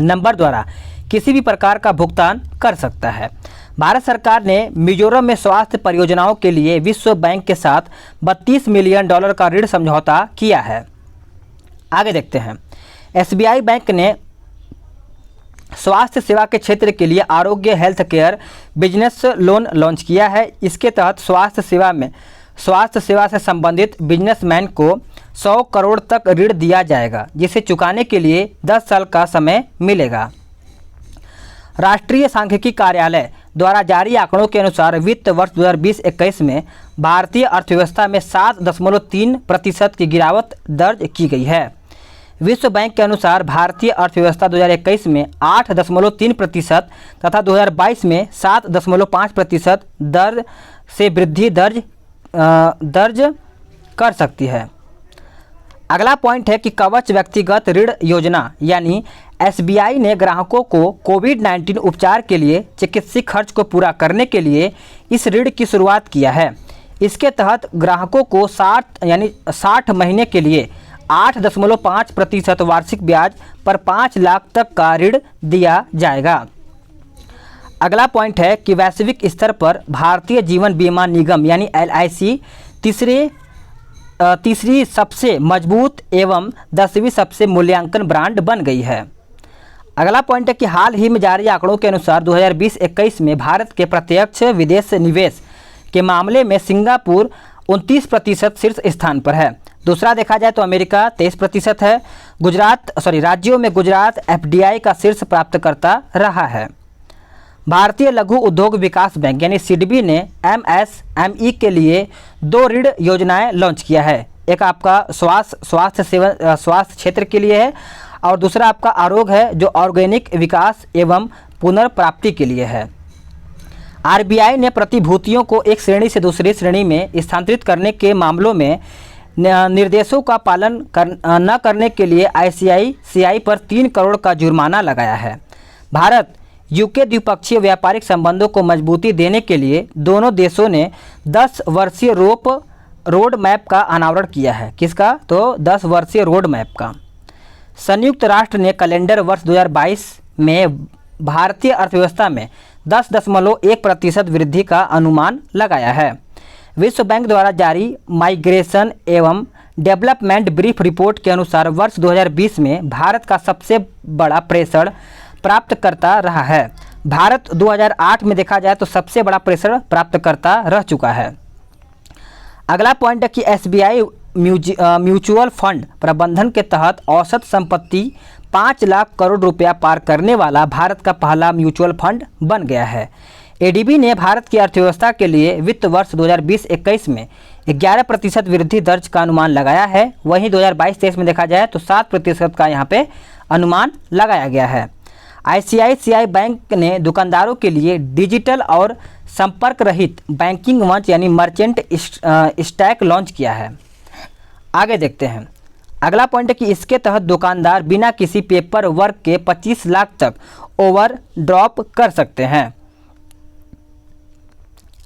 नंबर द्वारा किसी भी प्रकार का भुगतान कर सकता है। भारत सरकार ने मिजोरम में स्वास्थ्य परियोजनाओं के लिए विश्व बैंक के साथ $32 मिलियन का ऋण समझौता किया है। आगे देखते हैं। SBI बैंक ने स्वास्थ्य सेवा के क्षेत्र के लिए आरोग्य health care business loan launch किया है। इसके तहत स्वास्थ्य सेवा से संबंधित बिजनेसमैन को 100 करोड़ तक ऋण दिया जाएगा, जिसे चुकाने के लिए 10 साल का समय मिलेगा। राष्ट्रीय सांख्यिकी कार्यालय द्वारा जारी आंकड़ों के अनुसार वित्त वर्ष 2020-21 में भारतीय अर्थव्यवस्था में 7.3% की गिरावट दर्ज की गई है। विश्व बैंक के अनुसार भारतीय अर्थव्यवस्था 2021 में 8.3% तथा 2022 में 7.5% दर से वृद्धि दर्ज कर सकती है। अगला पॉइंट है कि कवच व्यक्तिगत ऋण योजना यानी SBI ने ग्राहकों को कोविड-19 उपचार के लिए चिकित्सीय खर्च को पूरा करने के लिए इस ऋण की शुरुआत किया है। इसके तहत ग्राहकों को 60 महीने के लिए 8.5% वार्षिक ब्याज पर 5 लाख तक का ऋण दिया जाएगा। अगला पॉइंट है कि वैश्विक स्तर पर भारतीय जीवन बीमा निगम यानी LIC तीसरे तीसरी सबसे मजबूत एवं 10वीं सबसे मूल्यांकन ब्रांड बन गई है। अगला पॉइंट है कि हाल ही में जारी आंकड़ों के अनुसार 2020-21 में भारत के प्रत्यक्ष विदेश निवेश के मामले में सिंगापुर 29% शीर्ष स्थान पर है। दूसरा देखा जाए तो अमेरिका 23% है। राज्यों में गुजरात FDI का शीर्ष प्राप्तकर्ता रहा है। भारतीय लघु उद्योग विकास बैंक यानी सिडबी ने MSME के लिए 2 ऋण योजनाएं लॉन्च किया है। एक आपका स्वास्थ्य क्षेत्र के लिए है और दूसरा आपका आरोग्य है जो ऑर्गेनिक विकास एवं पुनर्प्राप्ति के लिए है। RBI ने प्रतिभूतियों को एक श्रेणी से दूसरी श्रेणी में स्थानांतरित करने के मामलों में निर्देशों का पालन न करने के लिए ICICI पर 3 करोड़ का जुर्माना लगाया है। भारत UK द्विपक्षीय व्यापारिक संबंधों को मजबूती देने के लिए दोनों देशों ने 10 वर्षीय रोड मैप का अनावरण किया है। किसका? तो 10 वर्षीय रोड मैप का। संयुक्त राष्ट्र ने कैलेंडर वर्ष 2022 में भारतीय अर्थव्यवस्था में 10.1% वृद्धि का अनुमान लगाया है। विश्व बैंक द्वारा जारी माइग्रेशन एवं डेवलपमेंट ब्रीफ रिपोर्ट के अनुसार वर्ष 2020 में भारत का सबसे बड़ा प्रेषण प्राप्तकर्ता रहा है। भारत 2008 में देखा जाए तो सबसे बड़ा प्रेषण प्राप्तकर्ता रह चुका है। अगला पॉइंट है कि SBI म्यूचुअल फंड प्रबंधन के तहत औसत संपत्ति 5 लाख करोड़ रुपया पार करने वाला भारत का पहला म्यूचुअल फंड बन गया है। ADB ने भारत की अर्थव्यवस्था के लिए वित्त वर्ष 2020-21 में 11% वृद्धि दर्ज का अनुमान लगाया है। वहीं 2022-23 में देखा जाए तो 7% का यहाँ पे अनुमान लगाया गया है। ICICI बैंक ने दुकानदारों के लिए डिजिटल और संपर्क रहित बैंकिंग मंच यानी मर्चेंट स्टैक लॉन्च किया है। आगे देखते हैं। अगला पॉइंट है कि इसके तहत दुकानदार बिना किसी पेपर वर्क के 25 लाख तक ओवर ड्रॉप कर सकते हैं।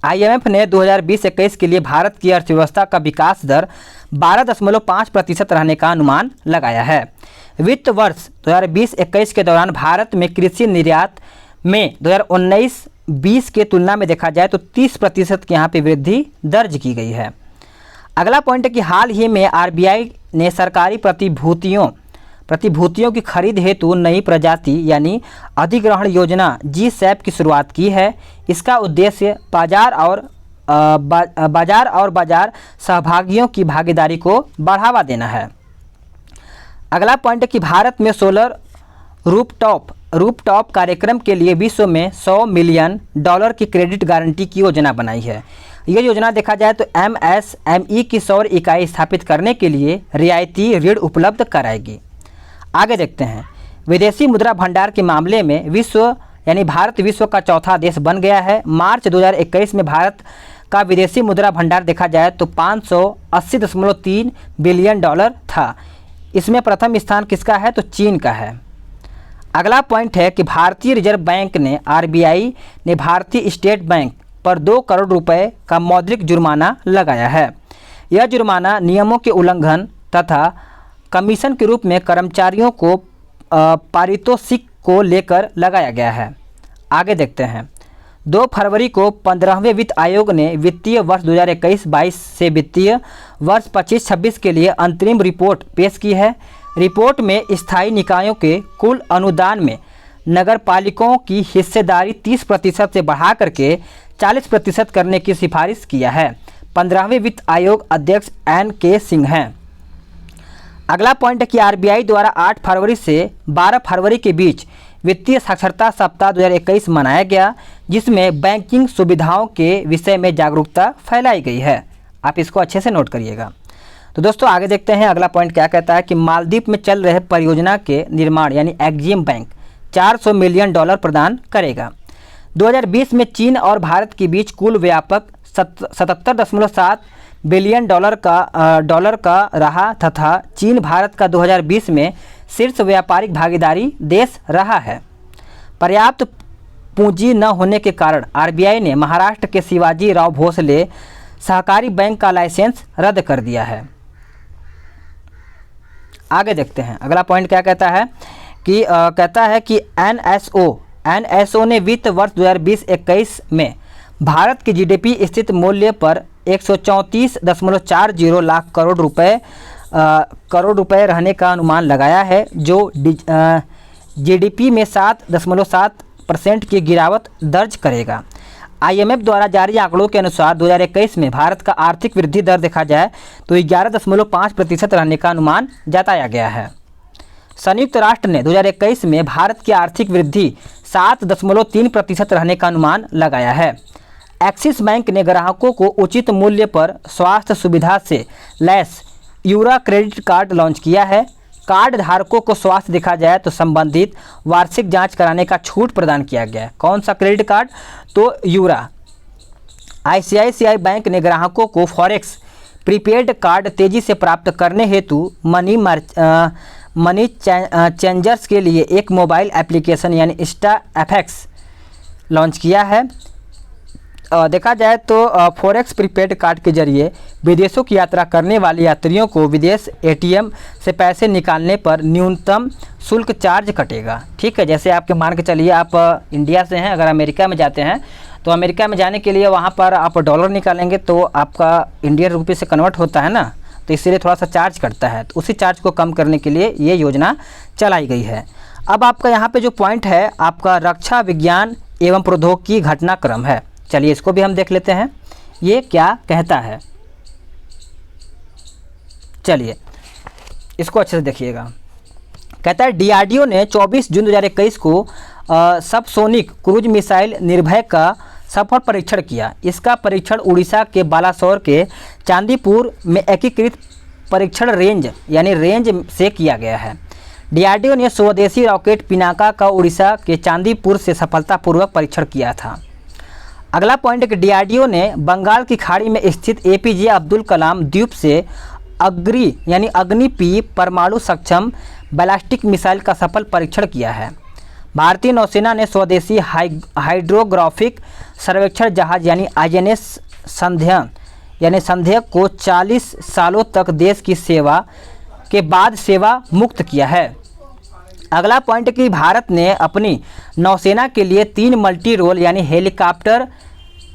IMF ने 2020-21 के लिए भारत की अर्थव्यवस्था का विकास दर 12.5% रहने का अनुमान लगाया है। वित्त वर्ष 2020-21 के दौरान भारत में कृषि निर्यात में 2019-20 के तुलना में देखा जाए तो 30% की यहाँ पे वृद्धि दर्ज की गई है। अगला पॉइंट है कि हाल ही में RBI ने सरकारी प्रतिभूतियों की खरीद हेतु नई प्रजाति यानी अधिग्रहण योजना GSAP की शुरुआत की है। इसका उद्देश्य बाजार और बाजार सहभागियों की भागीदारी को बढ़ावा देना है। अगला पॉइंट है कि भारत में सोलर रूपटॉप कार्यक्रम के लिए विश्व में $100 मिलियन की क्रेडिट गारंटी की योजना बनाई है। यह योजना देखा जाए तो MSME की सौर इकाई स्थापित करने के लिए रियायती ऋण उपलब्ध कराएगी। आगे देखते हैं। विदेशी मुद्रा भंडार के मामले में भारत विश्व का चौथा देश बन गया है। मार्च 2021 में भारत का विदेशी मुद्रा भंडार देखा जाए तो $580.3 बिलियन था। इसमें प्रथम स्थान किसका है? तो चीन का है। अगला पॉइंट है कि भारतीय रिजर्व बैंक ने RBI ने भारतीय स्टेट बैंक पर 2 करोड़ रुपए का मौद्रिक जुर्माना लगाया है। यह जुर्माना नियमों के उल्लंघन तथा कमीशन के रूप में कर्मचारियों को पारितोषिक को लेकर लगाया गया है। आगे देखते हैं। 2 फरवरी को 15वें वित्त आयोग ने वित्तीय वर्ष 2021-22 से वित्तीय वर्ष 25-26 के लिए अंतरिम रिपोर्ट पेश की है। रिपोर्ट में स्थायी निकायों के कुल अनुदान में नगरपालिकाओं की हिस्सेदारी 30% से बढ़ा करके 40% करने की सिफारिश किया है। 15वें वित्त आयोग अध्यक्ष N.K. सिंह हैं। अगला पॉइंट है कि RBI द्वारा 8 फरवरी से 12 फरवरी के बीच वित्तीय साक्षरता सप्ताह 2021 मनाया गया, जिसमें बैंकिंग सुविधाओं के विषय में जागरूकता फैलाई गई है। आप इसको अच्छे से नोट करिएगा। तो दोस्तों आगे देखते हैं। अगला पॉइंट क्या कहता है कि मालदीव में चल रहे परियोजना के निर्माण यानी एक्जिम बैंक $400 मिलियन प्रदान करेगा। 2020 में चीन और भारत के बीच कुल व्यापक 77.7 बिलियन डॉलर का रहा तथा चीन भारत का 2020 में शीर्ष व्यापारिक भागीदारी देश रहा है। पर्याप्त पूंजी न होने के कारण RBI ने महाराष्ट्र के शिवाजी राव भोसले सहकारी बैंक का लाइसेंस रद्द कर दिया है। आगे देखते हैं। अगला पॉइंट क्या कहता है कि NSO ने वित्त वर्ष 2020-21 में भारत की जीडीपी स्थित मूल्य पर 134.40 लाख करोड़ रुपए रहने का अनुमान लगाया है, जो जीडीपी में 7.7% की गिरावट दर्ज करेगा। आईएमएफ द्वारा जारी आंकड़ों के अनुसार 2021 में भारत का आर्थिक वृद्धि दर देखा जाए तो 11.5% रहने का अनुमान जताया गया है। संयुक्त राष्ट्र ने 2021 में भारत की आर्थिक वृद्धि 7.3% रहने का अनुमान लगाया है। एक्सिस बैंक ने ग्राहकों को उचित मूल्य पर स्वास्थ्य सुविधा से लैस यूरा क्रेडिट कार्ड लॉन्च किया है। कार्ड धारकों को स्वास्थ्य देखा जाए तो संबंधित वार्षिक जांच कराने का छूट प्रदान किया गया है। कौन सा क्रेडिट कार्ड? तो यूरा। आईसीआईसीआई बैंक ने ग्राहकों को फॉरेक्स प्रीपेड कार्ड तेजी से प्राप्त करने हेतु मनी चेंजर्स के लिए एक मोबाइल एप्लीकेशन यानी InstaFX लॉन्च किया है। देखा जाए तो फॉरेक्स प्रीपेड कार्ड के जरिए विदेशों की यात्रा करने वाले यात्रियों को विदेश एटीएम से पैसे निकालने पर न्यूनतम शुल्क चार्ज कटेगा। ठीक है, जैसे आपके मान के चलिए आप इंडिया से हैं, अगर अमेरिका में जाते हैं तो अमेरिका में जाने के लिए वहाँ पर आप डॉलर निकालेंगे तो आपका इंडियन रुपये से कन्वर्ट होता है ना, तो इसीलिए थोड़ा सा चार्ज कटता है। तो उसी चार्ज को कम करने के लिए ये योजना चलाई गई है। अब आपका यहाँ पे जो पॉइंट है आपका रक्षा विज्ञान एवं प्रौद्योगिकी घटनाक्रम है। चलिए इसको भी हम देख लेते हैं, ये क्या कहता है। चलिए इसको अच्छे से देखिएगा। कहता है डीआरडीओ ने 24 जून 2021 को सबसोनिक क्रूज मिसाइल निर्भय का सफल परीक्षण किया। इसका परीक्षण उड़ीसा के बालासोर के चांदीपुर में एकीकृत परीक्षण रेंज यानी रेंज से किया गया है। डीआरडीओ ने स्वदेशी रॉकेट पिनाका का उड़ीसा के चांदीपुर से सफलतापूर्वक परीक्षण किया था। अगला पॉइंट है कि डीआरडीओ ने बंगाल की खाड़ी में स्थित एपीजे अब्दुल कलाम द्वीप से अग्नि पी परमाणु सक्षम बैलिस्टिक मिसाइल का सफल परीक्षण किया है। भारतीय नौसेना ने स्वदेशी हाइड्रोग्राफिक सर्वेक्षण जहाज यानी INS संध्या को 40 सालों तक देश की सेवा के बाद सेवा मुक्त किया है। अगला पॉइंट कि भारत ने अपनी नौसेना के लिए 3 मल्टी रोल यानी हेलीकॉप्टर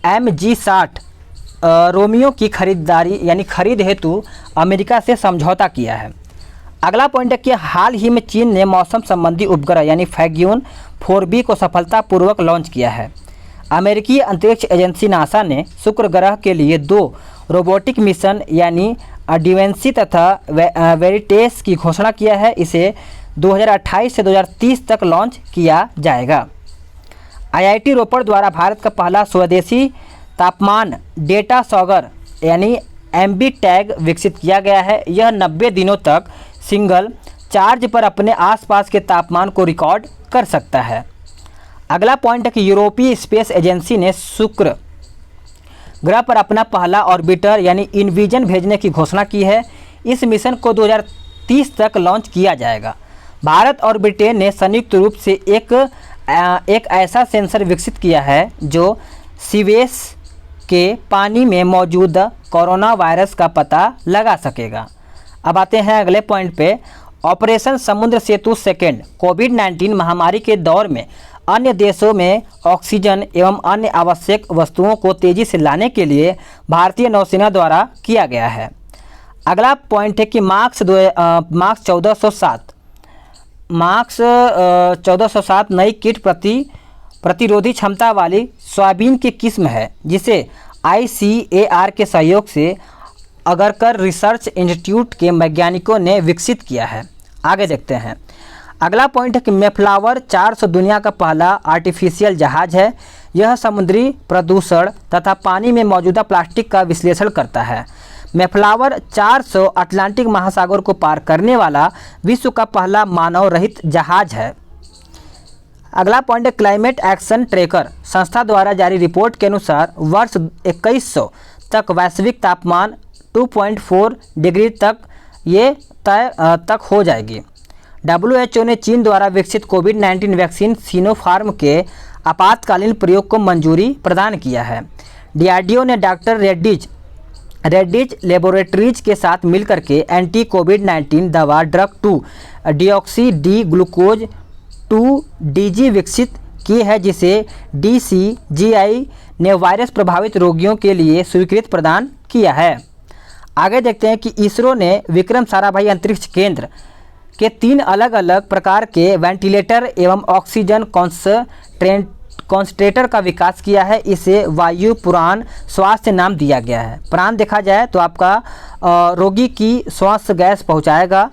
MG-60 रोमियो की खरीद हेतु अमेरिका से समझौता किया है। अगला पॉइंट है कि हाल ही में चीन ने मौसम संबंधी उपग्रह यानी फैग्यून 4B को सफलतापूर्वक लॉन्च किया है। अमेरिकी अंतरिक्ष एजेंसी नासा ने शुक्र ग्रह के लिए 2 रोबोटिक मिशन यानी डिवेंसी तथा वेरिटेस की घोषणा किया है। इसे 2028 से 2030 तक लॉन्च किया जाएगा। IIT रोपड़ द्वारा भारत का पहला स्वदेशी तापमान डेटा सॉगर यानी MB टैग विकसित किया गया है। यह 90 दिनों तक सिंगल चार्ज पर अपने आसपास के तापमान को रिकॉर्ड कर सकता है। अगला पॉइंट है कि यूरोपीय स्पेस एजेंसी ने शुक्र ग्रह पर अपना पहला ऑर्बिटर यानी इनविजन भेजने की घोषणा की है। इस मिशन को 2030 तक लॉन्च किया जाएगा। भारत और ब्रिटेन ने संयुक्त रूप से एक ऐसा सेंसर विकसित किया है जो सीवेस के पानी में मौजूद कोरोना वायरस का पता लगा सकेगा। अब आते हैं अगले पॉइंट पे। ऑपरेशन समुद्र सेतु सेकेंड कोविड-19 महामारी के दौर में अन्य देशों में ऑक्सीजन एवं अन्य आवश्यक वस्तुओं को तेज़ी से लाने के लिए भारतीय नौसेना द्वारा किया गया है। अगला पॉइंट है कि मार्क्स 1407 नई कीट प्रतिरोधी क्षमता वाली सोयाबीन की किस्म है, जिसे ICAR के सहयोग से अगरकर रिसर्च इंस्टीट्यूट के वैज्ञानिकों ने विकसित किया है। आगे देखते हैं। अगला पॉइंट है कि मेफ्लावर 400 दुनिया का पहला आर्टिफिशियल जहाज है। यह समुद्री प्रदूषण तथा पानी में मौजूदा प्लास्टिक का विश्लेषण करता है। मेफ्लावर 400 अटलांटिक महासागर को पार करने वाला विश्व का पहला मानव रहित जहाज है। अगला पॉइंट है क्लाइमेट एक्शन ट्रैकर संस्था द्वारा जारी रिपोर्ट के अनुसार वर्ष 2100 तक वैश्विक तापमान 2.4 डिग्री तक हो जाएगी। WHO ने चीन द्वारा विकसित कोविड-19 वैक्सीन सिनोफार्म के आपातकालीन प्रयोग को मंजूरी प्रदान किया है। DRDO ने डॉक्टर रेड्डीज लेबोरेटरीज के साथ मिलकर के एंटी कोविड-19 दवा drug 2 deoxy D glucose 2 DG विकसित की है, जिसे DCGI ने वायरस प्रभावित रोगियों के लिए स्वीकृति प्रदान किया है। आगे देखते हैं कि इसरो ने विक्रम साराभाई अंतरिक्ष केंद्र के 3 अलग अलग प्रकार के वेंटिलेटर एवं ऑक्सीजन कॉन्सन्ट्रेटर का विकास किया है। इसे वायु पुराण स्वास्थ्य नाम दिया गया है। प्राण देखा जाए तो आपका रोगी की श्वास गैस पहुंचाएगा,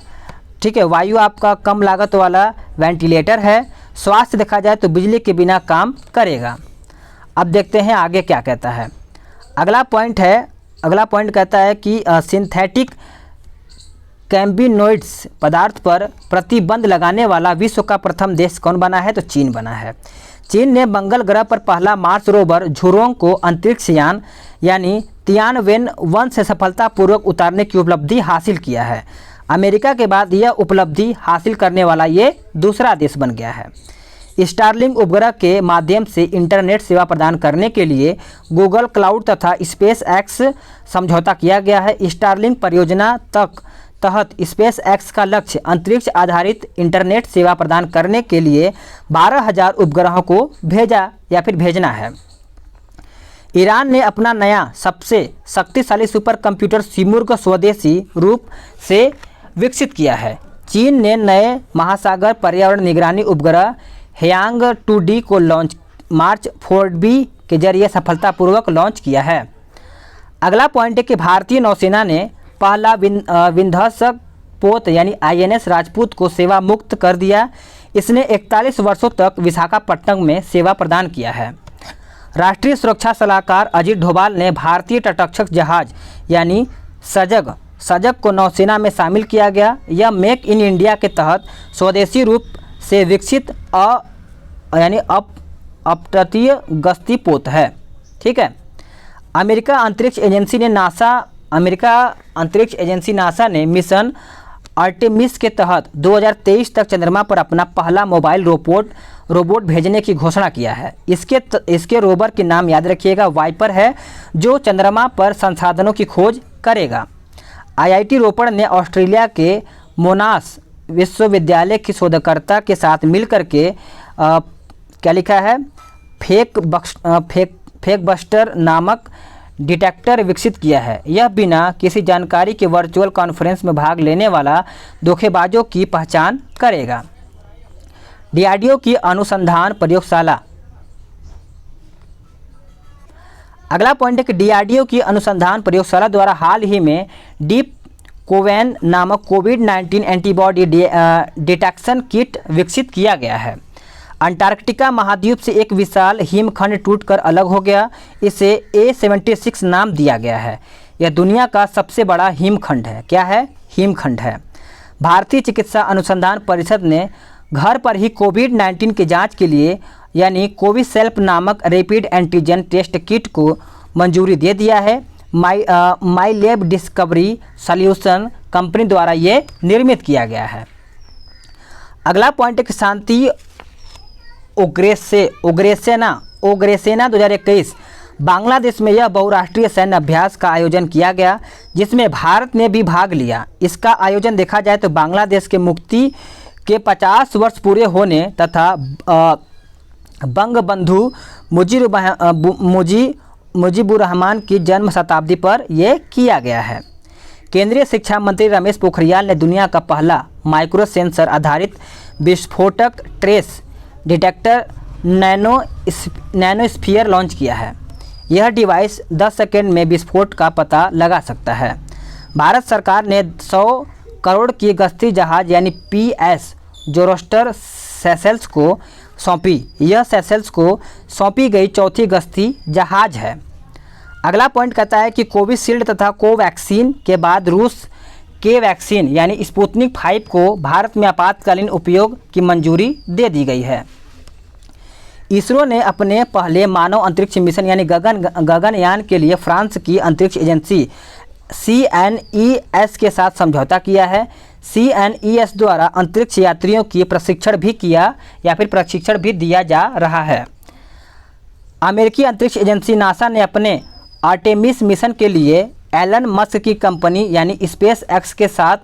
ठीक है। वायु आपका कम लागत वाला वेंटिलेटर है। स्वास्थ्य देखा जाए तो बिजली के बिना काम करेगा। अब देखते हैं आगे क्या कहता है। अगला पॉइंट कहता है कि सिंथेटिक कैम्बिनोइड्स पदार्थ पर प्रतिबंध लगाने वाला विश्व का प्रथम देश कौन बना है? तो चीन बना है। चीन ने मंगल ग्रह पर पहला मार्स रोवर झुरोंग को अंतरिक्ष यान यानी तियानवेन-1 से सफलतापूर्वक उतारने की उपलब्धि हासिल किया है। अमेरिका के बाद यह उपलब्धि हासिल करने वाला ये दूसरा देश बन गया है। स्टारलिंक उपग्रह के माध्यम से इंटरनेट सेवा प्रदान करने के लिए गूगल क्लाउड तथा स्पेस एक्स समझौता किया गया है। स्टारलिंक परियोजना तहत स्पेस एक्स का लक्ष्य अंतरिक्ष आधारित इंटरनेट सेवा प्रदान करने के लिए 12,000 उपग्रहों को भेजना है। ईरान ने अपना नया सबसे शक्तिशाली सुपर कंप्यूटर सिमुर्ग स्वदेशी रूप से विकसित किया है। चीन ने नए महासागर पर्यावरण निगरानी उपग्रह हेयांग 2D को मार्च 4B के जरिए सफलतापूर्वक लॉन्च किया है। अगला पॉइंट है कि भारतीय नौसेना ने पहला विध्वंसक पोत यानी INS राजपूत को सेवा मुक्त कर दिया। इसने 41 वर्षों तक विशाखापट्टनम में सेवा प्रदान किया है। राष्ट्रीय सुरक्षा सलाहकार अजीत डोभाल ने भारतीय तटरक्षक जहाज यानी सजग को नौसेना में शामिल किया गया। यह मेक इन इंडिया के तहत स्वदेशी रूप से विकसित अपतटीय गश्ती पोत है, ठीक है। अमेरिका अंतरिक्ष एजेंसी नासा ने मिशन आर्टेमिस के तहत 2023 तक चंद्रमा पर अपना पहला मोबाइल रोबोट भेजने की घोषणा किया है। इसके रोवर के नाम याद रखिएगा, वाइपर है, जो चंद्रमा पर संसाधनों की खोज करेगा। IIT रोपड़ ने ऑस्ट्रेलिया के मोनाश विश्वविद्यालय की शोधकर्ता के साथ मिलकर के क्या लिखा है, फेक बस्टर नामक डिटेक्टर विकसित किया है। यह बिना किसी जानकारी के वर्चुअल कॉन्फ्रेंस में भाग लेने वाला धोखेबाजों की पहचान करेगा। DRDO की अनुसंधान प्रयोगशाला। अगला पॉइंट है कि DRDO की अनुसंधान प्रयोगशाला द्वारा हाल ही में डीप कोवैन नामक कोविड-19 एंटीबॉडी डिटेक्शन किट विकसित किया गया है। अंटार्कटिका महाद्वीप से एक विशाल हिमखंड टूटकर अलग हो गया। इसे A76 नाम दिया गया है। यह दुनिया का सबसे बड़ा हिमखंड है। क्या है? हिमखंड है। भारतीय चिकित्सा अनुसंधान परिषद ने घर पर ही कोविड-19 की जांच के लिए यानी कोविसेल्फ नामक रैपिड एंटीजन टेस्ट किट को मंजूरी दे दिया है। माई लैब डिस्कवरी सॉल्यूशन कंपनी द्वारा ये निर्मित किया गया है। अगला पॉइंट है कि शांति उग्रसेना 2021 बांग्लादेश में यह बहुराष्ट्रीय सैन्य अभ्यास का आयोजन किया गया, जिसमें भारत ने भी भाग लिया। इसका आयोजन देखा जाए तो बांग्लादेश के मुक्ति के 50 वर्ष पूरे होने तथा बंगबंधु मुजीबुर रहमान की जन्म शताब्दी पर यह किया गया है। केंद्रीय शिक्षा मंत्री रमेश पोखरियाल ने दुनिया का पहला माइक्रो सेंसर आधारित विस्फोटक ट्रेस डिटेक्टर नैनोस्फीयर लॉन्च किया है। यह डिवाइस 10 सेकंड में विस्फोट का पता लगा सकता है। भारत सरकार ने 100 करोड़ की गश्ती जहाज यानी PS जोरोस्टर सेशेल्स को सौंपी। यह सेशेल्स को सौंपी गई चौथी गश्ती जहाज है। अगला पॉइंट कहता है कि कोविशील्ड तथा कोवैक्सीन के बाद रूस के वैक्सीन यानी स्पुतनिक 5 को भारत में आपातकालीन उपयोग की मंजूरी दे दी गई है। इसरो ने अपने पहले मानव अंतरिक्ष मिशन यानी गगनयान के लिए फ्रांस की अंतरिक्ष एजेंसी CNES के साथ समझौता किया है। CNES द्वारा अंतरिक्ष यात्रियों की प्रशिक्षण भी दिया जा रहा है। अमेरिकी अंतरिक्ष एजेंसी नासा ने अपने आर्टेमिस मिशन के लिए एलन मस्क की कंपनी यानी स्पेस एक्स के साथ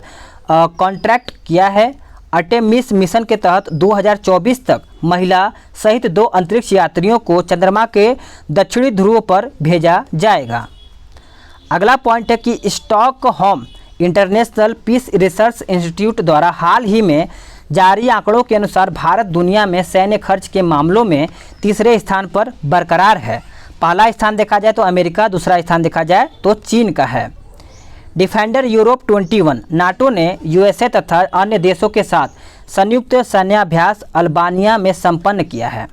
कॉन्ट्रैक्ट किया है। अर्टेमिस मिशन के तहत 2024 तक महिला सहित 2 अंतरिक्ष यात्रियों को चंद्रमा के दक्षिणी ध्रुव पर भेजा जाएगा। अगला पॉइंट है कि Stockholm International Peace Research Institute द्वारा हाल ही में जारी आंकड़ों के अनुसार भारत दुनिया में सैन्य खर्च के मामलों में तीसरे स्थान पर बरकरार है। पहला स्थान देखा जाए तो अमेरिका, दूसरा स्थान देखा जाए तो चीन का है। डिफेंडर यूरोप 21 नाटो ने यूएसए तथा अन्य देशों के साथ संयुक्त सैन्याभ्यास अल्बानिया में संपन्न किया है।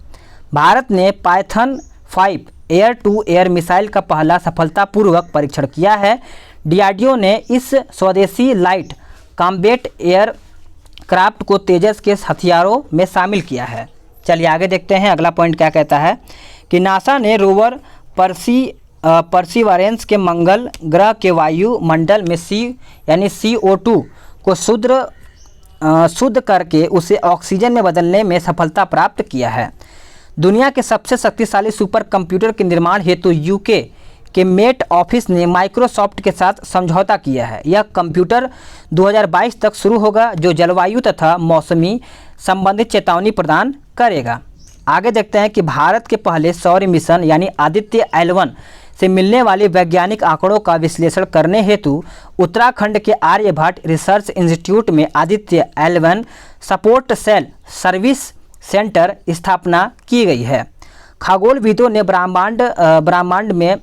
भारत ने Python 5 air to air missile का पहला सफलतापूर्वक परीक्षण किया है। डीआरडीओ ने इस स्वदेशी लाइट कॉम्बैट एयर क्राफ्ट को तेजस के हथियारों में शामिल किया है। चलिए आगे देखते हैं अगला पॉइंट क्या कहता है कि नासा ने रोवर परसीवरेंस के मंगल ग्रह के वायुमंडल में CO2 को शुद्ध करके उसे ऑक्सीजन में बदलने में सफलता प्राप्त किया है। दुनिया के सबसे शक्तिशाली सुपर कंप्यूटर के निर्माण हेतु यूके के मेट ऑफिस ने माइक्रोसॉफ्ट के साथ समझौता किया है। यह कंप्यूटर 2022 तक शुरू होगा, जो जलवायु तथा मौसमी संबंधित चेतावनी प्रदान करेगा। आगे देखते हैं कि भारत के पहले सौर मिशन यानी आदित्य L1 से मिलने वाले वैज्ञानिक आंकड़ों का विश्लेषण करने हेतु उत्तराखंड के आर्यभट्ट रिसर्च इंस्टीट्यूट में Aditya L1 support sale service centre स्थापना की गई है। खगोलविदों ने ब्रह्मांड में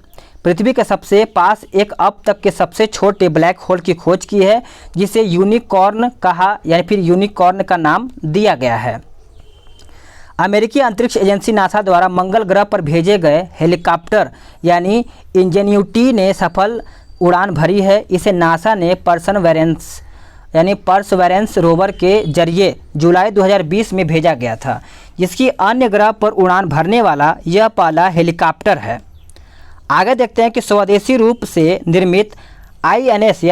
पृथ्वी के सबसे पास एक अब तक के सबसे छोटे ब्लैक होल की खोज की है, जिसे यूनिकॉर्न कहा या फिर यूनिकॉर्न का नाम दिया गया है। अमेरिकी अंतरिक्ष एजेंसी नासा द्वारा मंगल ग्रह पर भेजे गए हेलीकॉप्टर यानी इंजेन्यूटी ने सफल उड़ान भरी है। इसे नासा ने परसवेरेंस रोवर के जरिए जुलाई 2020 में भेजा गया था, जिसकी अन्य ग्रह पर उड़ान भरने वाला यह पहला हेलीकॉप्टर है। आगे देखते हैं कि स्वदेशी रूप से निर्मित INS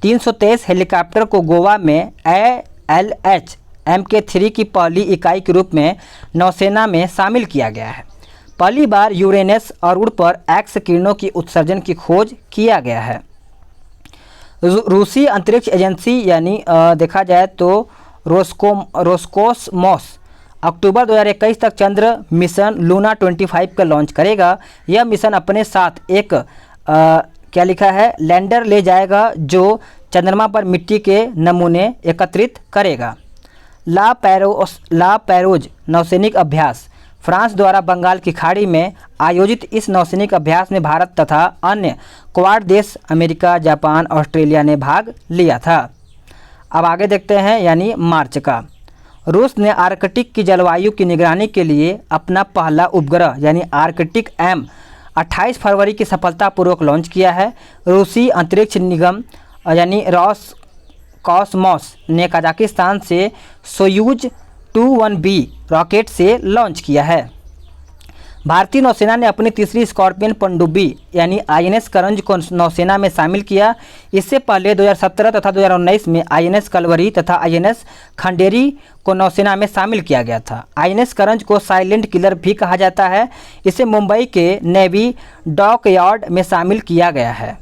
323 हेलीकॉप्टर को गोवा में ALH MK3 की पहली इकाई के रूप में नौसेना में शामिल किया गया है। पहली बार यूरेनस अरुण पर एक्स किरणों की उत्सर्जन की खोज किया गया है। रूसी अंतरिक्ष एजेंसी यानी देखा जाए तो रोस्कोसमोस अक्टूबर 2021 तक चंद्र मिशन लूना 25 का लॉन्च करेगा। यह मिशन अपने साथ एक क्या लिखा है लैंडर ले जाएगा, जो चंद्रमा पर मिट्टी के नमूने एकत्रित करेगा। ला पैरोज नौसैनिक अभ्यास फ्रांस द्वारा बंगाल की खाड़ी में आयोजित इस नौसैनिक अभ्यास में भारत तथा अन्य क्वाड देश अमेरिका, जापान, ऑस्ट्रेलिया ने भाग लिया था। अब आगे देखते हैं यानी मार्च का। रूस ने आर्कटिक की जलवायु की निगरानी के लिए अपना पहला उपग्रह यानी आर्कटिक M 28 फरवरी की सफलतापूर्वक लॉन्च किया है। रूसी अंतरिक्ष निगम यानी रॉसकॉसमोस ने कजाकिस्तान से सोयूज 21B रॉकेट से लॉन्च किया है। भारतीय नौसेना ने अपनी तीसरी स्कॉर्पियन पनडुब्बी यानी INS करंज को नौसेना में शामिल किया। इससे पहले 2017 तथा 2019 में INS कलवरी तथा INS खंडेरी को नौसेना में शामिल किया गया था। INS करंज को साइलेंट किलर भी कहा जाता है। इसे मुंबई के नेवी डॉकयार्ड में शामिल किया गया है।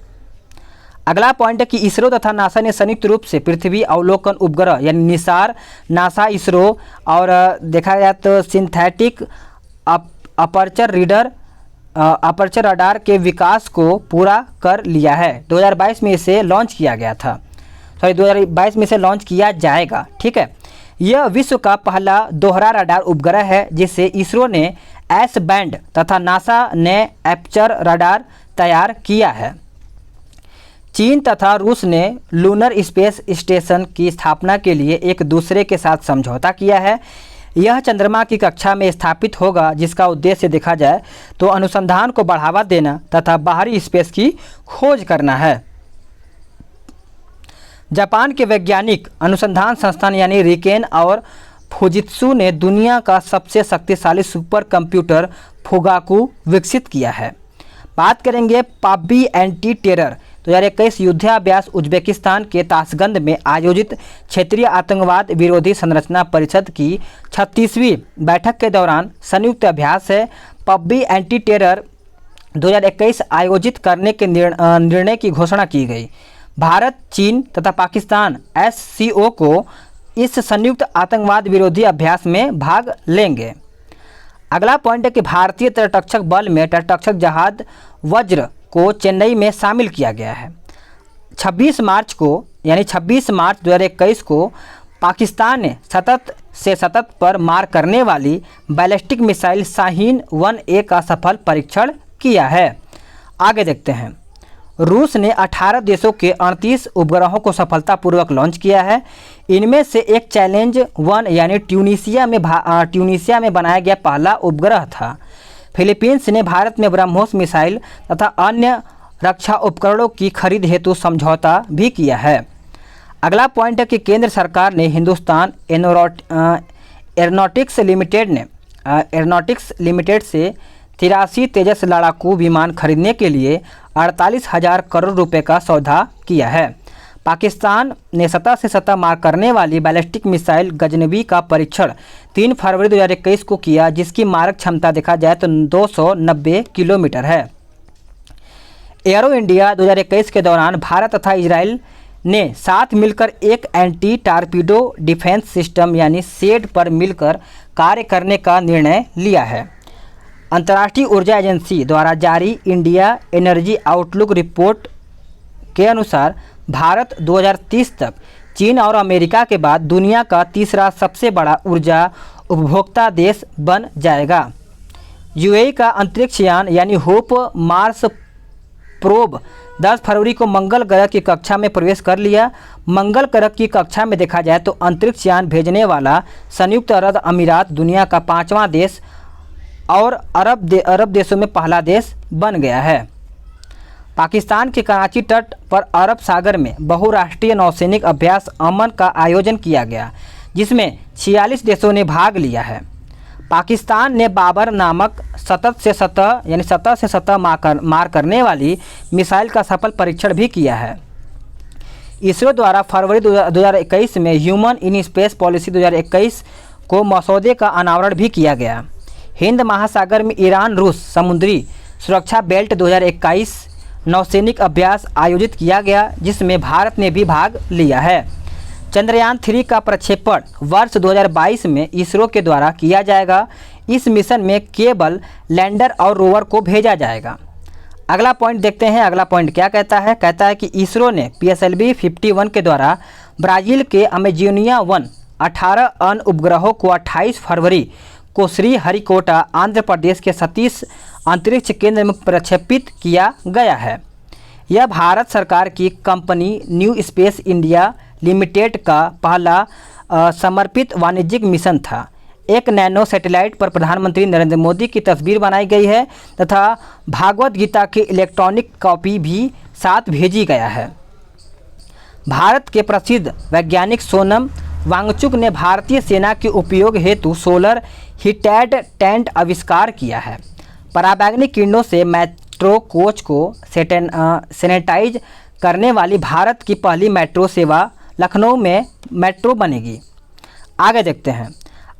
अगला पॉइंट है कि इसरो तथा नासा ने संयुक्त रूप से पृथ्वी अवलोकन उपग्रह यानी निसार, नासा इसरो और देखा जाए तो सिंथेटिक अपर्चर रडार के विकास को पूरा कर लिया है। 2022 में इसे लॉन्च किया गया था, 2022 में इसे लॉन्च किया जाएगा। ठीक है, यह विश्व का पहला दोहरा रडार उपग्रह है जिसे इसरो ने एस बैंड तथा नासा ने एपर्चर रडार तैयार किया है। चीन तथा रूस ने लूनर स्पेस स्टेशन की स्थापना के लिए एक दूसरे के साथ समझौता किया है। यह चंद्रमा की कक्षा में स्थापित होगा, जिसका उद्देश्य देखा जाए तो अनुसंधान को बढ़ावा देना तथा बाहरी स्पेस की खोज करना है। जापान के वैज्ञानिक अनुसंधान संस्थान यानी रिकेन और फुजित्सु ने दुनिया का सबसे शक्तिशाली सुपर कंप्यूटर फुगाकू विकसित किया है। बात करेंगे पाब्बी एंटी टेरर 2021 युद्धाभ्यास उज्बेकिस्तान के ताशगंद में आयोजित क्षेत्रीय आतंकवाद विरोधी संरचना परिषद की 36वीं बैठक के दौरान संयुक्त अभ्यास है। पब्बी एंटी टेरर 2021 आयोजित करने के निर्णय की घोषणा की गई। भारत, चीन तथा पाकिस्तान SCO को इस संयुक्त आतंकवाद विरोधी अभ्यास में भाग लेंगे। अगला पॉइंट है कि भारतीय तटरक्षक बल में तटरक्षक जहाज वज्र को चेन्नई में शामिल किया गया है। 26 मार्च 2021 को पाकिस्तान ने सतत पर मार करने वाली बैलिस्टिक मिसाइल शाहीन 1A का सफल परीक्षण किया है। आगे देखते हैं। रूस ने 18 देशों के 38 उपग्रहों को सफलतापूर्वक लॉन्च किया है। इनमें से एक चैलेंज 1 यानी ट्यूनीसिया में बनाया गया पहला उपग्रह था। फिलीपींस ने भारत में ब्रह्मोस मिसाइल तथा अन्य रक्षा उपकरणों की खरीद हेतु समझौता भी किया है। अगला पॉइंट है कि केंद्र सरकार ने हिंदुस्तान एरोनॉटिक्स लिमिटेड से 83 तेजस लड़ाकू विमान खरीदने के लिए 48,000 करोड़ रुपए का सौदा किया है। पाकिस्तान ने सतह से सतह मार करने वाली बैलिस्टिक मिसाइल गजनवी का परीक्षण 3 फरवरी 2021 को किया, जिसकी मारक क्षमता देखा जाए तो 290 किलोमीटर है। एरो इंडिया 2021 के दौरान भारत तथा इजराइल ने साथ मिलकर एक एंटी टारपीडो डिफेंस सिस्टम यानी सेड पर मिलकर कार्य करने का निर्णय लिया है। अंतर्राष्ट्रीय ऊर्जा एजेंसी द्वारा जारी इंडिया एनर्जी आउटलुक रिपोर्ट के अनुसार भारत 2030 तक चीन और अमेरिका के बाद दुनिया का तीसरा सबसे बड़ा ऊर्जा उपभोक्ता देश बन जाएगा। यूएई का अंतरिक्ष यान यानी होप मार्स प्रोब 10 फरवरी को मंगल ग्रह की कक्षा में प्रवेश कर लिया। मंगल ग्रह की कक्षा में देखा जाए तो अंतरिक्ष यान भेजने वाला संयुक्त अरब अमीरात दुनिया का 5वां देश और अरब देशों में पहला देश बन गया है। पाकिस्तान के कराची तट पर अरब सागर में बहुराष्ट्रीय नौसैनिक अभ्यास अमन का आयोजन किया गया, जिसमें 46 देशों ने भाग लिया है। पाकिस्तान ने बाबर नामक सतह से सतह मार करने वाली मिसाइल का सफल परीक्षण भी किया है। इसरो द्वारा फरवरी 2021 में ह्यूमन इन स्पेस पॉलिसी 2021 को मसौदे का अनावरण भी किया गया। हिंद महासागर में ईरान रूस समुद्री सुरक्षा बेल्ट 2021 नौसैनिक अभ्यास आयोजित किया गया, जिसमें भारत ने भी भाग लिया है। चंद्रयान 3 का प्रक्षेपण वर्ष 2022 में इसरो के द्वारा किया जाएगा। इस मिशन में केवल लैंडर और रोवर को भेजा जाएगा। अगला पॉइंट देखते हैं। अगला पॉइंट क्या कहता है? कहता है कि इसरो ने PSLV 51 के द्वारा ब्राज़ील के अमेजोनिया 1 18 अन्य उपग्रहों को 28 फरवरी को श्रीहरिकोटा आंध्र प्रदेश के सतीश अंतरिक्ष केंद्र में प्रक्षेपित किया गया है। यह भारत सरकार की company new space India limited का पहला समर्पित वाणिज्यिक मिशन था। एक नैनो सैटेलाइट पर प्रधानमंत्री नरेंद्र मोदी की तस्वीर बनाई गई है तथा भागवत गीता की इलेक्ट्रॉनिक कॉपी भी साथ भेजी गया है। भारत के प्रसिद्ध वैज्ञानिक सोनम वांगचुक ने भारतीय सेना के उपयोग हेतु सोलर हीटेड टेंट आविष्कार किया है। पराबैंगनी किरणों से मेट्रो कोच को सैनिटाइज करने वाली भारत की पहली मेट्रो सेवा लखनऊ में मेट्रो बनेगी। आगे देखते हैं।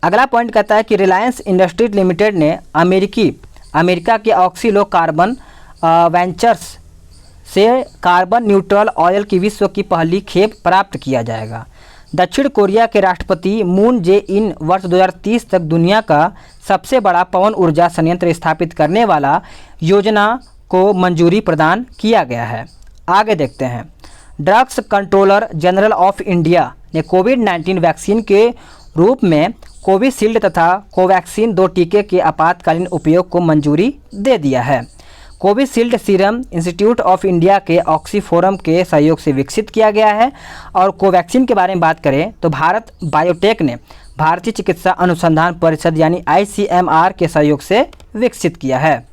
अगला पॉइंट कहता है कि रिलायंस इंडस्ट्रीज लिमिटेड ने अमेरिका के ऑक्सीलो कार्बन वेंचर्स से कार्बन न्यूट्रल ऑयल की विश्व की पहली खेप प्राप्त किया जाएगा। दक्षिण कोरिया के राष्ट्रपति मून जे इन वर्ष 2030 तक दुनिया का सबसे बड़ा पवन ऊर्जा संयंत्र स्थापित करने वाला योजना को मंजूरी प्रदान किया गया है। आगे देखते हैं। Drugs controller general of India ने कोविड-19 वैक्सीन के रूप में कोविशील्ड तथा कोवैक्सीन 2 टीके के आपातकालीन उपयोग को मंजूरी दे दिया है। Covishield serum institute of India के ऑक्सीफोरम के सहयोग से विकसित किया गया है और कोवैक्सीन के बारे में बात करें तो भारत बायोटेक ने भारतीय चिकित्सा अनुसंधान परिषद यानी ICMR के सहयोग से विकसित किया है।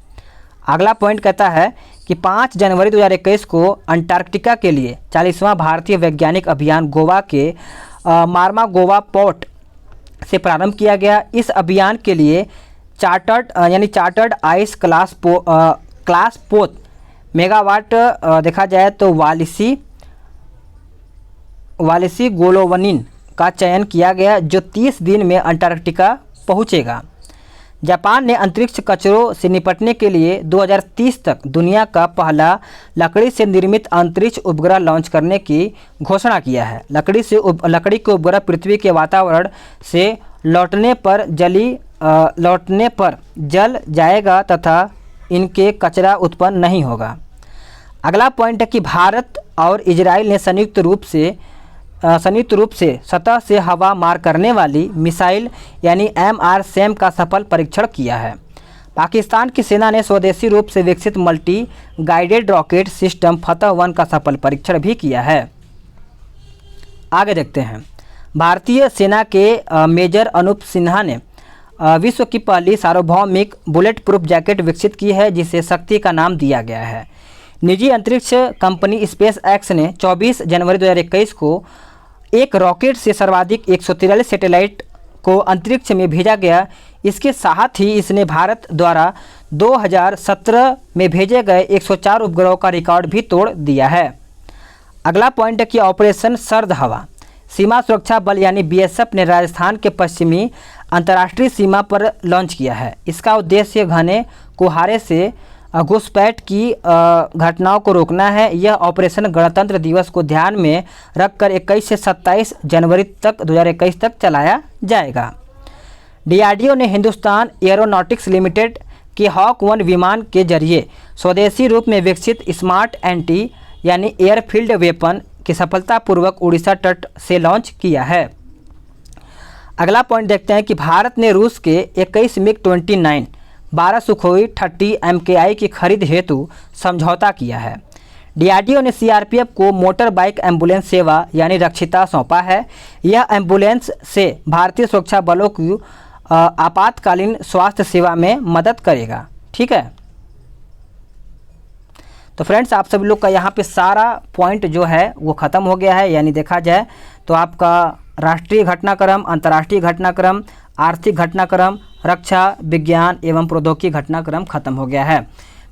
अगला पॉइंट कहता है कि 5 जनवरी 2021 को अंटार्कटिका के लिए 40वां भारतीय वैज्ञानिक अभियान गोवा के मार्मा गोवा पोर्ट से प्रारंभ किया गया। इस अभियान के लिए चार्टर्ड आइस क्लास पोत मेगावाट देखा जाए तो वालिसी गोलोवनिन का चयन किया गया, जो 30 दिन में अंटार्कटिका पहुंचेगा। जापान ने अंतरिक्ष कचरों से निपटने के लिए 2030 तक दुनिया का पहला लकड़ी से निर्मित अंतरिक्ष उपग्रह लॉन्च करने की घोषणा किया है। लकड़ी के उपग्रह पृथ्वी के वातावरण से लौटने पर जल जाएगा तथा इनके कचरा उत्पन्न नहीं होगा। अगला पॉइंट है कि भारत और इजराइल ने संयुक्त रूप से सतह से हवा मार करने वाली मिसाइल यानी MRSAM का सफल परीक्षण किया है। पाकिस्तान की सेना ने स्वदेशी रूप से विकसित मल्टी गाइडेड रॉकेट सिस्टम फतह-1 का सफल परीक्षण भी किया है। आगे देखते हैं। भारतीय सेना के मेजर अनूप सिन्हा ने विश्व की पहली सार्वभौमिक बुलेट प्रूफ जैकेट विकसित की है, जिसे शक्ति का नाम दिया गया है। निजी अंतरिक्ष कंपनी स्पेस एक्स ने 24 जनवरी 2021 को एक रॉकेट से सर्वाधिक 143 सैटेलाइट को अंतरिक्ष में भेजा गया। इसके साथ ही इसने भारत द्वारा 2017 में भेजे गए 104 उपग्रहों का रिकॉर्ड भी तोड़ दिया है। अगला पॉइंट है कि ऑपरेशन सर्द हवा। सीमा सुरक्षा बल यानी BSF ने राजस्थान के पश्चिमी अंतर्राष्ट्रीय सीमा पर लॉन्च किया है। इसका उद्देश्य घने कुहारे से घुसपैठ की घटनाओं को रोकना है। यह ऑपरेशन गणतंत्र दिवस को ध्यान में रखकर 21 से 27 जनवरी तक 2021 तक चलाया जाएगा। DRDO ने हिंदुस्तान एरोनॉटिक्स लिमिटेड के हॉक 1 विमान के जरिए स्वदेशी रूप में विकसित स्मार्ट एंटी यानी एयरफील्ड वेपन की सफलतापूर्वक उड़ीसा तट से लॉन्च किया है। अगला पॉइंट देखते हैं कि भारत ने रूस के 21 MiG-29, 12 सुखोई 30 MKI की खरीद हेतु समझौता किया है। DRDO ने CRPF को मोटर बाइक एम्बुलेंस सेवा यानी रक्षिता सौंपा है। यह एम्बुलेंस से भारतीय सुरक्षा बलों की आपातकालीन स्वास्थ्य सेवा में मदद करेगा। ठीक है, तो फ्रेंड्स आप सभी लोग का यहाँ पे सारा पॉइंट जो है वो ख़त्म हो गया है। यानी देखा जाए तो आपका राष्ट्रीय घटनाक्रम, अंतर्राष्ट्रीय घटनाक्रम, आर्थिक घटनाक्रम, रक्षा विज्ञान एवं प्रौद्योगिकी घटनाक्रम खत्म हो गया है।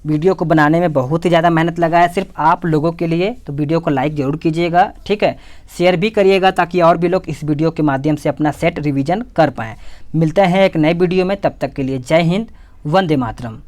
वीडियो को बनाने में बहुत ही ज़्यादा मेहनत लगा है सिर्फ आप लोगों के लिए, तो वीडियो को लाइक ज़रूर कीजिएगा। ठीक है, शेयर भी करिएगा ताकि और भी लोग इस वीडियो के माध्यम से अपना सेट रिवीजन कर पाएँ। मिलते हैं एक नए वीडियो में, तब तक के लिए जय हिंद, वंदे मातरम।